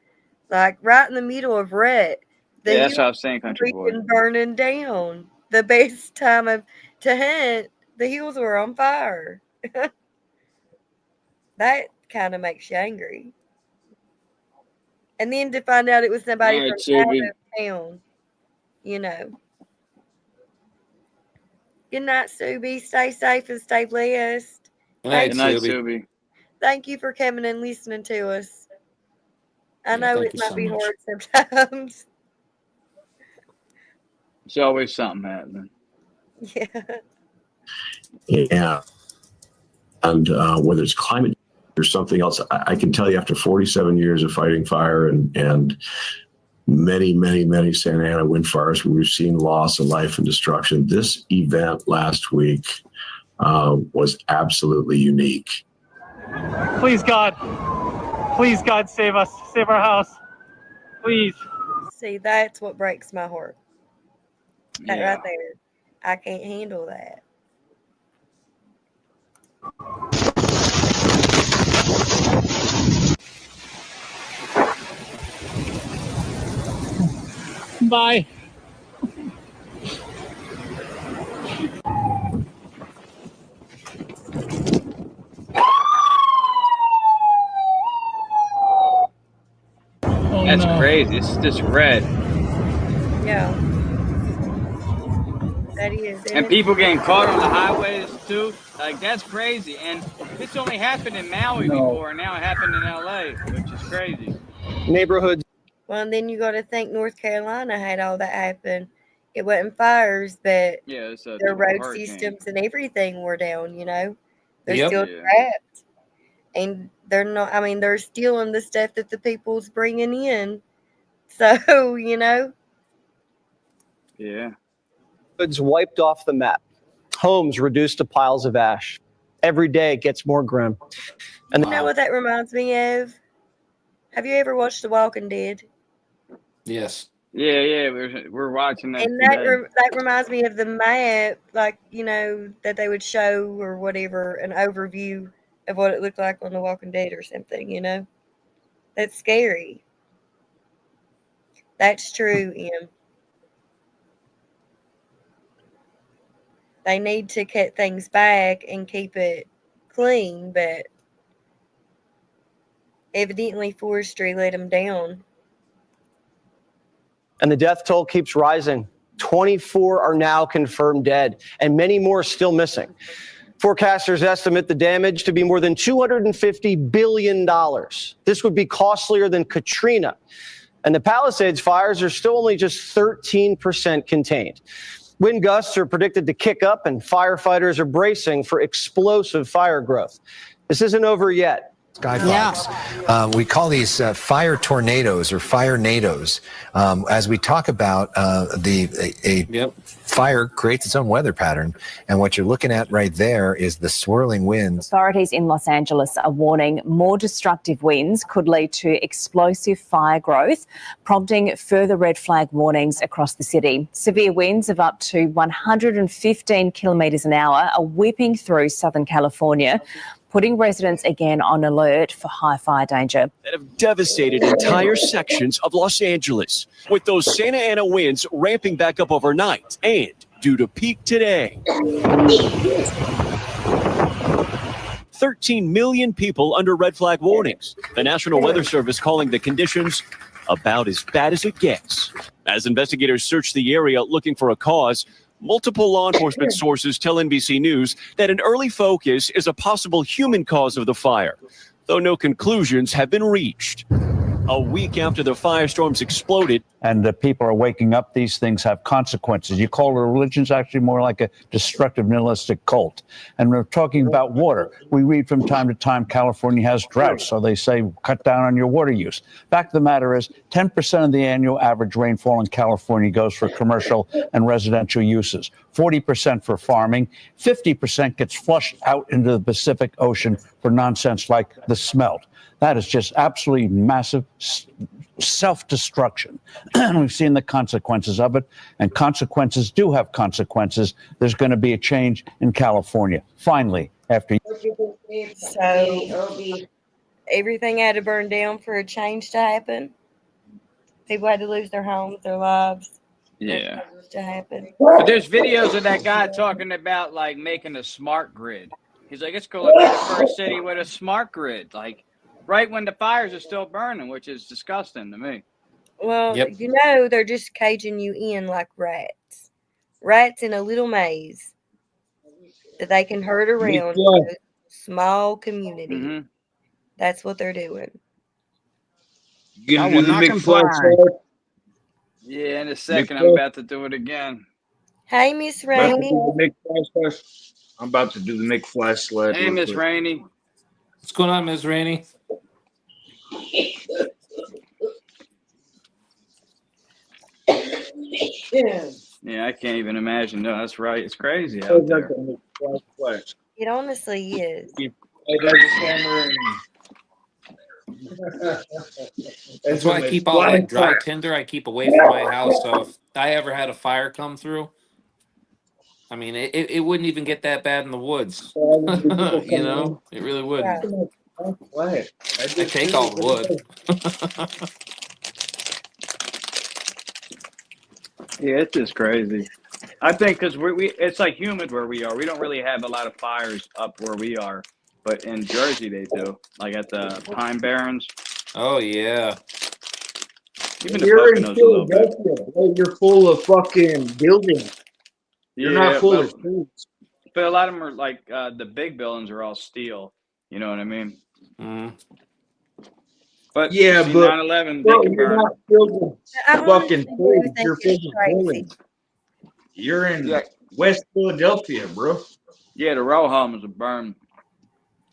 S2: like right in the middle of rut. The
S1: Yeah, that's what I
S2: hills
S1: was saying, Country Boy.
S2: freaking burning down. The best time to hunt The hills were on fire. That kind of makes you angry. And then to find out it was somebody
S1: All right,
S2: from out
S1: Subi.
S2: of town, you know. Good night, Subi. Stay safe and stay blessed.
S4: Good night,
S1: Good night,
S4: Subi.
S1: Subi.
S2: Thank you for coming and listening to us. I
S4: Yeah,
S2: know
S4: thank
S2: it
S4: you
S2: might
S4: so
S2: be
S4: much.
S2: hard sometimes.
S1: There's always something happening.
S2: Yeah.
S14: Yeah. And whether it's climate or something else, I can tell you after 47 years of fighting fire and many Santa Ana wind fires where we've seen loss of life and destruction, this event last week was absolutely unique.
S15: Please, God, save us. Save our house. Please.
S2: See, that's what breaks my heart. That
S1: Yeah.
S2: right there. I can't handle that.
S15: Bye. Oh,
S1: That's
S15: no.
S1: crazy. It's just red.
S2: Yeah. That is.
S1: And people getting caught on the highways too. Like, that's crazy. And it's only happened in Maui before, and now it happened in LA, which is crazy.
S15: Neighborhoods.
S2: Well, and then you got to think North Carolina had all that happen. It wasn't fires, but
S1: Yeah, it's a
S2: their road
S1: hurricane.
S2: systems and everything were down, you know. They're
S4: Yep.
S2: still
S1: Yeah.
S2: trapped. And they're not, I mean, they're stealing the stuff that the people's bringing in. So, you know.
S1: Yeah.
S15: Neighborhoods wiped off the map. Homes reduced to piles of ash. Every day it gets more grim. And
S2: You know what that reminds me of? Have you ever watched The Walking Dead?
S4: Yes.
S1: Yeah, we're watching that
S2: And that
S1: today.
S2: that reminds me of the map, like, you know, that they would show or whatever, an overview of what it looked like on The Walking Dead or something, you know? That's scary. That's true, Em. They need to cut things back and keep it clean, but evidently forestry let them down.
S15: And the death toll keeps rising. 24 are now confirmed dead, and many more still missing. Forecasters estimate the damage to be more than $250 billion. This would be costlier than Katrina. And the Palisades fires are still only just 13% contained. Wind gusts are predicted to kick up, and firefighters are bracing for explosive fire growth. This isn't over yet.
S16: Skyfox. We call these fire tornadoes or fire nados. As we talk about fire creates its own weather pattern. And what you're looking at right there is the swirling winds.
S17: Authorities in Los Angeles are warning more destructive winds could lead to explosive fire growth, prompting further red flag warnings across the city. Severe winds of up to 115 kilometres an hour are whipping through Southern California, putting residents again on alert for high fire danger.
S18: That have devastated entire sections of Los Angeles, with those Santa Ana winds ramping back up overnight and due to peak today. 13 million people under red flag warnings. The National Weather Service calling the conditions about as bad as it gets. As investigators search the area looking for a cause, multiple law enforcement sources tell NBC News that an early focus is a possible human cause of the fire, though no conclusions have been reached. A week after the firestorms exploded,
S19: and the people are waking up, these things have consequences. You call it a religion, it's actually more like a destructive, nihilistic cult. And we're talking about water. We read from time to time California has droughts, so they say cut down on your water use. Fact of the matter is 10% of the annual average rainfall in California goes for commercial and residential uses, 40% for farming, 50% gets flushed out into the Pacific Ocean for nonsense like the smelt. That is just absolutely massive self-destruction. We've seen the consequences of it, and consequences do have consequences. There's going to be a change in California. Finally, after...
S2: So everything had to burn down for a change to happen. People had to lose their homes, their lives.
S1: Yeah.
S2: Supposed to happen.
S1: But there's videos of that guy talking about like making a smart grid. He's like, it's going to be the first city with a smart grid, like right when the fires are still burning, which is disgusting to me.
S2: Well,
S4: Yep.
S2: you know, they're just caging you in like rats. Rats in a little maze that they can herd around
S6: Yeah.
S2: in a small community.
S1: Mm-hmm.
S2: That's what they're doing.
S6: You
S3: I
S6: gonna
S3: will
S6: do the
S3: not
S6: McFly
S3: comply.
S6: slide?
S1: Yeah, in a second, I'm
S6: McFly,
S1: about to do it again.
S2: Hey, Miss
S6: about to
S2: Rainey.
S6: do the McFly slide. I'm about to do the McFly slide
S1: Hey,
S6: real
S1: Miss
S6: quick.
S1: Rainey.
S4: What's going on, Ms. Rainey?
S1: Yeah, I can't even imagine. No, that's right. It's crazy
S6: It's
S1: out
S6: like
S1: there.
S6: the McFly slide.
S2: It honestly is.
S6: You play the camera
S4: That's why I keep all like dry tinder. I keep away from my house. So if I ever had a fire come through, I mean, it wouldn't even get that bad in the woods. You know, it really wouldn't.
S2: Right.
S4: I take all the wood.
S1: Yeah, it's just crazy. I think because we it's like humid where we are. We don't really have a lot of fires up where we are, but in Jersey they do. Like at the Pine Barrens,
S4: Oh yeah.
S1: even the
S6: You're in
S1: Poconos a little bit.
S6: Philadelphia, bro. You're full of fucking buildings. You're not
S1: Yeah,
S6: full of trees.
S1: but a lot of them are like the big buildings are all steel. You know what I mean?
S4: Mm.
S1: But
S6: Yeah,
S1: see,
S6: but
S1: 9/11 they
S6: bro,
S1: can
S6: you're
S1: burn.
S6: not filled with
S2: I
S6: fucking
S2: honestly do
S6: trees.
S2: think
S6: You're
S2: it's
S6: filled with
S2: crazy.
S6: buildings. You're in
S1: Yeah,
S6: West Philadelphia, bro.
S1: yeah, the row homes are burned.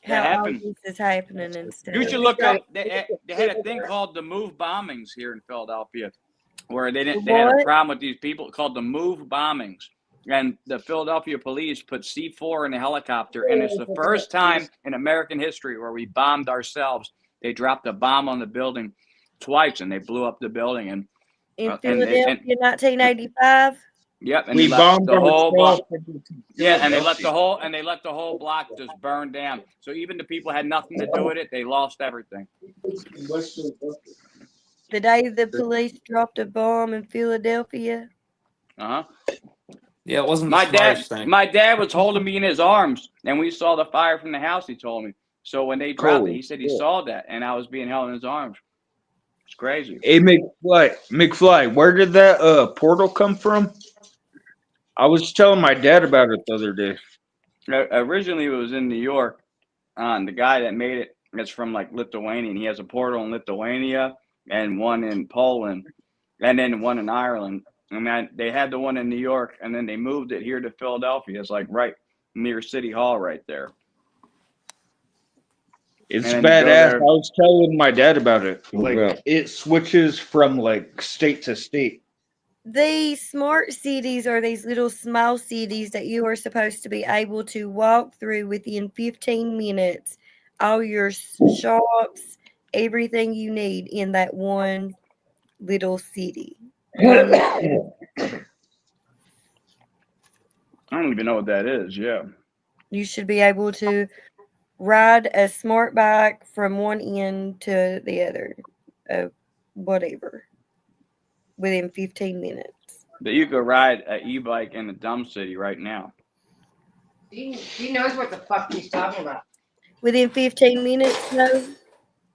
S1: That
S2: How all
S1: happened.
S2: this is happening and stuff.
S1: You should look up. They had a thing called the move bombings here in Philadelphia, where they didn't. They had a
S2: What?
S1: problem with these people called the move bombings, and the Philadelphia police put C4 in a helicopter, and it's the first time in American history where we bombed ourselves. They dropped a bomb on the building twice, and they blew up the building,
S2: In
S1: and
S2: Philadelphia, 1985.
S1: yep, and
S6: We
S1: they left
S6: bombed
S1: the whole block.
S6: ourselves.
S1: Yeah, and they left the whole block just burned down. So even the people had nothing to do with it. They lost everything.
S2: The day the police dropped a bomb in Philadelphia.
S1: Uh huh.
S4: Yeah, it wasn't the
S1: My
S4: smartest thing.
S1: dad was holding me in his arms, and we saw the fire from the house. He told me. So when they dropped it, he said he saw that, and I was being held in his arms. It's crazy.
S6: Hey, McFly, where did that portal come from? I was telling my dad about it the other day.
S1: Originally, it was in New York. The guy that made it is from like Lithuania, and he has a portal in Lithuania and one in Poland, and then one in Ireland. And then they had the one in New York, and then they moved it here to Philadelphia. It's like right near City Hall, right there.
S6: It's
S1: And then you go
S6: badass.
S1: there-
S6: I was telling my dad about it. Like it switches from like state to state.
S2: These smart cities are these little small cities that you are supposed to be able to walk through within 15 minutes. All your shops, everything you need in that one little city.
S1: I don't even know what that is. Yeah.
S2: You should be able to ride a smart bike from one end to the other, whatever, within 15 minutes.
S1: But you could ride an e-bike in a dumb city right now.
S5: He knows what the fuck he's talking about.
S2: Within 15 minutes, though,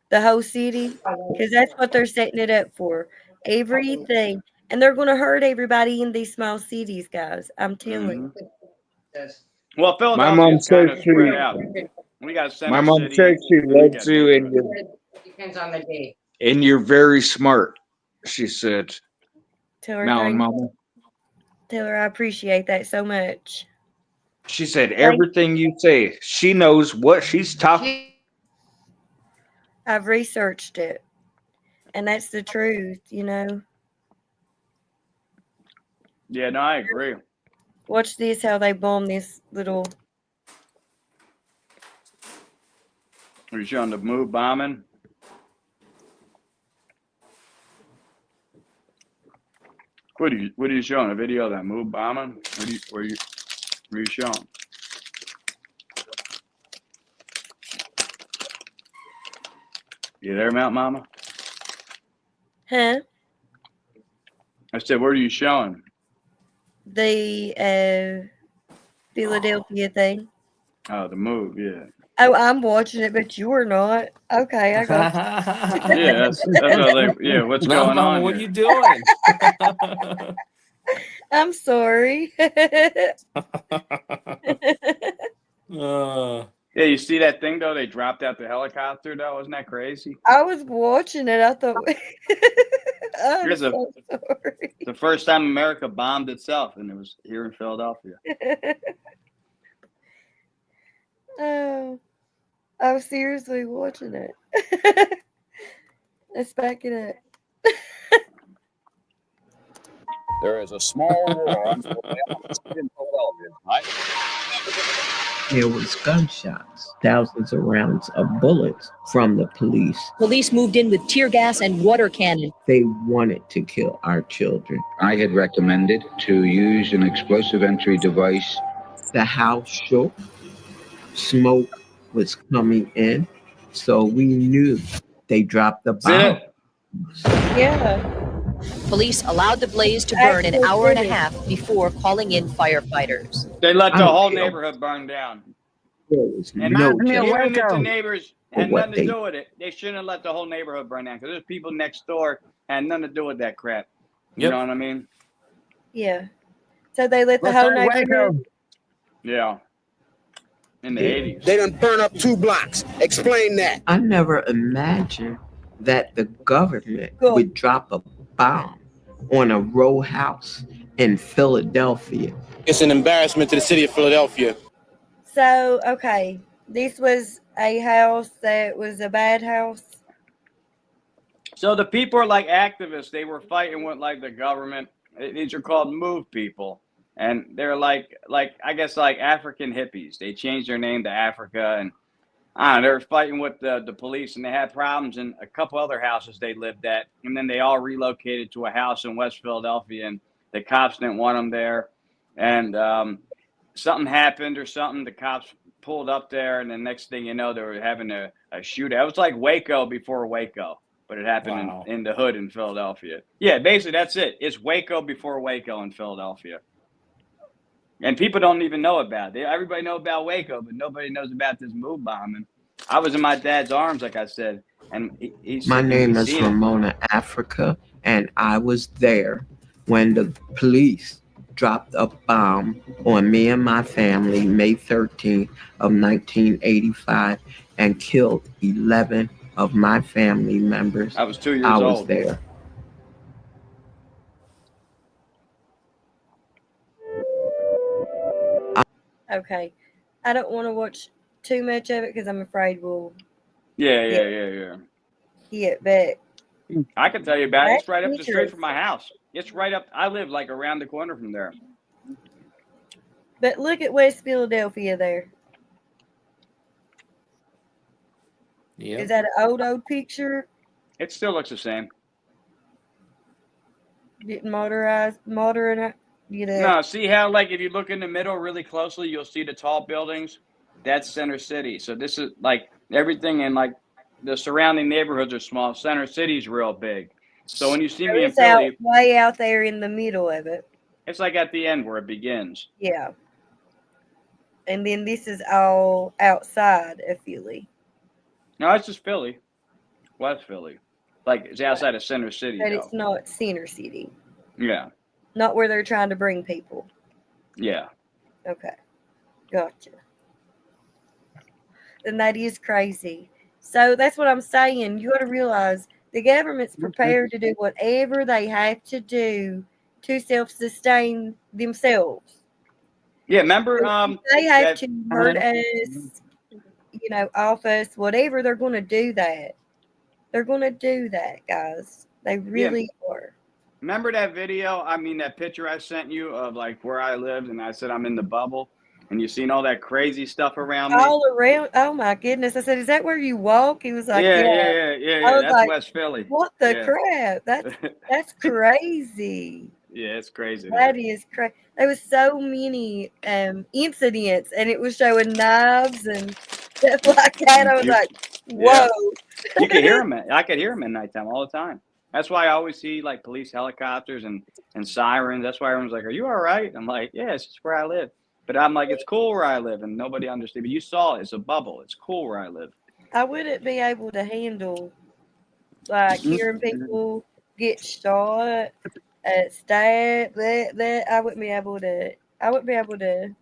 S2: the whole city, because that's what they're setting it up for. Everything. And they're going to hurt everybody in these small cities, guys. I'm telling you.
S1: Well,
S6: My mom
S1: Philadelphia's kind
S6: said
S1: of
S6: she.
S1: spread out. We got Center
S6: My mom
S1: City.
S6: said she loves you
S5: Depends on the day.
S6: and you're very smart. She said,
S2: Tell her,
S6: Mountain
S2: thank-
S6: Mama.
S2: tell her I appreciate that so much.
S6: She said everything you say. She knows what she's talking.
S2: I've researched it. And that's the truth, you know.
S1: Yeah, no, I agree.
S2: Watch this, how they bomb this little.
S1: Are you showing the move bombing? What are you showing? A video of that move bombing? Where are you showing? You there, Mount Mama?
S2: Huh?
S1: I said, what are you showing?
S2: The Philadelphia thing.
S1: Oh, the move, yeah.
S2: Oh, I'm watching it, but you're not. Okay, I got you.
S1: Yeah, that's what they, yeah, what's
S4: No,
S1: going on
S4: what are
S1: here?
S4: you doing?
S2: I'm sorry.
S1: Yeah, you see that thing though? They dropped out the helicopter though. Wasn't that crazy?
S2: I was watching it. I thought, I'm
S1: Here's
S2: so sorry.
S1: the first time America bombed itself, and it was here in Philadelphia.
S2: Oh, I was seriously watching it. Let's back it up.
S20: There is a small war in Philadelphia tonight.
S21: There was gunshots, thousands of rounds of bullets from the police.
S22: Police moved in with tear gas and water cannon.
S21: They wanted to kill our children.
S23: I had recommended to use an explosive entry device.
S21: The house shook. Smoke was coming in, so we knew they dropped the bomb.
S2: Yeah.
S22: Police allowed the blaze to burn an hour and a half before calling in firefighters.
S1: They let the whole neighborhood burn down. And
S21: no
S1: even if the
S21: telling
S1: neighbors
S21: for
S1: had
S21: what
S1: nothing to
S21: they-
S1: do with it, they shouldn't have let the whole neighborhood burn down because there's people next door had nothing to do with that crap. You
S4: Yep.
S1: know what I mean?
S2: Yeah. So they let the whole neighborhood.
S1: Yeah. In the 80s.
S21: They done burn up 2 blocks. Explain that. I never imagined that the government would drop a bomb on a row house in Philadelphia.
S24: It's an embarrassment to the city of Philadelphia.
S2: So, okay. This was a house that was a bad house.
S1: So the people are like activists. They were fighting with like the government. These are called move people. And they're like I guess like African hippies. They changed their name to Africa, and I don't know, they're fighting with the police, and they had problems in a couple other houses they lived at, and then they all relocated to a house in West Philadelphia, and the cops didn't want them there, and something happened or something. The cops pulled up there, and the next thing you know, they were having a shootout. It was like Waco before Waco, but it happened in the hood in Philadelphia. Yeah, basically that's it. It's Waco before Waco in Philadelphia. And people don't even know about it. Everybody knows about Waco, but nobody knows about this move bombing. I was in my dad's arms, like I said, and he's.
S21: My name is Ramona Africa, and I was there when the police dropped a bomb on me and my family May 13th of 1985 and killed 11 of my family members.
S1: I was 2 years
S21: I was
S1: old.
S21: there.
S2: Okay. I don't want to watch too much of it because I'm afraid we'll
S1: Yeah.
S2: get back.
S1: I can tell you about it. It's
S2: That's
S1: right up the street
S2: interesting.
S1: from my house. It's right up. I live like around the corner from there.
S2: But look at West Philadelphia there.
S4: Yeah.
S2: Is that an old picture?
S1: It still looks the same.
S2: Getting modern, you know.
S1: No, see how like if you look in the middle really closely, you'll see the tall buildings. That's Center City. So this is like everything in like the surrounding neighborhoods are small. Center City's real big. So when you see me in
S2: It's out,
S1: Philly,
S2: way out there in the middle of it.
S1: it's like at the end where it begins.
S2: Yeah. And then this is all outside of Philly.
S1: No, it's just Philly, West Philly. Like it's outside of Center City.
S2: But
S1: though.
S2: it's not Center City.
S1: Yeah,
S2: Not where they're trying to bring people.
S1: yeah.
S2: Okay. Gotcha. And that is crazy. So that's what I'm saying. You got to realize the government's prepared to do whatever they have to do to self-sustain themselves.
S1: Yeah, remember
S2: They have
S1: that-
S2: to hurt us, you know, off us, whatever, they're going to do that. They're going to do that, guys. They really are.
S1: Remember that video? I mean, that picture I sent you of like where I lived, and I said I'm in the bubble, and you seen all that crazy stuff around me.
S2: All around. Oh my goodness! I said, "Is that where you walk?" He was like,
S1: yeah.
S2: I was
S1: That's
S2: like,
S1: West Philly.
S2: What the
S1: Yeah.
S2: crap? That's crazy.
S1: Yeah, it's crazy.
S2: That is crazy. There was so many incidents, and it was showing knives and stuff like that. I was like, "Whoa!"
S1: You could hear them. I could hear them at nighttime all the time. That's why I always see like police helicopters and sirens. That's why everyone's like, "Are you all right?" I'm like, "Yeah, it's just where I live." But I'm like, "It's cool where I live," and nobody understands. But you saw it; it's a bubble. It's cool where I live.
S2: I wouldn't be able to handle like hearing people get shot, stabbed. That I wouldn't be able to. I wouldn't be able to.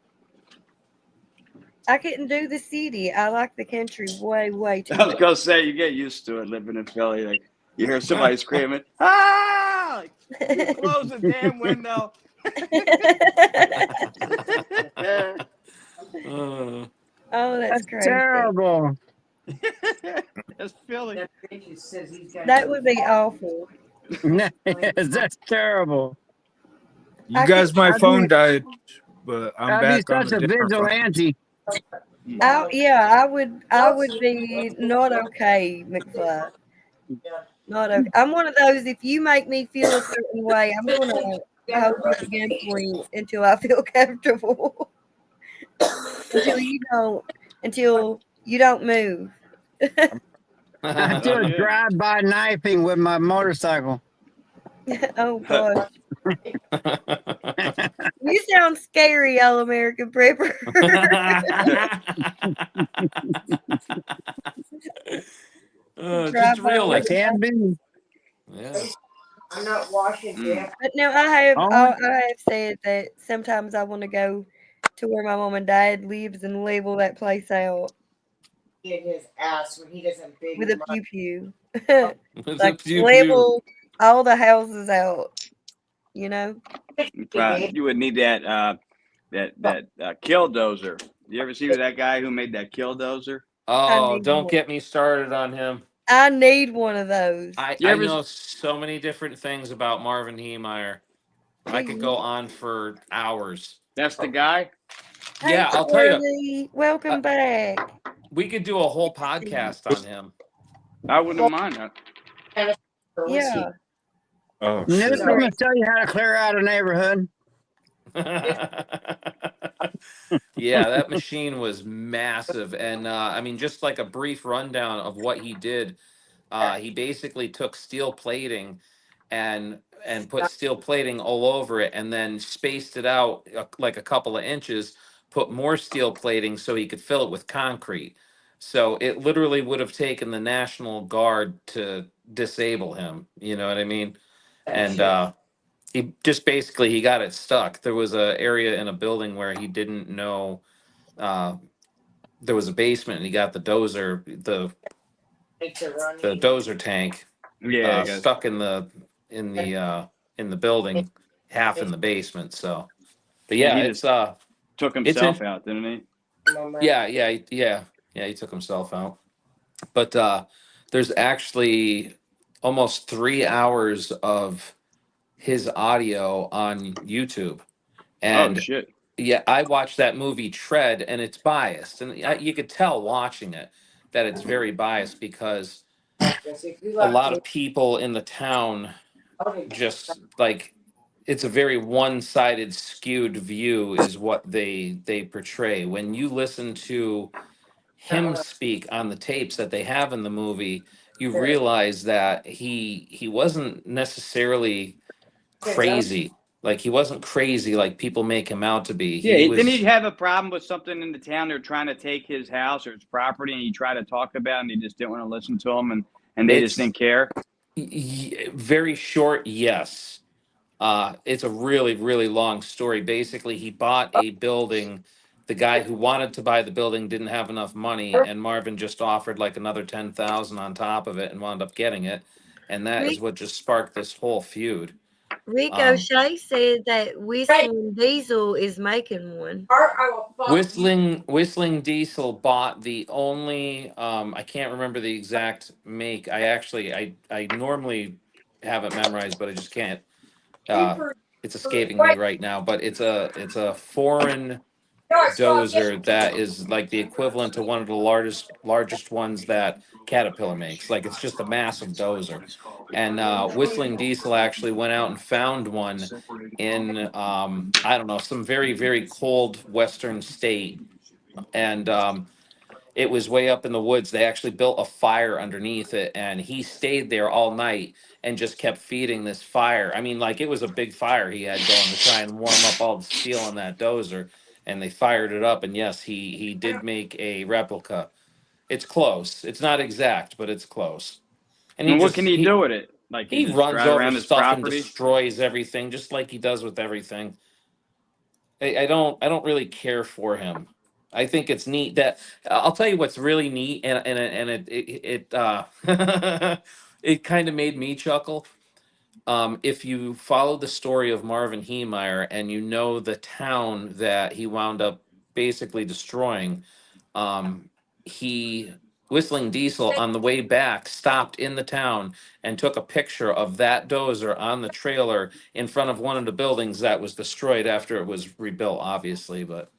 S2: I couldn't do the city. I like the country way too
S1: I was
S2: much.
S1: gonna say you get used to it living in Philly. Like you hear somebody screaming, "Ah!" Like, you close the damn window.
S2: Oh, that's crazy.
S3: terrible.
S1: That's Philly.
S2: That would be awful.
S3: Yes, that's terrible.
S6: You guys, my phone died, but I'm
S3: I'd be
S6: back on
S3: such
S6: the
S3: a
S6: different phone.
S3: vigilante.
S2: Yeah, I would be not okay, McFly. Not okay. I'm one of those. If you make me feel a certain way, I'm gonna hold you at gunpoint until I feel comfortable. Until you don't move.
S3: I do a drive-by knifing with my motorcycle.
S2: Oh gosh. You sound scary, All American Prepper.
S4: Just really.
S3: Can be.
S4: Yeah.
S5: I'm not washing yet.
S2: But no, I have said that sometimes I want to go to where my mom and dad lives and level that place out
S5: In his ass when he doesn't big
S2: with a
S5: much.
S2: pew
S4: With
S2: like
S4: a pew-pew.
S2: level all the houses out. You know.
S1: You would need that killdozer. You ever see that guy who made that killdozer?
S4: Oh, don't get me started on him.
S2: I need one of those.
S4: I know so many different things about Marvin Heemeyer. I could go on for hours.
S1: That's the guy?
S4: Yeah,
S2: Hey,
S4: I'll tell you.
S2: Shirley, welcome back.
S4: We could do a whole podcast on him.
S1: I wouldn't mind that.
S2: Yeah.
S6: Oh,
S3: Newt, I'm gonna tell you how to clear out a neighborhood.
S4: Yeah, that machine was massive. And I mean, just like a brief rundown of what he did. He basically took steel plating and put steel plating all over it and then spaced it out like a couple of inches, put more steel plating so he could fill it with concrete. So it literally would have taken the National Guard to disable him. You know what I mean? And he just basically he got it stuck. There was a area in a building where he didn't know there was a basement, and he got the dozer dozer tank stuck in the building, half in the basement. So, but yeah,
S1: He
S4: it's
S1: just took himself out, didn't he?
S4: Yeah. He took himself out. But there's actually almost 3 hours of his audio on YouTube. And
S1: oh shit.
S4: Yeah, I watched that movie Tread, and it's biased, and you could tell watching it that it's very biased because a lot of people in the town just like it's a very one-sided, skewed view is what they portray. When you listen to him speak on the tapes that they have in the movie, you realize that he wasn't necessarily crazy. Like he wasn't crazy like people make him out to be.
S1: Yeah, didn't he have a problem with something in the town? They're trying to take his house or his property, and he tried to talk about it, and he just didn't want to listen to him, and they just didn't care?
S4: Very short, yes. It's a really, really long story. Basically, he bought a building. The guy who wanted to buy the building didn't have enough money, and Marvin just offered like another 10,000 on top of it and wound up getting it. And that is what just sparked this whole feud.
S2: Rick O'Shea said that Whistling Diesel is making one.
S4: Whistling Diesel bought the only I can't remember the exact make. I normally have it memorized, but I just can't. It's escaping me right now. But it's a foreign dozer that is like the equivalent to one of the largest ones that Caterpillar makes. Like it's just a massive dozer. And Whistling Diesel actually went out and found one in I don't know, some very, very cold western state. And It was way up in the woods. They actually built a fire underneath it, and he stayed there all night and just kept feeding this fire. I mean, like, it was a big fire he had going to try and warm up all the steel on that dozer, and they fired it up. And yes, he did make a replica. It's close. It's not exact, but it's close. And
S1: And what can he do with it? Like
S4: he
S1: just
S4: runs
S1: drive
S4: over
S1: around his
S4: stuff and
S1: property?
S4: destroys everything, just like he does with everything. I don't really care for him. I think it's neat that I'll tell you what's really neat, and it kind of made me chuckle. If you follow the story of Marvin Heemeyer and you know the town that he wound up basically destroying, he Whistling Diesel on the way back stopped in the town and took a picture of that dozer on the trailer in front of one of the buildings that was destroyed after it was rebuilt, obviously. But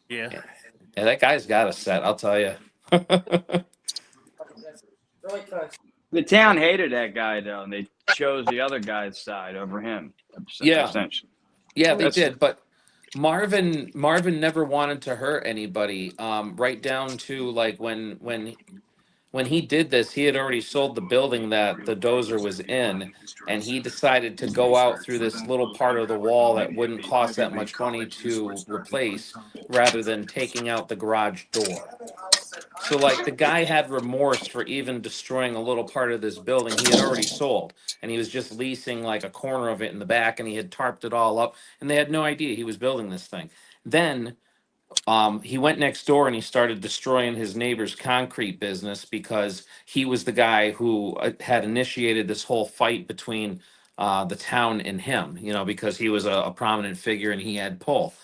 S7: Yeah.
S4: yeah, that guy's got a set, I'll tell you.
S1: The town hated that guy though, and they chose the other guy's side over him.
S4: Yeah.
S1: Essentially.
S4: Yeah, they
S1: That's-
S4: did, but Marvin never wanted to hurt anybody. Right down to like when he did this, he had already sold the building that the dozer was in, and he decided to go out through this little part of the wall that wouldn't cost that much money to replace, rather than taking out the garage door. So like the guy had remorse for even destroying a little part of this building he had already sold, and he was just leasing like a corner of it in the back, and he had tarped it all up, and they had no idea he was building this thing. Then he went next door and he started destroying his neighbor's concrete business because he was the guy who had initiated this whole fight between the town and him, you know, because he was a prominent figure and he had pull.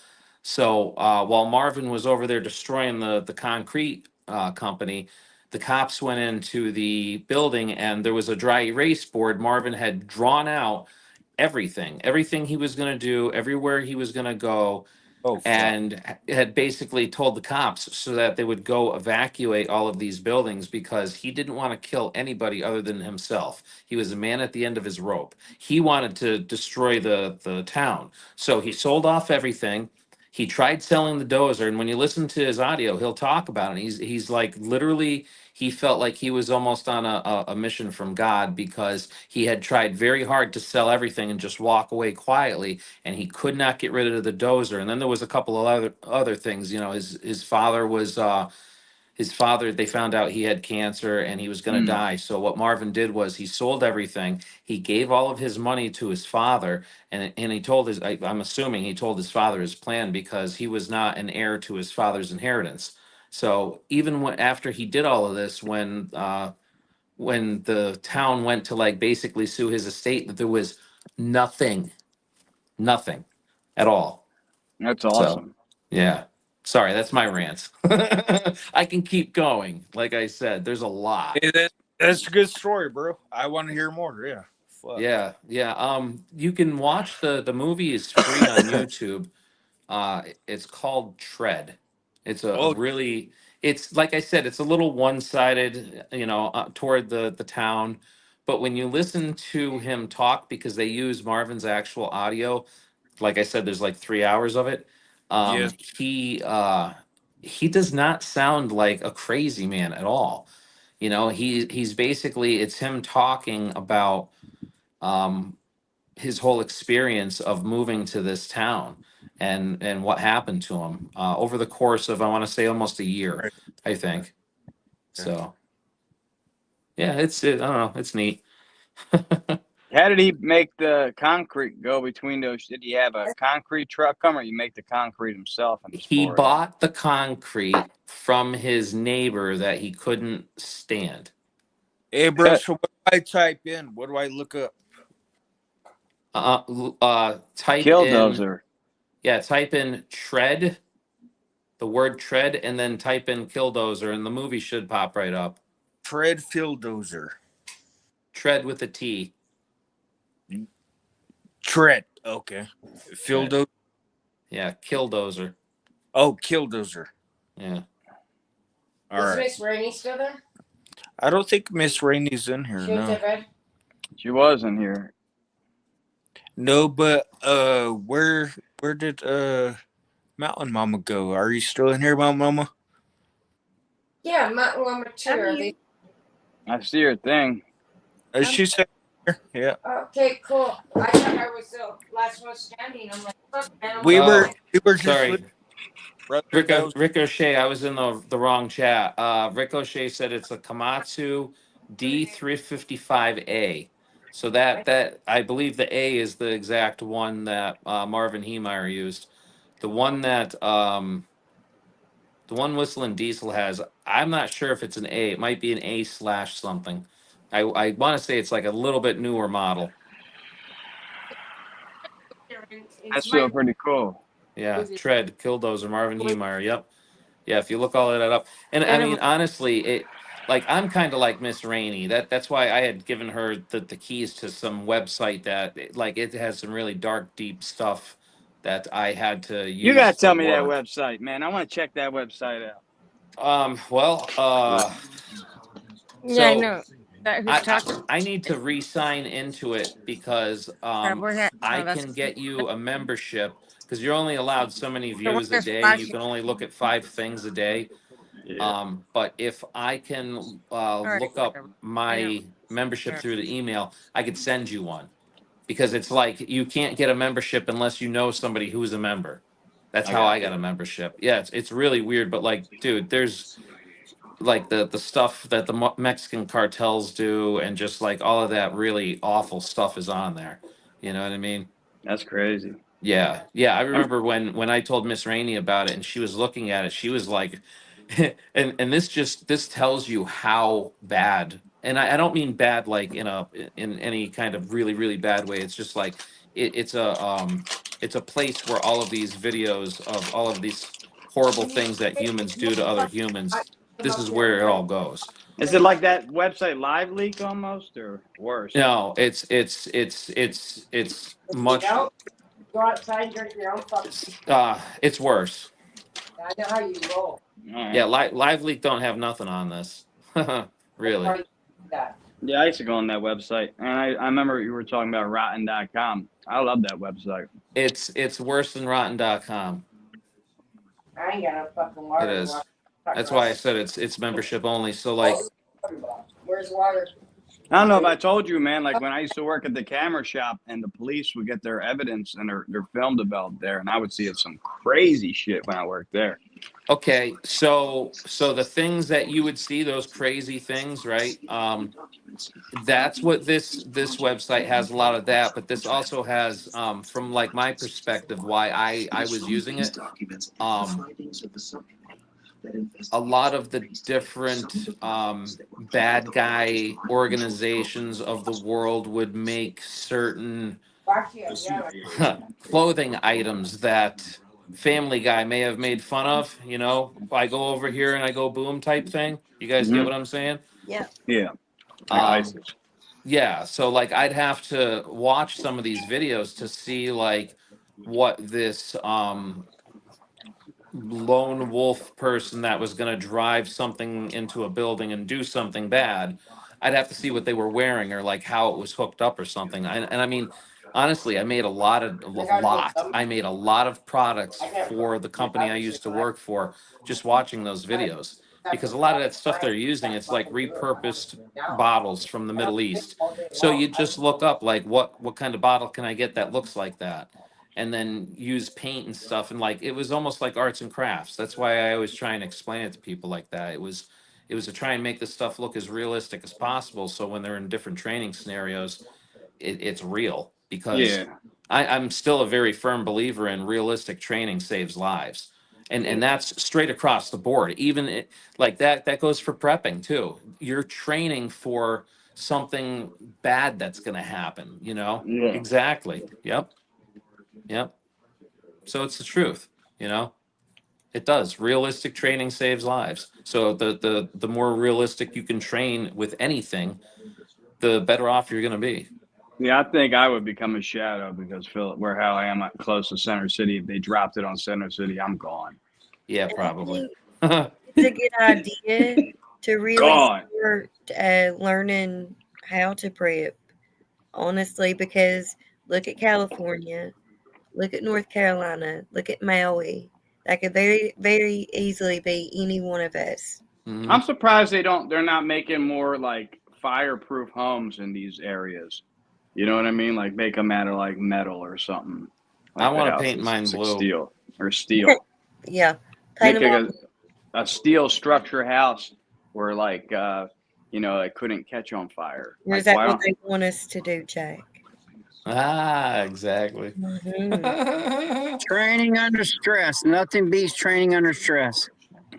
S4: So while Marvin was over there destroying the concrete company, the cops went into the building and there was a dry erase board. Marvin had drawn out everything he was going to do, everywhere he was going to go, and had basically told the cops so that they would go evacuate all of these buildings because he didn't want to kill anybody other than himself. He was a man at the end of his rope. He wanted to destroy the town. So he sold off everything. He tried selling the dozer, and when you listen to his audio, he'll talk about it. He's like literally, he felt like he was almost on a mission from God because he had tried very hard to sell everything and just walk away quietly, and he could not get rid of the dozer. And then there was a couple of other things. You know, his father was they found out he had cancer and he was going to die. So what Marvin did was he sold everything. He gave all of his money to his father, and he told I'm assuming he told his father his plan because he was not an heir to his father's inheritance. So even after he did all of this, when the town went to like basically sue his estate, that there was nothing at all.
S1: That's
S4: So,
S1: awesome.
S4: yeah. Sorry, that's my rant. I can keep going. Like I said, there's a lot.
S7: That's a good story, bro. I want to hear more. Yeah. Fuck.
S4: Yeah. You can watch the movie is free on YouTube. It's called Tread. It's it's like I said, it's a little one-sided, you know, toward the town. But when you listen to him talk, because they use Marvin's actual audio, like I said, there's like 3 hours of it.
S7: Yes.
S4: He does not sound like a crazy man at all. You know, he's basically, it's him talking about his whole experience of moving to this town and what happened to him over the course of, I want to say, almost a year, I think. So yeah, I don't know, it's neat.
S1: How did he make the concrete go between those? Did he have a concrete truck come, or you make the concrete himself and just
S4: He
S1: pour it?
S4: bought the concrete from his neighbor that he couldn't stand.
S7: Hey, bro. So what do I type in? What do I look up?
S4: Type
S1: Killdozer.
S4: Type in tread, the word tread, and then type in Killdozer, and the movie should pop right up.
S7: Tread Killdozer.
S4: Tread with a T.
S7: Tread. Okay. Killdozer.
S4: Yeah, Killdozer.
S7: Oh, Killdozer.
S4: Yeah.
S7: All right.
S5: Is Miss Rainey still there?
S7: I don't think Miss Rainey's in here.
S5: She went to
S7: No.
S5: bed?
S1: She was in here.
S7: No, but where did Mountain Mama go? Are you still in here, Mountain Mama?
S5: Yeah, Mountain Lumber too. Are they?
S1: I see her thing.
S7: She said, yeah.
S5: Okay, cool. I thought I was the last one standing. I'm like, fuck, man.
S7: We were just
S4: sorry.
S7: brother, that was-
S4: Ricochet, I was in the wrong chat. Ricochet said it's a Komatsu D355A. So that I believe the A is the exact one that Marvin Heemeyer used. The one that the one Whistling Diesel has, I'm not sure if it's an A. It might be an A / something. I want to say it's like a little bit newer model.
S1: That's still pretty cool.
S4: Yeah, Tread, Killdozer, Marvin Heemeyer. Yep. Yeah, if you look all of that up. And I mean, honestly, it like I'm kind of like Miss Rainey. That's why I had given her the keys to some website that like it has some really dark, deep stuff that I had to use.
S1: You gotta tell
S4: for
S1: me that
S4: work.
S1: website, man. I want to check that website out.
S5: Yeah, I
S4: so
S5: know. That who's talking?
S4: I need to re-sign into it because
S5: we're here.
S4: I
S5: Oh, that's-
S4: can get you a membership because you're only allowed so many
S5: So
S4: views a
S5: we're
S4: day. You
S5: flashing.
S4: can only look at 5 things a day. But if I can look up my membership through the email, I could send you one because it's like you can't get a membership unless you know somebody who's a member. That's how I got a membership. Yeah, it's really weird, but like, dude, there's like the stuff that the Mexican cartels do, and just like all of that really awful stuff is on there. You know what I mean?
S1: That's crazy.
S4: Yeah, yeah. I remember when I told Miss Rainey about it, and she was looking at it. She was like, and this tells you how bad. And I don't mean bad like in any kind of really really bad way. It's just like it's a place where all of these videos of all of these horrible things that humans do to other humans. This is where it all goes.
S1: Is it like that website Live Leak almost, or worse?
S4: No, it's much.
S5: Go outside and drink your own fucking.
S4: It's worse.
S5: I know how you roll.
S4: Yeah, Live Leak don't have nothing on this. Really.
S1: Yeah, I used to go on that website, and I remember you were talking about Rotten.com. I love that website.
S4: It's worse than Rotten.com.
S5: I ain't got no fucking water.
S4: It is. That's why I said it's membership only. So like,
S5: Where's water?
S1: I don't know if I told you, man, like when I used to work at the camera shop and the police would get their evidence and their film developed there, and I would see some crazy shit when I worked there.
S4: okay, so the things that you would see, those crazy things, right? That's what this website has, a lot of that, but this also has from like my perspective why I was using it. A lot of the different bad guy organizations of the world would make certain clothing items that Family Guy may have made fun of. You know, I go over here and I go boom type thing. You guys get what I'm saying?
S2: Yeah.
S1: Yeah.
S4: Yeah. So like I'd have to watch some of these videos to see like what this lone wolf person that was going to drive something into a building and do something bad. I'd have to see what they were wearing or like how it was hooked up or something. And I mean, honestly, I made I made a lot of products for the company I used to work for just watching those videos, because a lot of that stuff they're using, it's like repurposed bottles from the Middle East. So you just look up like what kind of bottle can I get that looks like that, and then use paint and stuff. And like it was almost like arts and crafts. That's why I always try and explain it to people like that. It was to try and make the stuff look as realistic as possible, so when they're in different training scenarios, it's real. Because I'm still a very firm believer in realistic training saves lives. And that's straight across the board. Even like that goes for prepping too. You're training for something bad that's going to happen, you know?
S1: Yeah.
S4: Exactly. Yep. So it's the truth, you know? It does. Realistic training saves lives. So the more realistic you can train with anything, the better off you're going to be.
S1: Yeah, I think I would become a shadow because where how I am close to Center City. If they dropped it on Center City, I'm gone.
S4: Yeah, probably.
S2: It's a good idea to really
S1: Gone.
S2: start learning how to prep, honestly, because look at California, look at North Carolina, look at Maui. That could very, very easily be any one of us.
S1: I'm surprised they're not making more like fireproof homes in these areas. You know what I mean? Like make them out of like metal or something. Like
S4: I want
S1: the
S4: to paint
S1: houses.
S4: mine
S1: It's like
S4: blue.
S1: steel or steel.
S2: Yeah. Paint
S1: Make
S2: them
S1: a steel structure house where like it couldn't catch on fire.
S2: Or is
S1: Like,
S2: that
S1: why
S2: what
S1: don't-
S2: they want us to do, Jack?
S4: Exactly.
S3: Training under stress. Nothing beats training under stress.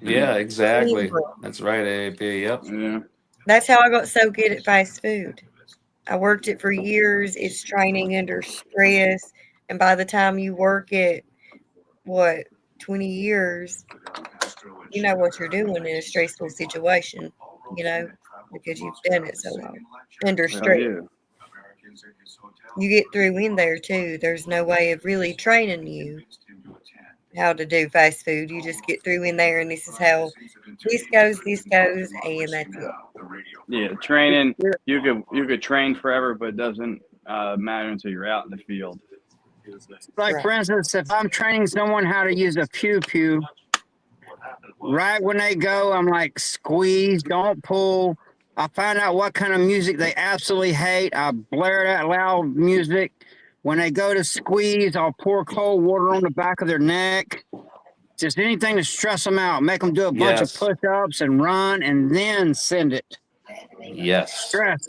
S4: Yeah, exactly. That's right, AAP. Yep.
S1: Yeah.
S2: That's how I got so good at fast food. I worked it for years. It's training under stress. And by the time you work it, 20 years, you know what you're doing in a stressful situation, because you've done it so long. Under
S1: Hell
S2: stress.
S1: yeah.
S2: You get through in there too. There's no way of really training you how to do fast food. You just get through in there, and this is how this goes, and that's it.
S1: Yeah, training. You could train forever, but it doesn't matter until you're out in the field.
S3: Like, for instance, if I'm training someone how to use a pew-pew, right when they go, I'm like, squeeze, don't pull. I find out what kind of music they absolutely hate. I blare that loud music. When they go to squeeze, I'll pour cold water on the back of their neck. Just anything to stress them out. Make them do a bunch of
S4: Yes.
S3: push-ups and run, and then send it.
S4: Yes.
S3: Stress.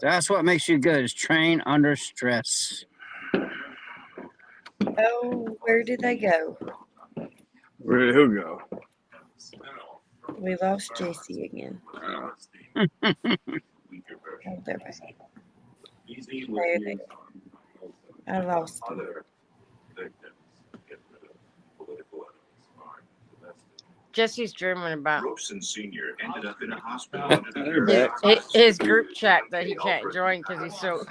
S3: That's what makes you good, is train under stress.
S2: Oh, where did they go?
S1: Where did who go?
S2: We lost Jesse again. Oh, they're back. There they go. I lost them.
S5: Jesse's dreaming about
S8: Senior ended up in a hospital.
S5: his group chat that he can't join because he's so.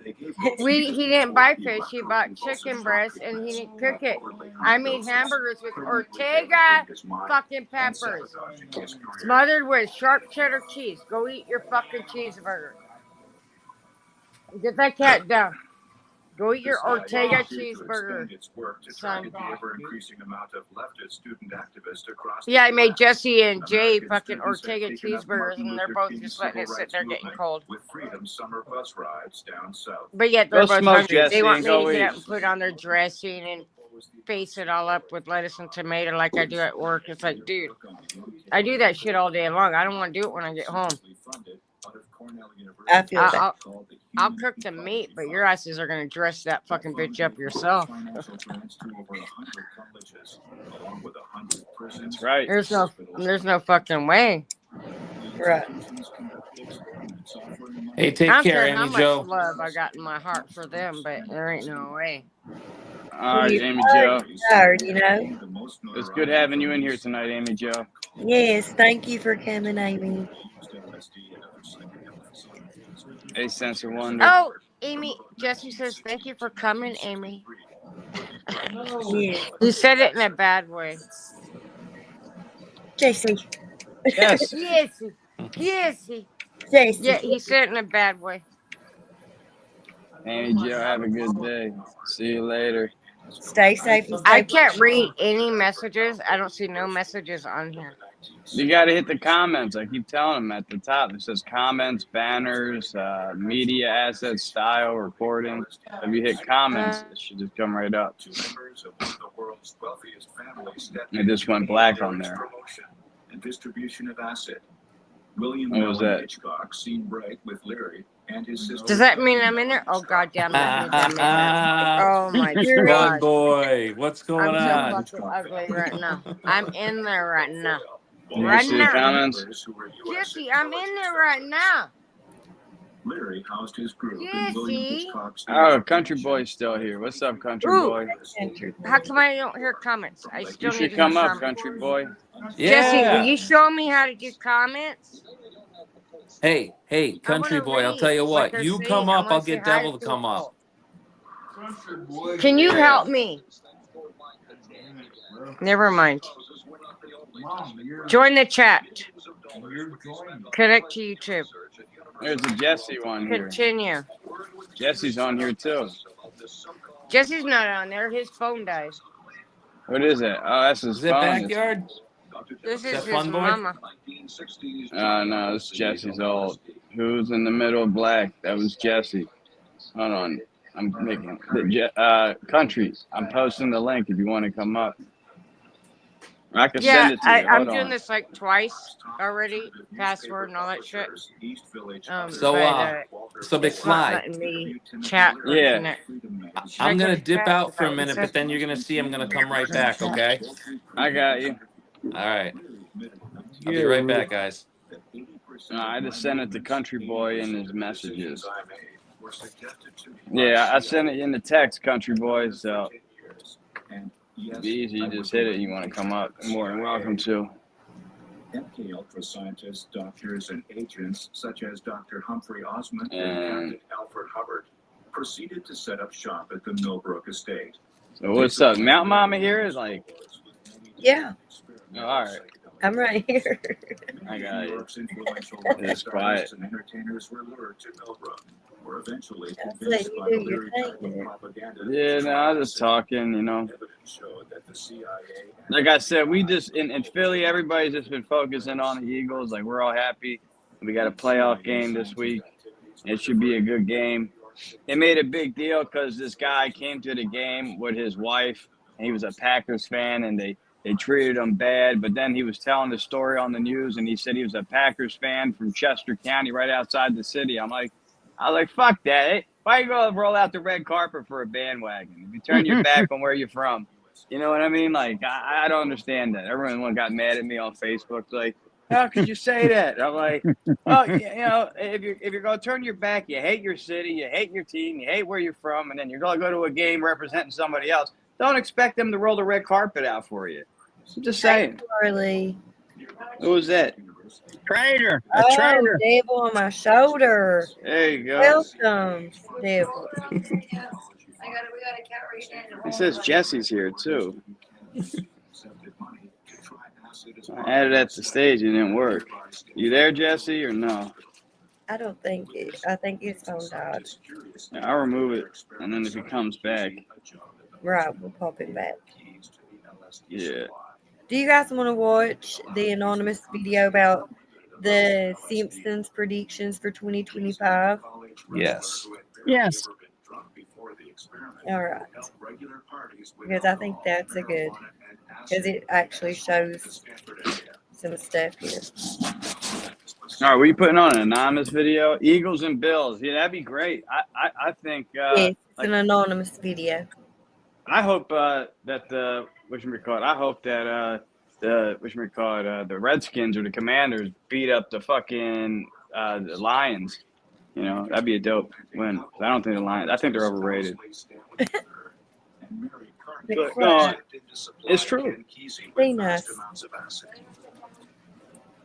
S5: He didn't buy fish. He bought chicken breast and he didn't cook it. I made hamburgers with Ortega fucking peppers, smothered with sharp cheddar cheese. Go eat your fucking cheeseburger. Get that cat down. Go eat your Ortega cheeseburger, son. Yeah, I made Jesse and Jay fucking Ortega cheeseburgers, and they're both just letting it sit there getting cold. But yet they're
S1: Go
S5: both
S1: smoke,
S5: hungry.
S1: Jesse,
S5: They want
S1: and
S5: me
S1: go
S5: to get
S1: eat.
S5: up and put on their dressing and face it all up with lettuce and tomato like I do at work. It's like, dude, I do that shit all day long. I don't want to do it when I get home.
S2: I feel that.
S5: I'll cook the meat, but your asses are gonna dress that fucking bitch up yourself.
S1: That's right.
S5: There's no fucking way.
S2: Right.
S4: Hey, take
S5: I don't
S4: care,
S5: care how
S4: Amy
S5: much
S4: Joe.
S5: love I got in my heart for them, but there ain't no way.
S1: All right, Amy Joe.
S2: Tired,
S1: It's good having you in here tonight, Amy Joe.
S2: Yes, thank you for coming, Amy.
S1: A sense of wonder.
S5: Oh, Amy, Jesse says thank you for coming, Amy.
S2: Yes.
S5: He said it in a bad way.
S2: Jesse.
S1: Yes.
S5: Jesse.
S2: Jesse.
S5: Yeah, he said it in a bad way.
S1: Amy Joe, have a good day. See you later.
S2: Stay safe. And stay
S5: I can't read any messages. I don't see no messages on here.
S1: You got to hit the comments. I keep telling them at the top. It says comments, banners, media assets, style, recording. If you hit comments, it should just come right up. It just went black on there.
S8: And distribution of asset.
S1: What was that?
S8: Hitchcock seen bright with Larry and his sister.
S5: Does that mean I'm in there? Oh, God damn it. that means I'm in there. Oh, my
S4: Fun
S5: God.
S4: boy. What's going
S5: I'm
S4: on?
S5: so fucking ugly right now. I'm in there right now.
S1: You
S5: Right
S1: see the
S5: now.
S1: comments?
S5: Jesse, I'm in there right now.
S8: Larry housed his group in
S5: Jesse.
S8: William Hitchcock's.
S1: Oh, Country Boy's still here. What's up, Country
S5: Ooh.
S1: Boy?
S5: How come I don't hear comments? I still
S1: You
S5: need
S1: should
S5: to
S1: come
S5: hear
S1: up,
S5: comments.
S1: Country Boy.
S5: Jesse,
S4: Yeah.
S5: will you show me how to do comments?
S4: Hey, country
S5: wanna
S4: boy, I'll tell you
S5: read what
S4: what.
S5: they're
S4: You
S5: saying.
S4: come
S5: I
S4: up,
S5: wanna
S4: I'll
S5: say
S4: get
S5: hi
S4: Devil to come up.
S5: Can you help me? Never mind. Join the chat. Connect to YouTube.
S1: There's a Jesse one here.
S5: Continue.
S1: Jesse's on here too.
S5: Jesse's not on there. His phone died.
S1: What is it? Oh, that's his
S4: Is it
S1: phone.
S4: backyard?
S5: This
S4: Is
S5: is
S4: that
S5: his
S4: Fun Boy?
S5: mama.
S1: No, it's Jesse's old. Who's in the middle black? That was Jesse. Hold on. I'm making country. I'm posting the link if you want to come up. I can
S5: Yeah,
S1: send it to you.
S5: I'm
S1: Hold
S5: doing
S1: on.
S5: this like twice already. Password and all that shit.
S4: So Big
S5: it's not
S4: Fly.
S5: letting me chat or
S1: Yeah.
S5: connect. Should I
S4: I'm gonna
S5: connect
S4: dip
S5: back
S4: out for a
S5: without
S4: minute, but then you're gonna see I'm gonna come right back. Okay.
S1: I got you.
S4: All right. I'll be right back, guys.
S1: I just sent it to Country Boy in his messages. Yeah, I sent it in the text, Country Boy. So it's easy. You just hit it. You want to come up? You're more than welcome to.
S8: MK Ultra scientists, doctors, and agents such as Dr. Humphrey Osmond and
S1: And
S8: Captain Alfred Hubbard proceeded to set up shop at the Millbrook estate.
S1: so what's up? Mount Mama here is like,
S2: Yeah,
S1: oh, all right.
S2: I'm right here.
S1: I got
S8: New
S1: it.
S8: York's influential
S1: It's
S8: stars
S1: quiet.
S8: and entertainers were lured to Millbrook, were eventually
S2: That's
S8: convinced
S2: like
S8: by
S2: you
S8: the
S2: do your
S8: Leary
S2: thing
S8: type of
S2: there.
S8: propaganda.
S1: Yeah, no, I was just talking, you know.
S8: Evidence showed that the CIA
S1: Like I said, we just in Philly, everybody's just been focusing on the Eagles. Like we're all happy. We got a playoff game this week. It should be a good game. It made a big deal because this guy came to the game with his wife. And he was a Packers fan, and they treated him bad. But then he was telling the story on the news, and he said he was a Packers fan from Chester County, right outside the city. I was like, fuck that. Hey, why you go roll out the red carpet for a bandwagon? If you turn your back on where you're from, you know what I mean? Like, I don't understand that. Everyone got mad at me on Facebook. Like, how could you say that? I'm like, oh, you know, if you're gonna turn your back, you hate your city, you hate your team, you hate where you're from, and then you're gonna go to a game representing somebody else. Don't expect them to roll the red carpet out for you. I'm just saying.
S2: Charlie.
S1: Who was that?
S3: Traitor.
S2: Oh, devil on my shoulder.
S1: There you go.
S2: Welcome, devil.
S1: It says Jesse's here too. I added at the stage, it didn't work. You there, Jesse, or no?
S2: I don't think it. I think his phone died.
S1: Yeah, I'll remove it, and then if he comes back,
S2: Right, we'll pop it back.
S1: yeah.
S2: Do you guys want to watch the anonymous video about the Simpsons predictions for 2025?
S1: Yes.
S3: Yes.
S2: All right. Because I think that's a good, because it actually shows some stuff here.
S1: All right, we putting on an anonymous video? Eagles and Bills. Yeah, that'd be great. I think.
S2: Yes, it's an anonymous video.
S1: I hope that the I hope that the Redskins or the Commanders beat up the fucking the Lions. You know, that'd be a dope win. I don't think the Lions. I think they're overrated. But, no, it's true.
S2: Be nice.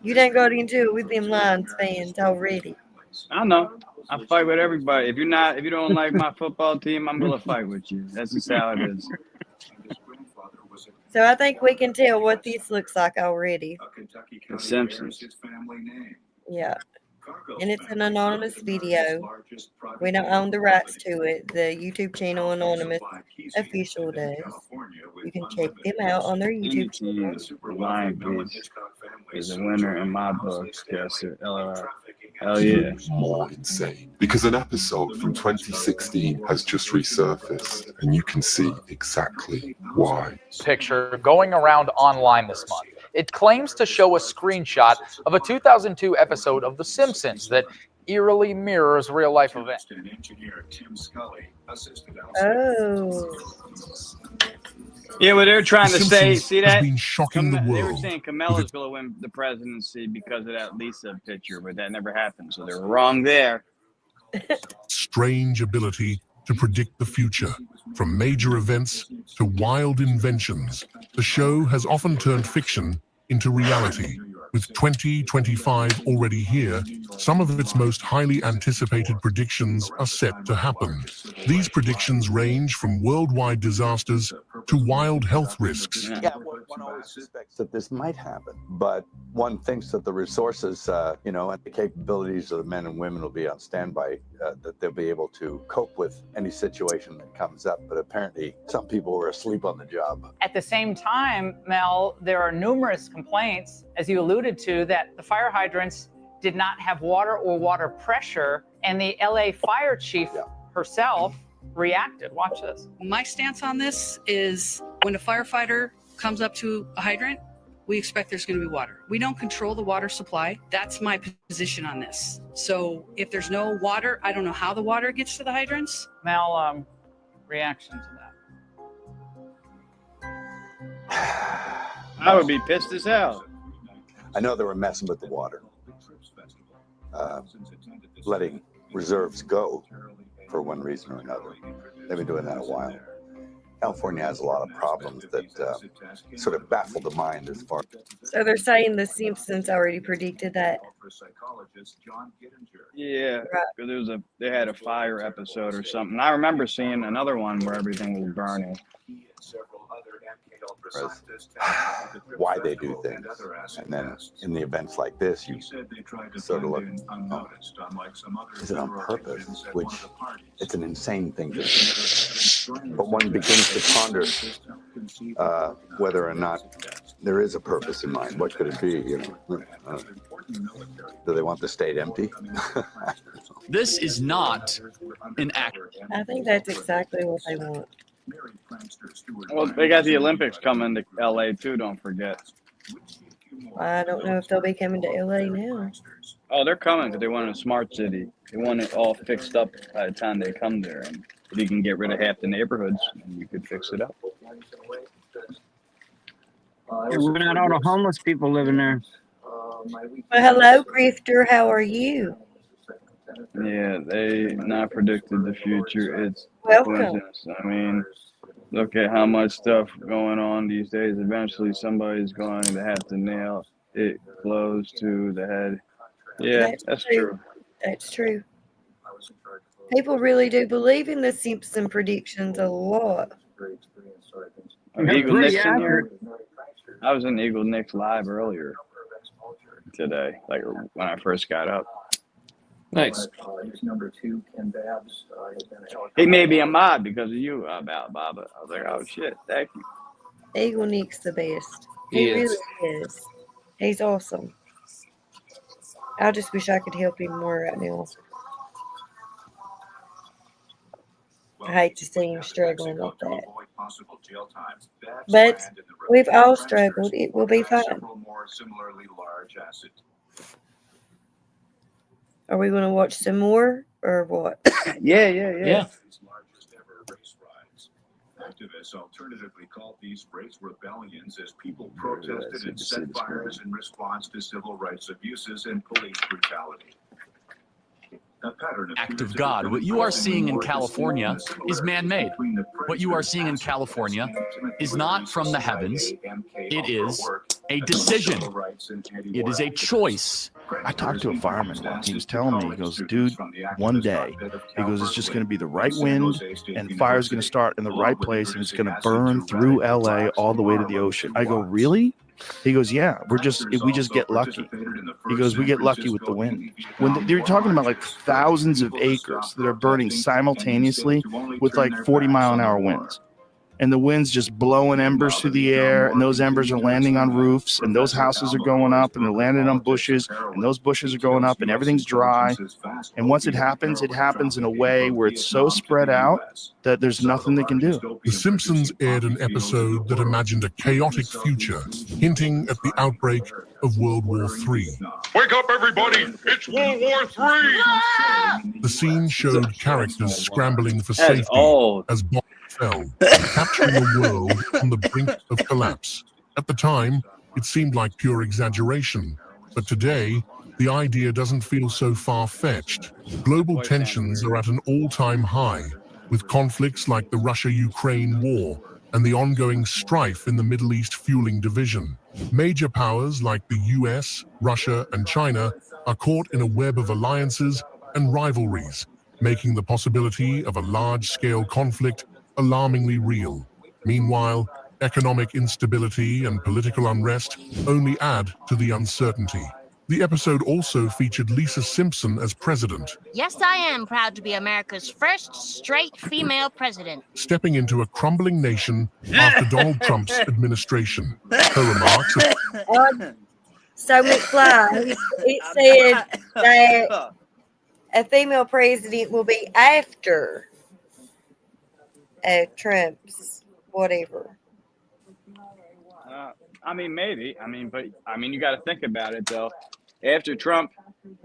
S2: You didn't go into it with them Lions fans already.
S1: I know. I fight with everybody. If you don't like my football team, I'm gonna fight with you. That's just how it is.
S2: So I think we can tell what this looks like already.
S1: The Simpsons.
S2: Yeah. And it's an anonymous video. We don't own the rights to it. The YouTube channel Anonymous Official does. You can check them out on their YouTube channel.
S1: Lion Beach is a winner in my books. Yes, sir. Hell yeah.
S9: More insane because an episode from 2016 has just resurfaced, and you can see exactly why.
S10: Picture going around online this month. It claims to show a screenshot of a 2002 episode of The Simpsons that eerily mirrors real-life events.
S2: Oh.
S1: Yeah, well, they're trying to say, see that?
S9: Been shocking the
S1: They were
S9: world.
S1: saying Kamala's going to win the presidency because of that Lisa picture, but that never happened. So they're wrong there.
S9: Strange ability to predict the future. From major events to wild inventions, the show has often turned fiction into reality. With 2025 already here, some of its most highly anticipated predictions are set to happen. These predictions range from worldwide disasters to wild health risks.
S11: Yeah, one always suspects that this might happen, but one thinks that the resources, and the capabilities of the men and women will be on standby, that they'll be able to cope with any situation that comes up. But apparently, some people were asleep on the job.
S12: At the same time, Mel, there are numerous complaints, as you alluded to, that the fire hydrants did not have water or water pressure, and the LA fire chief herself reacted. Watch this.
S13: My stance on this is when a firefighter comes up to a hydrant, we expect there's going to be water. We don't control the water supply. That's my position on this. So if there's no water, I don't know how the water gets to the hydrants.
S12: Mel, reaction to that.
S1: I would be pissed as hell.
S11: I know they were messing with the water, letting reserves go for one reason or another. They've been doing that a while. California has a lot of problems that sort of baffle the mind as far.
S2: So they're saying the Simpsons already predicted that.
S1: Yeah, because they had a fire episode or something. I remember seeing another one where everything was burning.
S11: Why they do things, and then in the events like this, you sort of look, is it on purpose? Which it's an insane thing to do. But one begins to ponder whether or not there is a purpose in mind. What could it be? Do they want the state empty?
S14: This is not an act.
S2: I think that's exactly what they want.
S1: Well, they got the Olympics coming to LA too, don't forget.
S2: I don't know if they'll be coming to LA now.
S1: Oh, they're coming because they want a smart city. They want it all fixed up by the time they come there. And if you can get rid of half the neighborhoods, and you could fix it up.
S3: We're not all the homeless people living there.
S2: Well, hello, Grifter. How are you?
S1: Yeah, they not predicted the future. It's
S2: Welcome.
S1: coincidence. I mean, look at how much stuff going on these days. Eventually, somebody's going to have to nail it close to the head. Yeah, that's true.
S2: That's true. People really do believe in the Simpson predictions a lot.
S1: Eagle Nick's in here. I was in Eagle Nick's live earlier today, like when I first got up.
S4: Nice.
S8: Number 2, Ken Babbs,
S1: He made me a mod because of you, about Baba. I was like, oh shit, thank you.
S2: Eagle Nick's the best.
S1: He
S2: He
S1: is.
S2: really is. He's awesome. I just wish I could help him more right now. I hate to see him struggling like that. But we've all struggled. It will be fine. Are we going to watch some more or what?
S1: Yeah.
S8: Activists alternatively called these race rebellions as people protested and set fires in response to civil rights abuses and police brutality.
S14: Act of God. What you are seeing in California is man-made. What you are seeing in California is not from the heavens. It is a decision. It is a choice.
S7: I talked to a fireman once. He was telling me, he goes, dude, one day, he goes, it's just going to be the right wind and the fire's going to start in the right place and it's going to burn through LA all the way to the ocean. I go, really? He goes, yeah, we just get lucky. He goes, we get lucky with the wind. When they're talking about like thousands of acres that are burning simultaneously with like 40-mile-an-hour winds. And the wind's just blowing embers through the air, and those embers are landing on roofs, and those houses are going up, and they're landing on bushes, and those bushes are going up, and everything's dry. And once it happens in a way where it's so spread out that there's nothing they can do.
S9: The Simpsons aired an episode that imagined a chaotic future, hinting at the outbreak of World War III.
S25: Wake up, everybody! It's World War III!
S9: The scene showed characters scrambling for safety as bombs fell, capturing a world on the brink of collapse. At the time, it seemed like pure exaggeration, but today, the idea doesn't feel so far-fetched. Global tensions are at an all-time high, with conflicts like the Russia-Ukraine war and the ongoing strife in the Middle East fueling division. Major powers like the US, Russia, and China are caught in a web of alliances and rivalries, making the possibility of a large-scale conflict alarmingly real. Meanwhile, economic instability and political unrest only add to the uncertainty. The episode also featured Lisa Simpson as president,
S15: Yes, I am proud to be America's first straight female president.
S9: stepping into a crumbling nation after Donald Trump's administration. Her remarks
S2: So McFly, it said that a female president will be after Trump's whatever.
S1: I mean, maybe. But you got to think about it though. After Trump,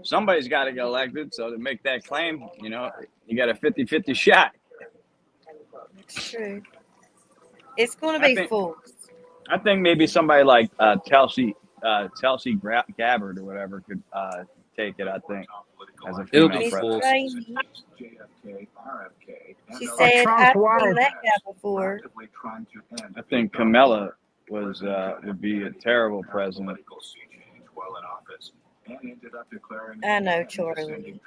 S1: somebody's got to get elected. So to make that claim, you got a 50-50 shot.
S2: It's true. It's going to be full.
S1: I think maybe somebody like Tulsi Gabbard or whatever could take it. I think as a
S4: It'll
S1: female
S4: be full.
S1: president.
S2: She said, I've seen that guy before.
S1: I think Kamala would be a terrible president.
S2: I know, Charlie.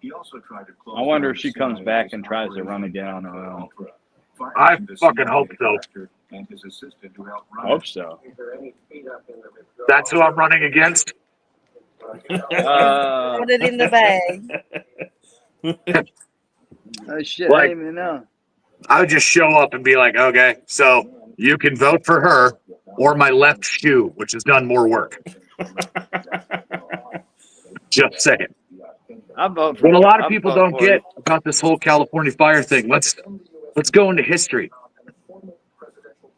S1: I wonder if she comes back and tries to run again on her own.
S16: I fucking hope so.
S1: Hope so.
S16: That's who I'm running against.
S2: Put it in the bag.
S1: Oh shit!
S16: Like-
S1: I didn't even know.
S16: I would just show up and be like, okay, so you can vote for her or my left shoe, which has done more work. Just saying.
S1: I vote for
S16: What a lot of
S1: I
S16: people
S1: vote
S16: don't
S1: for
S16: get
S1: it.
S16: about this whole California fire thing. Let's go into history.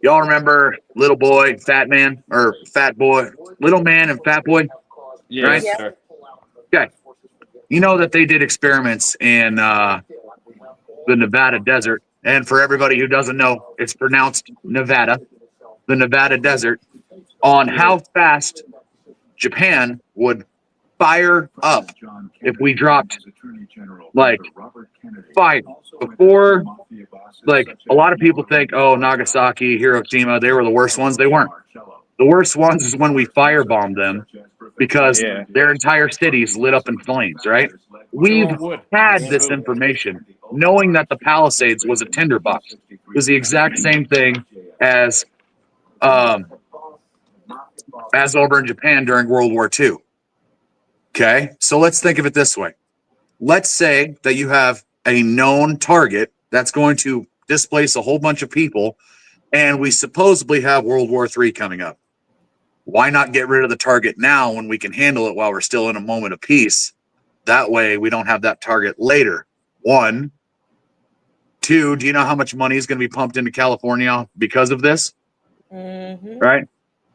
S16: Y'all remember Little Boy, Fat Man, or Fat Boy, Little Man and Fat Boy?
S1: Yeah,
S16: right?
S1: sure.
S16: Okay. You know that they did experiments in the Nevada desert. And for everybody who doesn't know, it's pronounced Nevada, the Nevada desert, on how fast Japan would fire up if we dropped like fire before. Like a lot of people think, oh, Nagasaki, Hiroshima, they were the worst ones. They weren't. The worst ones is when we firebombed them because their entire cities lit up in flames, right? We've had this information knowing that the Palisades was a tinderbox. It was the exact same thing as over in Japan during World War II. Okay, so let's think of it this way. Let's say that you have a known target that's going to displace a whole bunch of people, and we supposedly have World War III coming up. Why not get rid of the target now when we can handle it while we're still in a moment of peace? That way we don't have that target later. One. Two, do you know how much money is going to be pumped into California because of this?
S2: Mm-hmm.
S16: Right?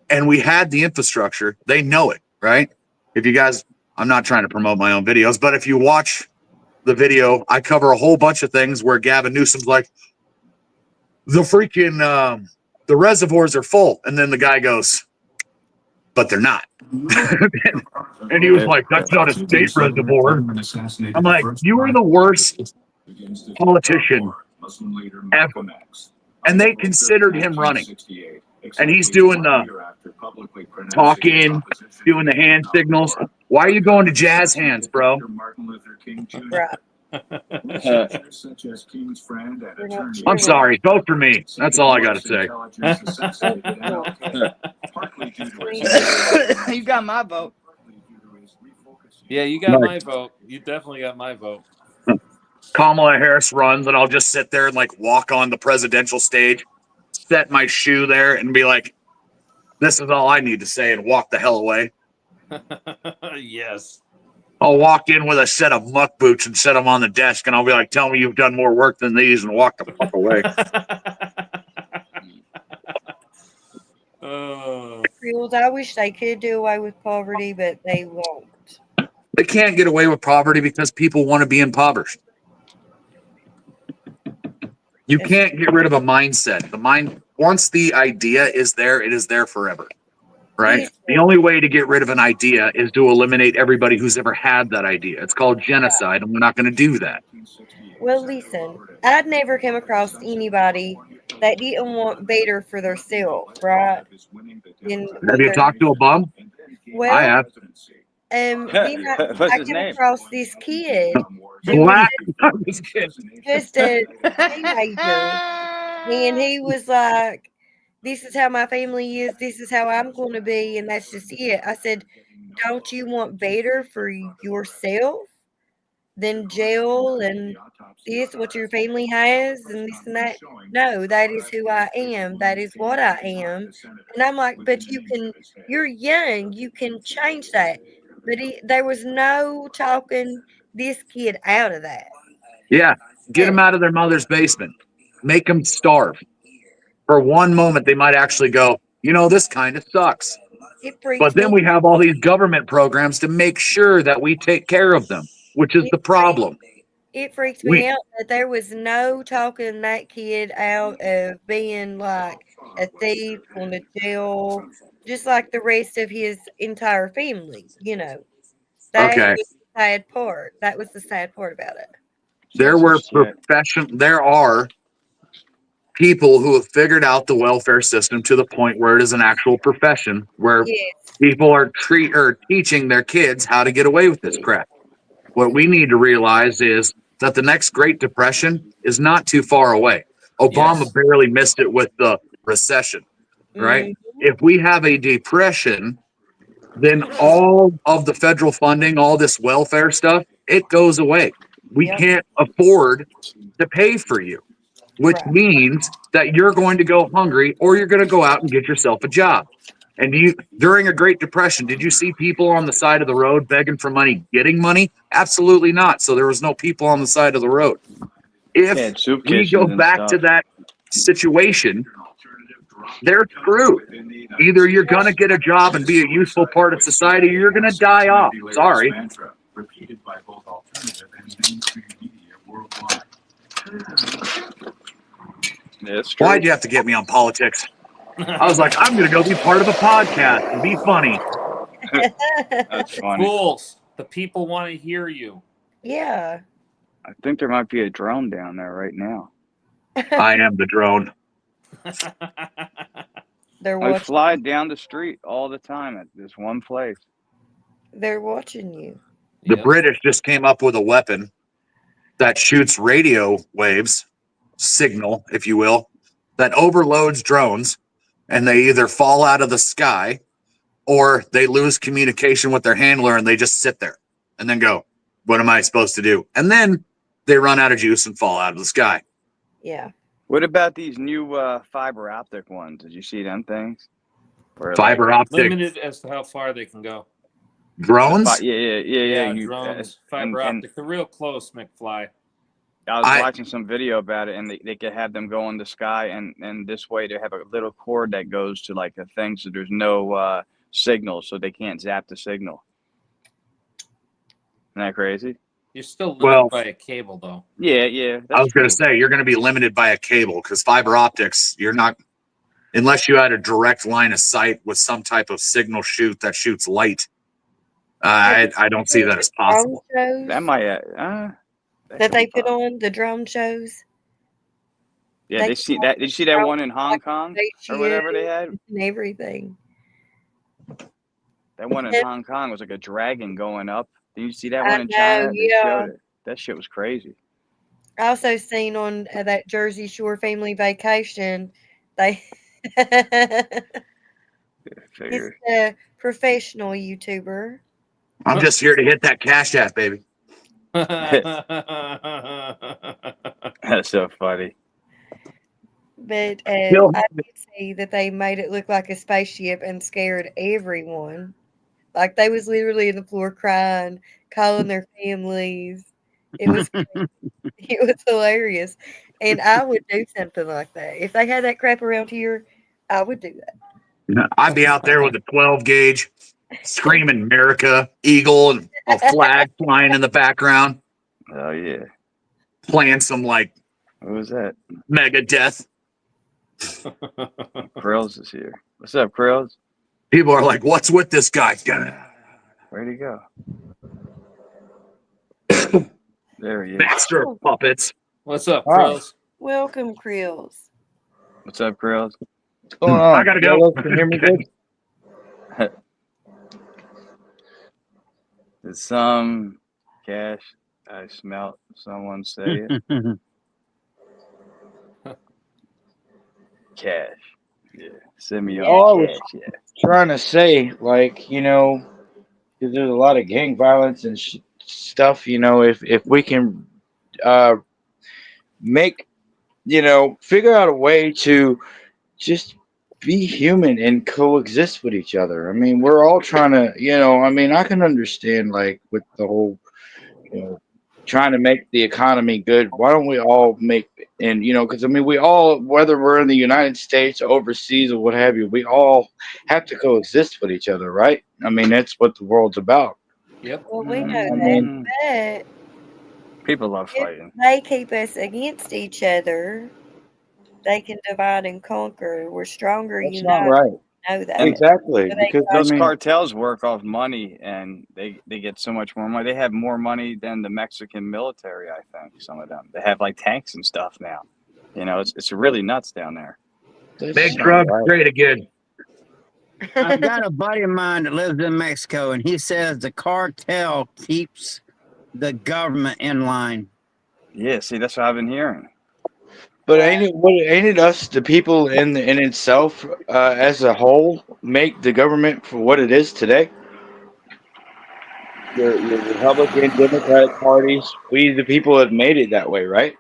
S16: And we had the infrastructure. They know it, right? If you guys, I'm not trying to promote my own videos, but if you watch the video, I cover a whole bunch of things where Gavin Newsom's like, the freaking, the reservoirs are full. And then the guy goes, but they're not. And he was like, that's not a state reservoir. I'm like, you are the worst politician ever. And they considered him running. And he's doing the talking, doing the hand signals. Why are you going to jazz hands, bro? I'm sorry. Vote for me. That's all I got to say.
S1: You got my vote.
S4: Yeah, you got my vote. You definitely got my vote.
S16: Kamala Harris runs, and I'll just sit there and like walk on the presidential stage, set my shoe there, and be like, "This is all I need to say," and walk the hell away.
S4: Yes.
S16: I'll walk in with a set of muck boots and set them on the desk, and I'll be like, "Tell me you've done more work than these," and walk the fuck away.
S2: Reels, I wish they could do away with poverty, but they won't.
S16: They can't get away with poverty because people want to be impoverished. You can't get rid of a mindset. The mind, once the idea is there, it is there forever. Right? The only way to get rid of an idea is to eliminate everybody who's ever had that idea. It's called genocide, and we're not going to do that.
S2: Well, listen, I'd never come across anybody that didn't want better for themselves, right?
S16: Have you talked to a bum?
S2: Well,
S16: I have.
S2: Then
S1: What's
S2: I
S1: his
S2: came
S1: name?
S2: across this kid.
S16: Black.
S2: Just a teenager. And he was like, this is how my family is. This is how I'm going to be. And that's just it. I said, don't you want better for yourself than jail and this, what your family has and this and that? No, that is who I am. That is what I am. And I'm like, but you're young. You can change that. But there was no talking this kid out of that.
S16: Yeah, get them out of their mother's basement. Make them starve. For one moment, they might actually go, you know, this kind of sucks.
S2: It freaks
S16: But then
S2: me
S16: we have all these government programs to make sure that we take care of them, which is the problem.
S2: It freaks me out that there was no talking that kid out of being like a thief, going to jail, just like the rest of his entire family, you know. That
S16: Okay.
S2: was the sad part. That was the sad part about it.
S16: There are people who have figured out the welfare system to the point where it is an actual profession where people are teaching their kids how to get away with this crap. What we need to realize is that the next Great Depression is not too far away. Obama barely missed it with the recession, right? If we have a depression, then all of the federal funding, all this welfare stuff, it goes away. We can't afford to pay for you, which means that you're going to go hungry or you're going to go out and get yourself a job. And during a Great Depression, did you see people on the side of the road begging for money, getting money? Absolutely not. So there was no people on the side of the road. If we go back to that situation, they're screwed. Either you're going to get a job and be a useful part of society, or you're going to die off. Sorry.
S8: Repeated by both alternative and mainstream media worldwide.
S16: Why'd you have to get me on politics? I was like, I'm going to go be part of a podcast and be funny.
S1: That's funny.
S4: Fools. The people want to hear you.
S2: Yeah.
S1: I think there might be a drone down there right now.
S16: I am the drone.
S2: They're
S1: I
S2: watching.
S1: fly down the street all the time at this one place.
S2: They're watching you.
S16: The British just came up with a weapon that shoots radio waves, signal, if you will, that overloads drones, and they either fall out of the sky or they lose communication with their handler and they just sit there and then go, what am I supposed to do? And then they run out of juice and fall out of the sky.
S2: Yeah.
S1: What about these new fiber optic ones? Did you see them things?
S16: Fiber optic
S4: Limited as to how far they can go.
S16: drones?
S1: Yeah.
S4: Drones, fiber optic. They're real close, McFly.
S1: I was watching some video about it, and they could have them go in the sky, and this way they have a little cord that goes to like a thing, so there's no signal, so they can't zap the signal. Isn't that crazy?
S4: You're still limited by a cable, though.
S1: Yeah.
S16: I was going to say, you're going to be limited by a cable because fiber optics, you're not, unless you had a direct line of sight with some type of signal shoot that shoots light. I don't see that as possible.
S1: That might.
S2: That they put on the drone shows.
S1: Yeah, they see that. Did you see that one in Hong Kong or whatever they had?
S2: And everything.
S1: That one in Hong Kong was like a dragon going up. Did you see that
S2: I
S1: one in China?
S2: know,
S1: They
S2: yeah.
S1: showed it. That shit was crazy.
S2: I also seen on that Jersey Shore family vacation, they
S1: Figure.
S2: it's a professional YouTuber.
S16: I'm just here to hit that cash app, baby.
S1: That's so funny.
S2: But
S16: Bill-
S2: I did see that they made it look like a spaceship and scared everyone. Like they was literally in the floor crying, calling their families. It was it was hilarious. And I would do something like that. If they had that crap around here, I would do that.
S16: I'd be out there with a 12 gauge screaming America, Eagle, and a flag flying in the background.
S1: Oh, yeah.
S16: Playing some like,
S1: what was that?
S16: Megadeth.
S1: Krills is here. What's up, Krills?
S16: People are like, what's with this guy?
S1: Where'd he go? There he is.
S16: Master of puppets.
S4: What's up,
S1: Hi.
S4: Krills?
S2: Welcome, Krills.
S1: What's up, Krills?
S6: What's going on?
S16: I gotta go.
S6: Hello, can you hear me good?
S1: Did some cash I smelt someone say it? Cash. Yeah. Send me
S6: All I
S1: all
S6: was
S1: cash. Yeah.
S6: trying to say, like, you know, 'cause there's a lot of gang violence and stuff. You know, if we can uh, make, you know, figure out a way to just be human and coexist with each other. I mean, we're all trying to, you know, I mean, I can understand like with the whole, you know, trying to make the economy good. Why don't we all make, and you know, because I mean, we all, whether we're in the United States, overseas, or what have you, we all have to coexist with each other, right? I mean, that's what the world's about.
S10: Yep.
S2: Well, we know
S6: I
S2: that,
S6: mean,
S2: but
S1: People love
S2: if
S1: fighting.
S2: they keep us against each other, they can divide and conquer. We're stronger
S6: that's not
S2: united.
S6: right.
S2: Know that.
S6: Exactly,
S2: So they
S6: because I
S1: Those
S6: mean,
S1: cartels work off money, and they get so much more money. They have more money than the Mexican military, I think. Some of them. They have like tanks and stuff now. You know, it's really nuts down there.
S6: that's
S16: Make
S6: not
S16: drugs
S6: right.
S16: great again.
S3: I've got a buddy of mine that lives in Mexico, and he says the cartel keeps the government in line.
S1: Yeah, see, that's what I've been hearing.
S6: But ain't it us, the people in itself, as a whole, make the government for what it is today? Your Republican, Democratic parties, we the people have made it that way, right?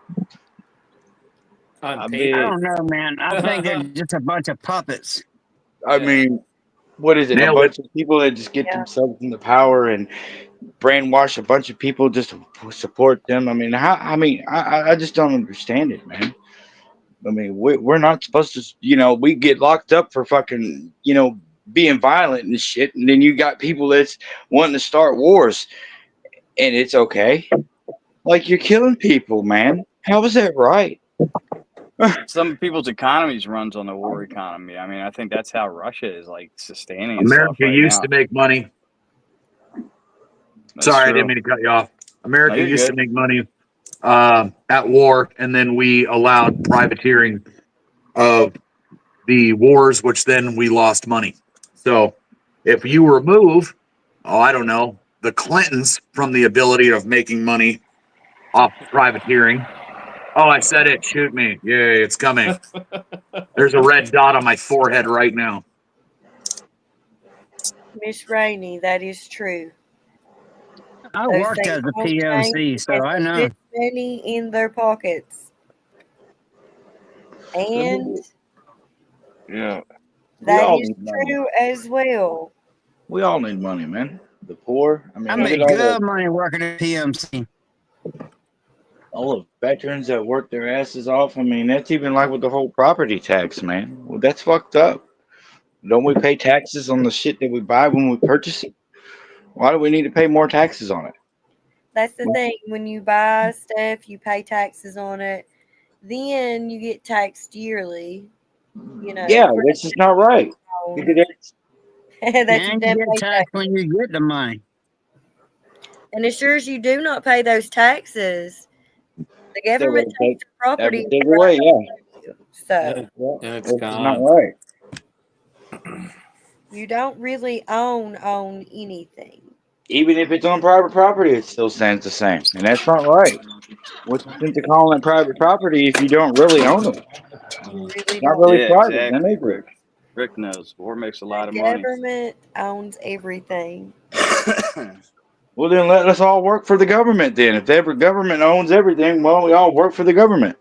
S4: On
S1: I
S4: paper.
S3: I
S1: mean,
S3: don't know, man. I think they're just a bunch of puppets.
S6: I mean, what is it? A
S16: Nailed
S6: bunch of people that just get
S2: Yeah.
S6: themselves into power and brainwash a bunch of people just to support them. I mean, I just don't understand it, man. I mean, we're not supposed to, you know, we get locked up for fucking, you know, being violent and shit, and then you got people that's wanting to start wars, and it's okay. Like, you're killing people, man. How is that right?
S1: some people's economies runs on the war economy. I mean, I think that's how Russia is like sustaining itself
S16: America
S1: right
S16: used
S1: now.
S16: to make money.
S1: That's
S16: Sorry, I
S1: true.
S16: didn't mean to cut you off. America
S1: No, you're
S16: used to
S1: good.
S16: make money at war, and then we allowed privateering of the wars, which then we lost money. So if you remove, I don't know, the Clintons from the ability of making money off privateering. Oh, I said it. Shoot me. Yay, it's coming. There's a red dot on my forehead right now.
S2: Miss Rainey, that is true.
S3: I
S2: Those
S3: worked
S2: things
S3: as a
S2: won't change
S3: PMC, so
S2: unless
S3: I
S2: they
S3: know.
S2: put money in their pockets. And
S6: Yeah, we
S2: that
S6: all
S2: is
S6: need money.
S2: true as well.
S6: We all need money, man. The poor. I mean,
S3: I
S6: look at
S3: made good money working at PMC.
S6: all the veterans that work their asses off. I mean, that's even like with the whole property tax, man. Well, that's fucked up. Don't we pay taxes on the shit that we buy when we purchase it? Why do we need to pay more taxes on it?
S2: That's the thing. When you buy stuff, you pay taxes on it. Then you get taxed yearly. You know,
S6: Yeah,
S2: for
S6: that's just not right.
S2: own.
S6: Because that's-
S2: that you
S3: And you
S2: did
S3: get
S2: pay
S3: taxed
S2: taxes.
S3: when you get the money.
S2: And as sure as you do not pay those taxes, the government
S6: they
S2: takes the property
S6: everything away. Yeah,
S2: so
S4: It's
S6: that's just not
S4: gone.
S6: right.
S2: you don't really own anything.
S6: Even if it's on private property, it still stands the same, and that's not right. What's the sense of calling it private property if you don't really own it?
S2: You really
S6: It's not
S2: don't.
S6: really
S1: Yeah,
S6: private, then
S1: exactly,
S6: is it?
S1: Rick. Rick knows. War makes a lot
S2: The
S1: of money.
S2: government owns everything.
S6: Well, then let us all work for the government. Then, if every government owns everything, well, we all work for the government.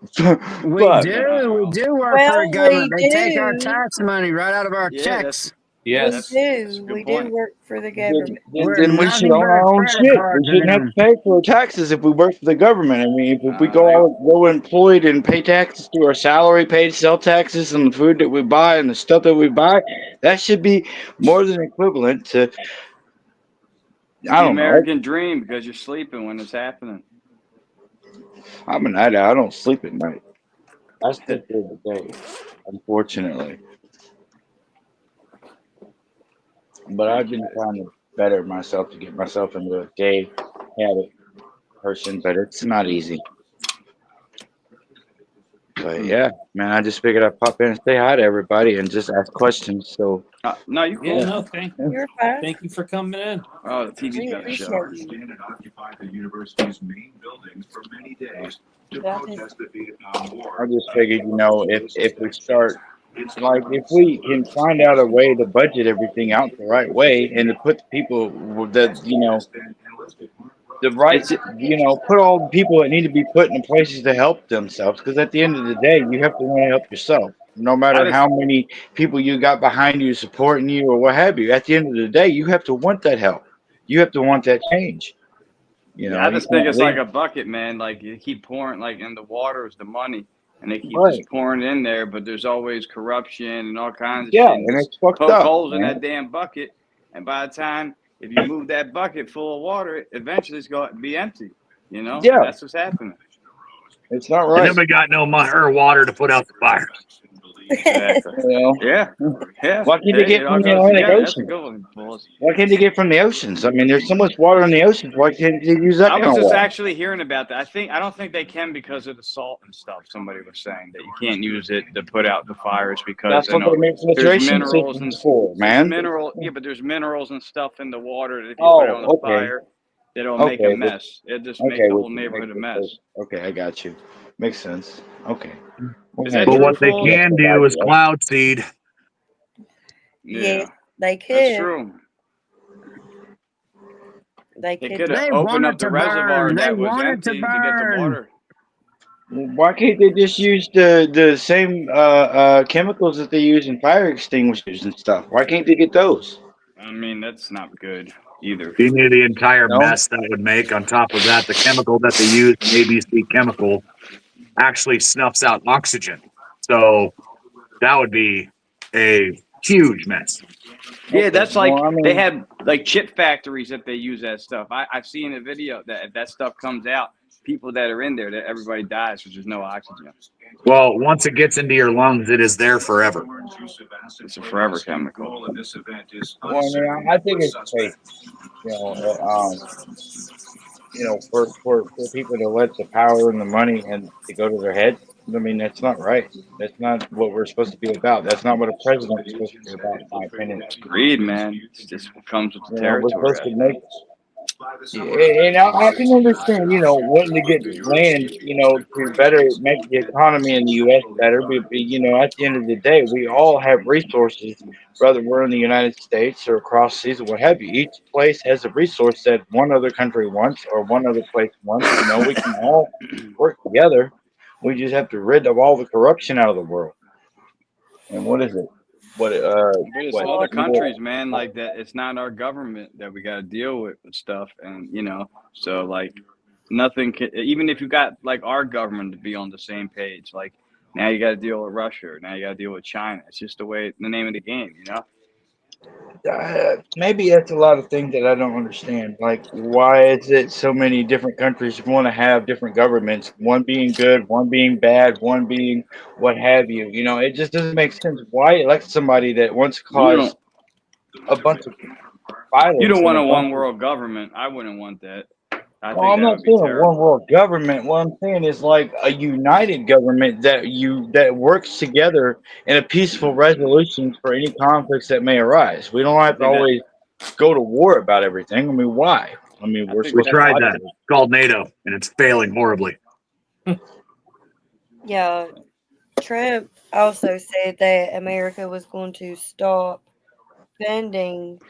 S3: We
S6: But
S3: do work for
S2: Well,
S3: the government.
S2: we
S3: They take our
S2: do.
S3: tax money right out of our
S1: Yeah,
S3: checks.
S4: Yes.
S1: That's a
S2: We
S1: good
S2: do
S1: point.
S2: work for the
S6: then,
S2: government.
S3: We're
S6: then we should
S3: nothing
S6: own
S3: but a
S6: our own
S3: credit
S6: shit.
S3: card
S6: We
S3: to
S6: shouldn't have to
S3: them.
S6: pay for taxes if we work for the government. I mean, if we go employed and pay taxes to our salary, pay sell taxes on the food that we buy and the stuff that we buy, that should be more than equivalent to, I
S1: The
S6: don't know.
S1: American dream, because you're sleeping when it's happening.
S6: I'm a night owl. I don't sleep at night. I sleep during the day, unfortunately. But I've been trying to better myself to get myself into a day habit person, but it's not easy. But yeah, man, I just figured I'd pop in and say hi to everybody and just ask questions. So
S1: No, you cool.
S4: Yeah, no, thank
S2: You're fine.
S4: Thank you for coming in.
S1: Oh, the TV's
S2: We
S1: got a
S2: appreciate
S1: show.
S2: you.
S8: Stand occupied the university's main buildings for many days to
S2: That is-
S8: protest the Vietnam War.
S6: I just figured, you know, if we start
S17: It's like if we can find out a way to budget everything out the right way and to put the people that the right, put all the people that need to be put in places to help themselves. Because at the end of the day, you have to want to help yourself. No matter how many people you got behind you supporting you or what have you, at the end of the day, you have to want that help. You have to want that change.
S1: I just think it's like a bucket, man. Like you keep pouring, like in the water is the money, and they keep just pouring in there. But there's always corruption and all kinds of shit.
S17: And it's fucked
S1: Poke
S17: up,
S1: holes in
S17: man.
S1: that damn bucket, and by the time if you move that bucket full of water, eventually it's going to be empty. That's what's happening.
S17: It's not
S16: And then we got no money or water to put out the fire.
S1: Exactly. Yeah.
S17: Why can't they get from the Atlantic Ocean? Why can't they get from the oceans? I mean, there's so much water in the oceans. Why can't they use that
S1: I
S17: kind
S1: was
S17: of
S1: just
S17: water?
S1: actually hearing about that. I don't think they can because of the salt and stuff. Somebody was saying that you can't use it to put out the fires because
S17: That's what they make
S1: there's
S17: filtration
S1: minerals and
S17: systems for, man.
S1: but there's minerals and stuff in the water that if you put it on the fire, it'll make a mess. It'll just make the whole neighborhood a mess.
S17: Okay, I got you. Makes sense. Okay.
S16: But what they can do is cloud seed.
S2: Yes, they could.
S1: That's true.
S2: They
S1: They
S2: could.
S1: could have opened up the reservoir that was empty to get the water.
S17: Why can't they just use the same chemicals that they use in fire extinguishers and stuff? Why can't they get those?
S1: I mean, that's not good either.
S16: You knew the entire mess that would make. On top of that, the chemical that they use, ABC chemical, actually snuffs out oxygen. So that would be a huge mess.
S1: Yeah, that's like they have like chip factories that they use that stuff. I've seen a video that stuff comes out. People that are in there, that everybody dies because there's no oxygen.
S16: Well, once it gets into your lungs, it is there forever.
S1: It's a forever chemical.
S17: Well, I think it's fake. For people to let the power and the money and to go to their head. I mean, that's not right. That's not what we're supposed to be about. That's not what a president is supposed to be about, in my opinion.
S1: Greed, man. It just comes with the
S17: We're
S1: territory.
S17: supposed to make. And I can understand, wanting to get land, to better make the economy in the U.S. better. But, at the end of the day, we all have resources, whether we're in the United States or across seas or what have you. Each place has a resource that one other country wants or one other place wants. We can all work together. We just have to rid of all the corruption out of the world. And what is it?
S1: But it's other countries, man, like that. It's not our government that we got to deal with stuff, and so like nothing can. Even if you got like our government to be on the same page, like now you got to deal with Russia, now you got to deal with China. It's just the name of the game,
S17: Maybe that's a lot of things that I don't understand. Like, why is it so many different countries want to have different governments? One being good, one being bad, one being what have you. It just doesn't make sense. Why elect somebody that wants to cause a bunch of violence?
S1: You don't want a one world government. I wouldn't want that.
S17: I'm not saying a one world government. What I'm saying is like a united government that works together in a peaceful resolution for any conflicts that may arise. We don't have to always go to war about everything. I mean, why? I mean,
S16: we tried that. It's called NATO, and it's failing horribly.
S2: Yeah, Trump also said that America was going to stop funding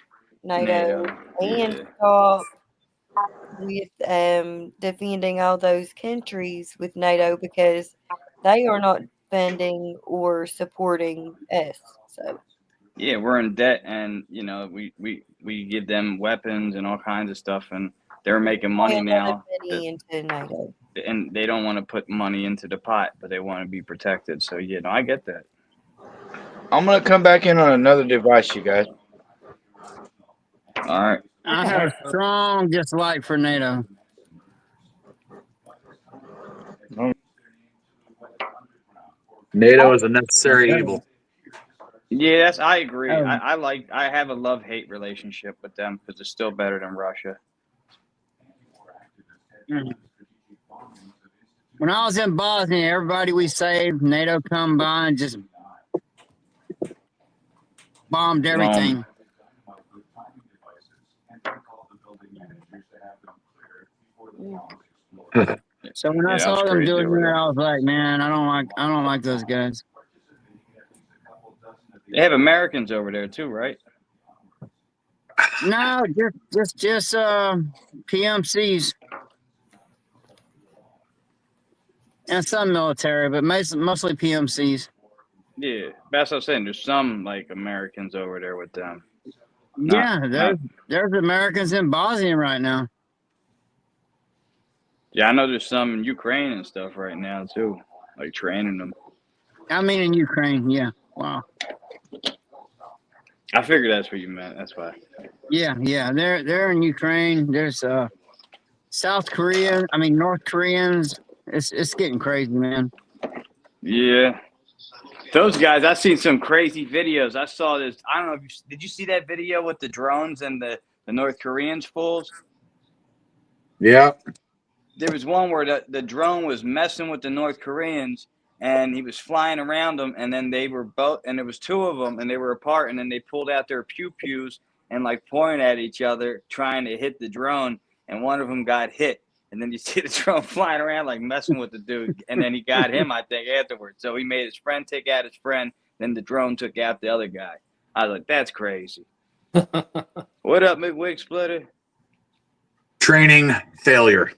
S2: NATO and stop with defending all those countries with NATO because they are not funding or supporting us. So
S1: yeah, we're in debt, and we give them weapons and all kinds of stuff, and they're making money now.
S2: Money into NATO.
S1: And they don't want to put money into the pot, but they want to be protected. So I get that.
S17: I'm gonna come back in on another device, you guys.
S1: All right.
S18: I have a strong dislike for NATO.
S16: NATO is a necessary evil.
S1: Yeah, I agree. I have a love-hate relationship with them because it's still better than Russia.
S18: When I was in Bosnia, everybody we saved, NATO come by and just bombed everything. So when I saw them doing that, I was like, man, I don't like those guys.
S1: They have Americans over there too, right?
S18: No, just PMCs and some military, but mostly PMCs.
S1: Yeah, that's what I'm saying. There's some like Americans over there with them.
S18: Yeah, there's Americans in Bosnia right now.
S1: Yeah, I know there's some in Ukraine and stuff right now too, like training them.
S18: I mean, in Ukraine, yeah. Wow.
S1: I figured that's what you meant. That's why.
S18: Yeah, they're in Ukraine. There's South Korean. I mean, North Koreans. It's getting crazy, man.
S1: Yeah, those guys. I've seen some crazy videos. I saw this. I don't know if did you see that video with the drones and the North Koreans fools?
S16: Yeah.
S1: There was one where the drone was messing with the North Koreans and he was flying around them, and then they were both, and there was two of them, and they were apart, and then they pulled out their pew-pews and like pointed at each other trying to hit the drone, and one of them got hit, and then you see the drone flying around like messing with the dude, and then he got him, I think, afterwards. So he made his friend take out his friend, then the drone took out the other guy. I was like, that's crazy. What up, McWig Splitter?
S16: Training failure.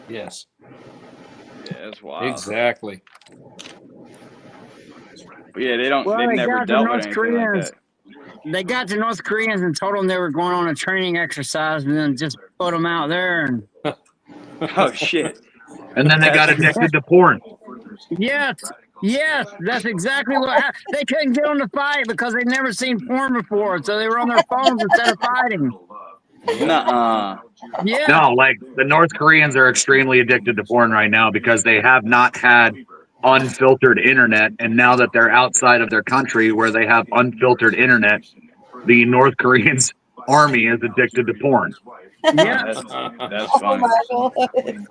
S4: Yes.
S1: Yeah, that's wild.
S4: Exactly.
S1: But yeah, they've
S18: They
S1: never
S18: got the
S1: dealt with
S18: North
S1: anything
S18: Koreans.
S1: like
S18: They got the North Koreans and told them they were going on a training exercise, and then just put them out there. And
S1: that. Oh shit!
S16: And then they got addicted to porn.
S18: Yes, that's exactly what happened. They couldn't get them to fight because they'd never seen porn before, so they were on their phones instead of fighting.
S1: Nuh-uh.
S18: Yeah.
S16: No, like the North Koreans are extremely addicted to porn right now because they have not had unfiltered internet, and now that they're outside of their country where they have unfiltered internet, the North Koreans army is addicted to porn.
S18: Yeah.
S1: That's
S2: Oh
S1: funny.
S2: my God.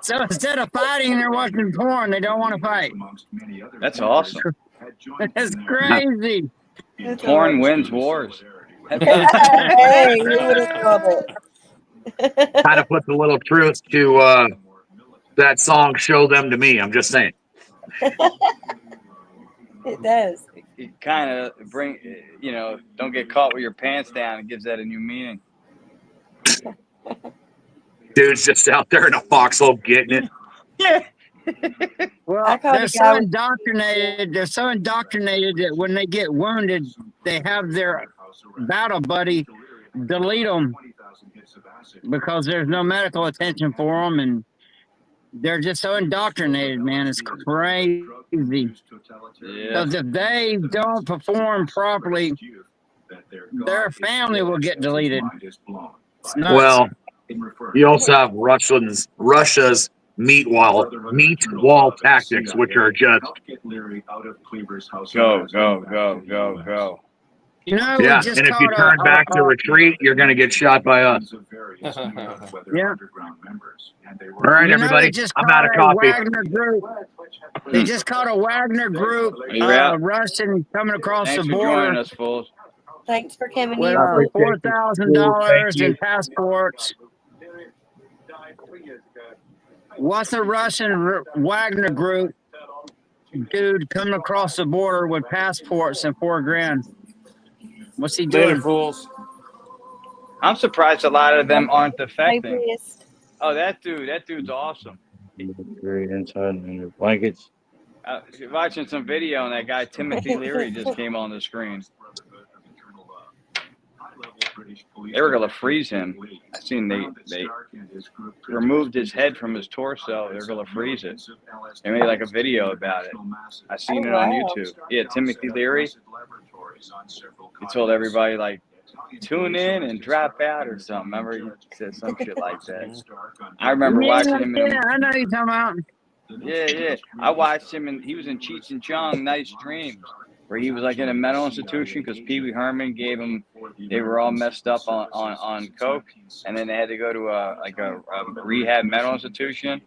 S18: So instead of fighting, they're watching porn. They don't want to fight.
S1: That's awesome.
S18: That's crazy.
S1: Porn wins wars.
S2: Hey, you would have loved it.
S16: Kind of puts a little truth to that song, Show Them to Me. I'm just saying.
S2: It does.
S1: It kind of don't get caught with your pants down. It gives that a new meaning.
S16: Dude's just out there in a foxhole getting it.
S1: Yeah.
S18: Well,
S2: called
S18: they're
S2: a
S18: so
S2: guy-
S18: indoctrinated. They're so indoctrinated that when they get wounded, they have their battle buddy delete them because there's no medical attention for them, and they're just so indoctrinated, man. It's crazy.
S1: Yeah.
S18: Because if they don't perform properly, their family will get deleted. It's nuts.
S16: Well, you also have Russia's meat wall tactics, which are just
S1: Go.
S18: You know, we
S16: yeah.
S18: just
S16: And if you
S18: caught
S16: turn back to retreat, you're going to get shot by us.
S18: Yeah.
S16: All right,
S18: You know,
S16: everybody.
S18: they just
S16: I'm
S18: caught
S16: out of
S18: a
S16: coffee.
S18: Wagner group. They just caught a Wagner group,
S1: Are you out?
S18: Russian coming across
S1: Thanks
S18: the
S1: for joining
S18: border
S1: us, fools.
S2: Thanks for coming
S18: with
S2: in.
S18: $4,000 in passports. What's a Russian Wagner group dude coming across the border with passports and $4,000? What's he doing?
S4: Fools.
S1: I'm surprised a lot of them aren't
S2: Hey,
S1: defecting.
S2: pissed.
S1: Oh, that dude's awesome.
S17: Very inside in their blankets.
S1: Watching some video, and that guy Timothy Leary just came on the screen. They were gonna freeze him. I seen they removed his head from his torso. They're gonna freeze it. They made like a video about it. I seen it on YouTube. Yeah, Timothy Leary. He told everybody like, tune in and drop out or something. Remember he said some shit like that. I remember watching him.
S18: Yeah, I know you're talking about.
S1: Yeah. I watched him, and he was in Cheech and Chong, Nice Dreams, where he was like in a mental institution because Pee Wee Herman gave him. They were all messed up on coke, and then they had to go to a rehab mental institution.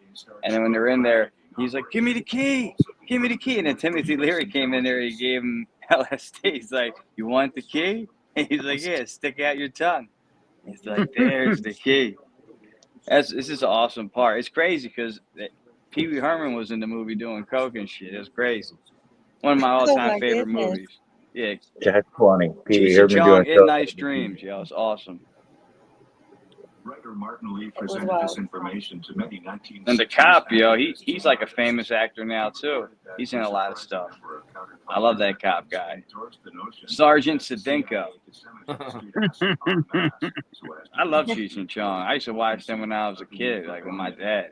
S1: And then when they're in there, he's like, "Give me the key, give me the key." And then Timothy Leary came in there. He gave him LSD. He's like, "You want the key?" And he's like, "Yeah, stick out your tongue." He's like, "There's the key." This is an awesome part. It's crazy because Pee Wee Herman was in the movie doing coke and shit. It was crazy. One of my
S2: Oh
S1: all-time
S2: my
S1: favorite
S2: goodness.
S1: movies. Yeah,
S17: That's funny. Pete,
S1: Cheech
S17: hear
S1: and
S17: me
S1: Chong
S17: doing
S1: in
S17: so.
S1: Nice Dreams. Yo, it's awesome.
S8: Writer Martin Lee
S2: It was
S8: presented
S2: wild.
S8: this information to many 1960s.
S1: And the cop, yo, he's like a famous actor now too. He's in a lot of stuff. I love that cop guy, Sergeant Sedinko. I love Cheech and Chong. I used to watch them when I was a kid, like with my dad.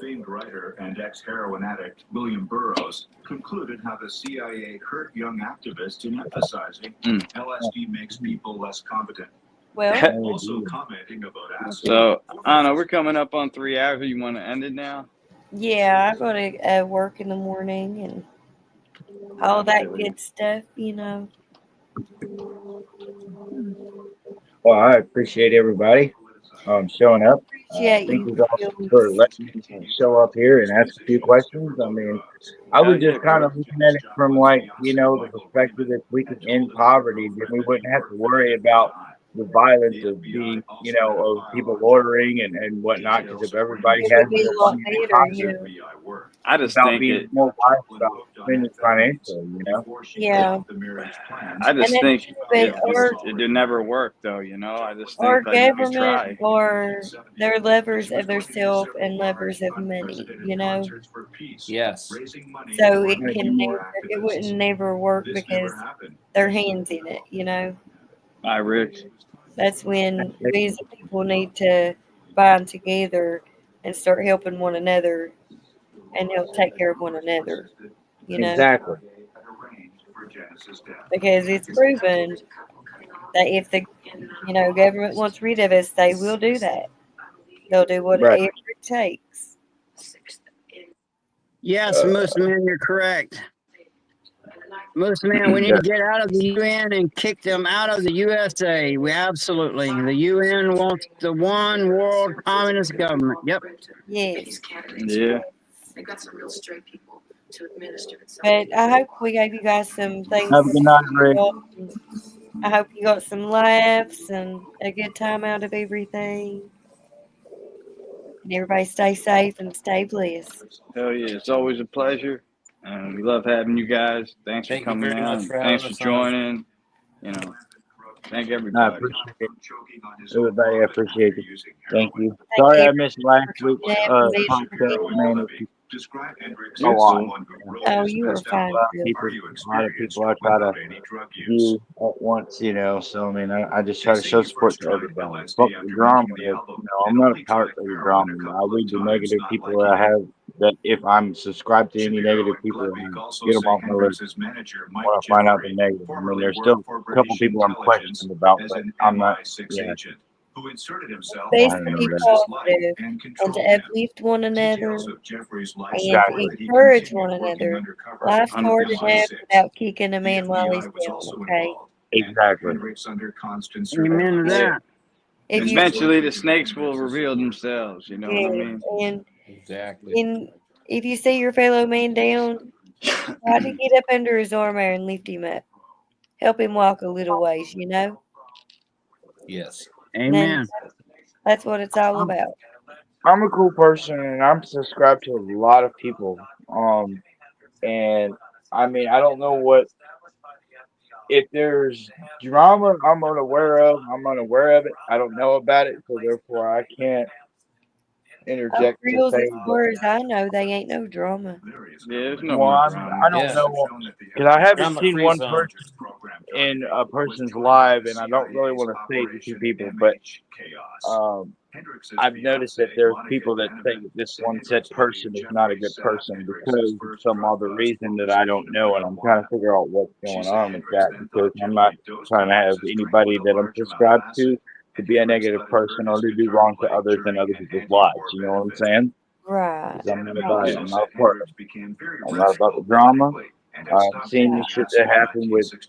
S8: Famed writer and ex-heroin addict William Burroughs concluded how the CIA hurt young activists in emphasizing LSD makes people less competent.
S2: Well,
S8: Also commenting about acid.
S1: So I don't know. We're coming up on 3 hours. You want to end it now?
S2: yeah, I go to work in the morning and all that good stuff, you know.
S17: Well, I appreciate everybody showing up.
S2: Appreciate
S17: Thank
S2: you,
S17: you guys
S2: Phil.
S17: for letting me show up here and ask a few questions. I mean, I was just kind of looking at it from like, you know, the perspective that we could end poverty, then we wouldn't have to worry about the violence of being, you know, of people loitering and whatnot. Because if everybody
S2: It
S17: has
S2: would be a
S17: more
S2: lot
S17: money in
S2: better,
S17: pocket,
S2: yeah.
S1: I just
S17: about
S1: think
S17: being
S1: it.
S17: more wise about spending financially, you know.
S2: Yeah.
S1: I just
S2: And
S1: think
S2: then,
S1: it would never work, though. You know, I just
S2: our
S1: think like if you
S2: government
S1: try.
S2: or their levers of their self and levers of money, you know.
S4: Yes.
S2: So it wouldn't never work because their hands in it, you know.
S1: Hi, Rich.
S2: That's when we as a people need to bind together and start helping one another and help take care of one another, you know.
S17: Exactly.
S2: Because it's proven that if the government wants rid of us, they will do that. They'll do whatever
S17: Right.
S2: it takes.
S18: Yes, Moose Man, you're correct. Moose Man, we need to get out of the UN and kick them out of the USA. We absolutely. The UN wants the one world communist government. Yep.
S2: Yes.
S1: Yeah.
S19: They've got some real straight people to administer it. So
S2: But I hope we gave you guys some things.
S17: Have a good night, Rick.
S2: I hope you got some laughs and a good time out of everything. And everybody stay safe and stay blessed.
S1: Hell yeah, it's always a pleasure. We love having you guys. Thanks
S4: Thank
S1: for
S4: you
S1: coming
S4: very
S1: on.
S4: much for
S1: Thanks
S4: having
S1: for
S4: us on.
S1: joining. You know, thank
S17: I
S1: everybody.
S17: appreciate it. Everybody, I appreciate it. Thank you. Sorry I missed last week's podcast, man. It's a lot.
S2: Oh, you are fine.
S17: A lot of people I try to view at once, you know. So I mean, I just try to show support to everybody. Fuck the drama. You know, I'm not a part of the drama. I read the negative people that I have. That if I'm subscribed to any negative people, I get them off my list. When I find out they're negative, I mean, there's still a couple people I'm questioning about, but I'm not. Yeah.
S8: Who inserted himself
S2: Best
S8: into
S2: be
S8: Chris's
S2: positive
S8: life and
S2: and
S8: controlled
S2: to
S8: him.
S2: uplift one another
S8: Details of Jeffrey's life
S2: and
S8: story
S2: to
S8: that he
S2: encourage
S8: continued
S2: one
S8: working
S2: another.
S8: undercover
S2: Life's
S8: for
S2: hard enough
S8: 1996.
S2: without kicking a
S8: The
S2: man while he's
S8: FBI was
S2: down,
S8: also
S2: okay?
S8: involved.
S17: Exactly.
S8: Hendricks under constant
S18: Amen to
S8: surveillance.
S18: that.
S2: If you
S1: Eventually, the snakes will reveal themselves. You know what I mean?
S2: and
S4: Exactly.
S2: if you see your fellow man down, try to get up under his arm and lift him up. Help him walk a little ways, you know?
S4: Yes.
S2: And then
S18: Amen.
S2: that's what it's all about.
S17: I'm a cool person, and I'm subscribed to a lot of people. And I mean, I don't know what if there's drama I'm unaware of. I'm unaware of it. I don't know about it, so therefore I can't interject to
S2: Reels,
S17: say
S2: as far as I know, they ain't no drama.
S1: Yeah, there's no
S17: well,
S1: more
S17: I
S1: drama.
S17: don't
S4: Yeah.
S17: know because I haven't
S4: Drama
S17: seen
S4: free
S17: one
S4: zone.
S17: person in a person's live, and I don't really want to say the two people, but I've noticed that there's people that say that this one said person is not a good person because of some other reason that I don't know, and I'm trying to figure out what's going on with that because I'm not trying to have anybody that I'm subscribed to be a negative person or to do wrong to others in other people's lives. You know what I'm saying?
S2: Right.
S17: 'Cause I'm not about it. I'm not a part of it. I'm not about the drama. I've seen the shit that happened with this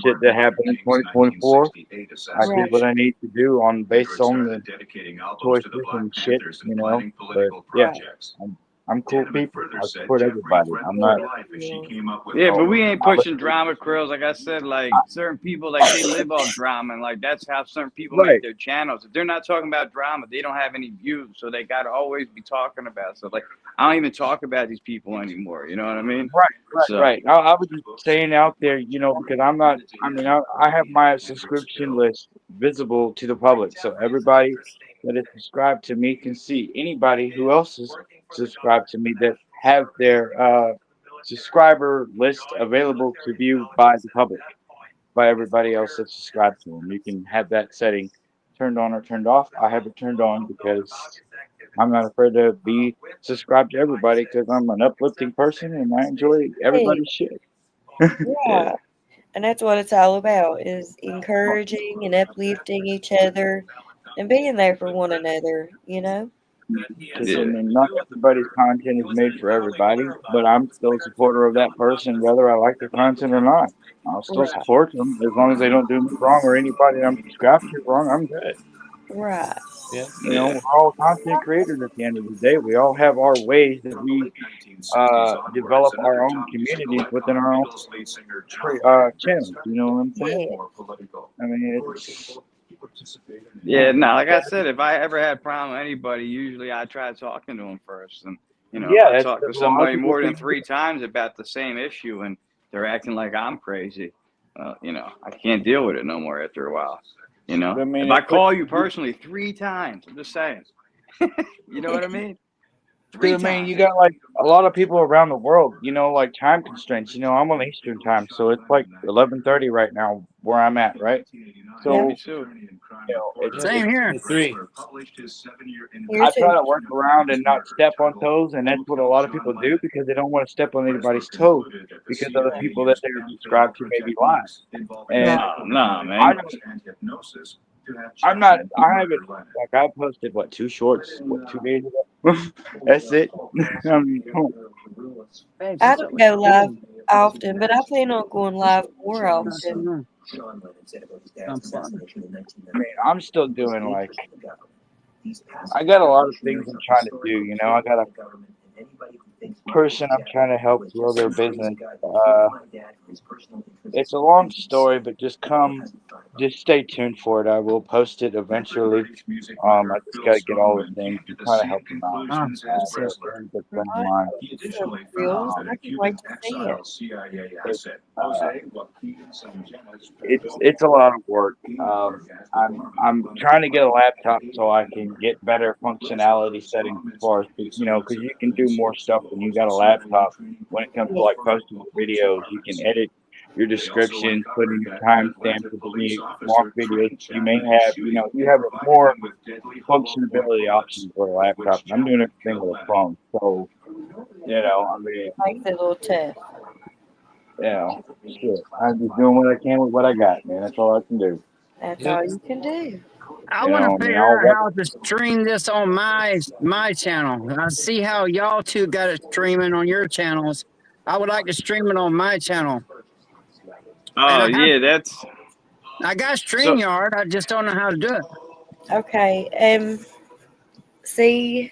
S17: shit that happened in 2024. I did what I need to do based on the choices and shit, you know. But yeah, I'm cool people. I support everybody. I'm not.
S1: Yeah, but we ain't pushing drama, Krills. Like I said, like certain people, like they live off drama, and like that's how certain people
S17: Right.
S1: make their channels. If they're not talking about drama, they don't have any views, so they gotta always be talking about stuff. Like I don't even talk about these people anymore. You know what I mean?
S17: Right. I was just saying out there, you know, because I'm not. I mean, I have my subscription list visible to the public, so everybody that is subscribed to me can see anybody who else is subscribed to me that have their subscriber list available to view by the public, by everybody else that's subscribed to them. You can have that setting turned on or turned off. I have it turned on because I'm not afraid to be subscribed to everybody because I'm an uplifting person and I enjoy everybody's shit.
S2: Yeah. And that's what it's all about, is encouraging and uplifting each other and being there for one another, you know?
S17: Because I mean, not everybody's content is made for everybody, but I'm still a supporter of that person, whether I like their content or not. I'll still support them as long as they don't do me wrong or anybody I'm subscribed to wrong. I'm good.
S2: Right.
S17: Yeah. You know, we're all content creators at the end of the day. We all have our ways that we develop our own communities within our own channels. You know what I'm saying? I mean, it's.
S1: Yeah, no, like I said, if I ever had a problem with anybody, usually I try talking to them first. And, you know,
S17: Yeah,
S1: if I
S17: that's
S1: talk to
S17: the
S1: somebody
S17: logical
S1: more than
S17: thing to
S1: 3 times about the same issue and they're acting like I'm crazy, you know, I can't deal with it no more after a while. You know,
S17: I mean,
S1: if I
S17: it
S1: call
S17: puts-
S1: you personally 3 times, I'm just saying, you know what I mean? 3
S17: Because I mean,
S1: times.
S17: you got like a lot of people around the world, you know, like time constraints. You know, I'm on Eastern time, so it's like 11:30 right now where I'm at, right? So,
S1: Me too.
S17: you know, it's
S18: Same here.
S17: I try to work around and not step on toes, and that's what a lot of people do because they don't want to step on anybody's toes because other people that they're subscribed to may be lying. And
S1: Nah,
S17: I
S1: man.
S17: don't, I'm not. I haven't. Like I posted what 2 shorts 2 days ago. That's it. I mean, come on.
S2: I don't go live often, but I plan on going live more often.
S17: I mean, I'm still doing like. I got a lot of things I'm trying to do. You know, I got a person I'm trying to help grow their business. It's a long story, but just stay tuned for it. I will post it eventually. I just got to get all the things and try to help them out. That's a very good friend of mine.
S2: I can wait to see it.
S17: It's a lot of work. I'm trying to get a laptop so I can get better functionality settings as far as because you can do more stuff when you got a laptop. When it comes to like posting videos, you can edit your description, put in your timestamps of any long videos you may have. You have a more functionality options for a laptop. I'm doing everything with a phone, so I mean,
S2: Makes it a little tough.
S17: Shit. I'm just doing what I can with what I got, man. That's all I can do.
S2: That's all you can do.
S18: I want to figure out how to stream this on my channel. I see how y'all two got it streaming on your channels. I would like to stream it on my channel.
S1: Oh, yeah, that's.
S2: I
S18: got StreamYard. I just don't know how to do it.
S2: Okay. See,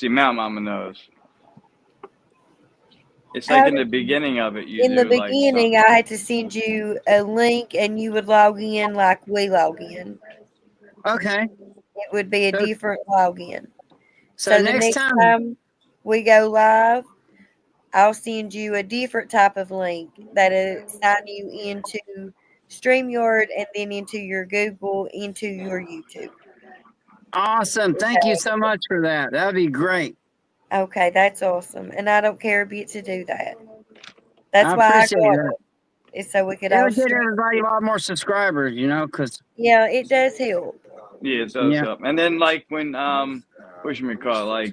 S1: Mount Mama knows. It's like in the beginning of it.
S2: in the beginning, I had to send you a link, and you would log in like we log in.
S18: Okay.
S2: It would be a different login.
S18: So
S2: the
S18: next
S2: next
S18: time-
S2: time we go live, I'll send you a different type of link that'll sign you into StreamYard and then into your Google, into your YouTube.
S18: Awesome. Thank you so much for that. That would be great.
S2: Okay, that's awesome. And I don't care a bit to do that. That's
S18: I
S2: why I
S18: appreciate
S2: got
S18: that.
S2: it. It's so we could
S18: It
S2: all
S18: would get
S2: stream.
S18: everybody a lot more subscribers, because
S2: Yeah, it does help.
S1: Yeah, it does
S18: Yeah.
S1: help. And then like when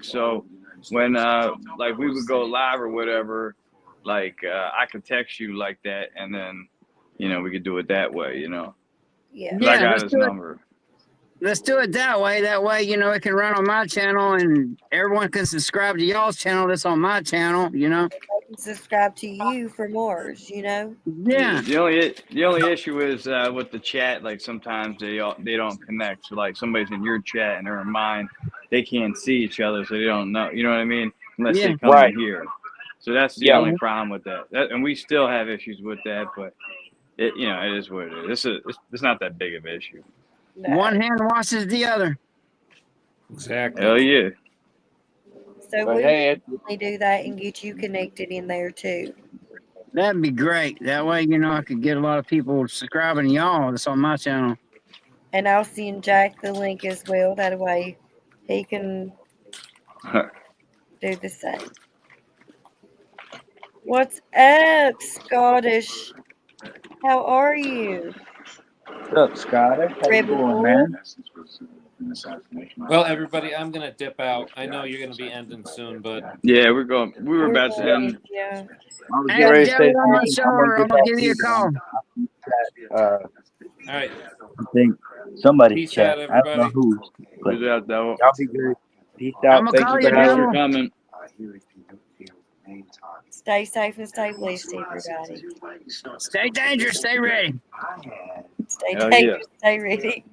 S1: so when like we would go live or whatever, like I could text you like that, and then we could do it that way.
S2: Yeah.
S1: I got his number.
S18: Let's do it that way. That way, it can run on my channel and everyone can subscribe to y'all's channel that's on my channel,
S2: They can subscribe to you for more,
S18: Yeah.
S1: The only issue is with the chat. Like sometimes they don't connect. So like somebody's in your chat and they're in mine, they can't see each other, so they don't know. You know what I mean? Unless
S18: Yeah.
S1: they come
S17: Right.
S1: in here. So that's the
S17: Yeah.
S1: only problem with that. And we still have issues with that, but it is what it is. It's not that big of an issue.
S18: One hand washes the other.
S4: Exactly.
S1: Hell yeah.
S2: So
S17: But
S2: we
S17: hey,
S2: definitely do that and get you connected in there too.
S18: That'd be great. That way, I could get a lot of people subscribing to y'all. That's on my channel.
S2: And I'll send Jack the link as well. That way he can do the same. What's up, Scottish? How are you?
S17: what's up, Scotty? How you
S2: Rebel
S17: doing,
S2: boy?
S17: man?
S4: Well, everybody, I'm gonna dip out. I know you're gonna be ending soon, but
S1: Yeah, we were about to end.
S2: Yeah.
S17: I was
S18: Hey,
S17: getting ready
S18: if
S17: to
S18: you
S17: say
S18: ever on my
S17: something.
S18: shoulder, I'm gonna give you a call.
S4: all right.
S17: I think somebody
S4: Peace
S17: chat.
S4: out,
S17: I don't know
S4: everybody.
S17: who. But
S1: Who's out though?
S17: y'all be good. Peace
S18: I'm
S17: out.
S18: gonna
S17: Thank
S18: call
S17: you
S18: you,
S17: for
S1: Thanks
S17: having
S1: for
S17: me.
S1: coming.
S2: Stay safe and stay blessed, everybody.
S18: Stay dangerous. Stay ready.
S2: Stay
S1: Hell yeah.
S2: dangerous, stay ready.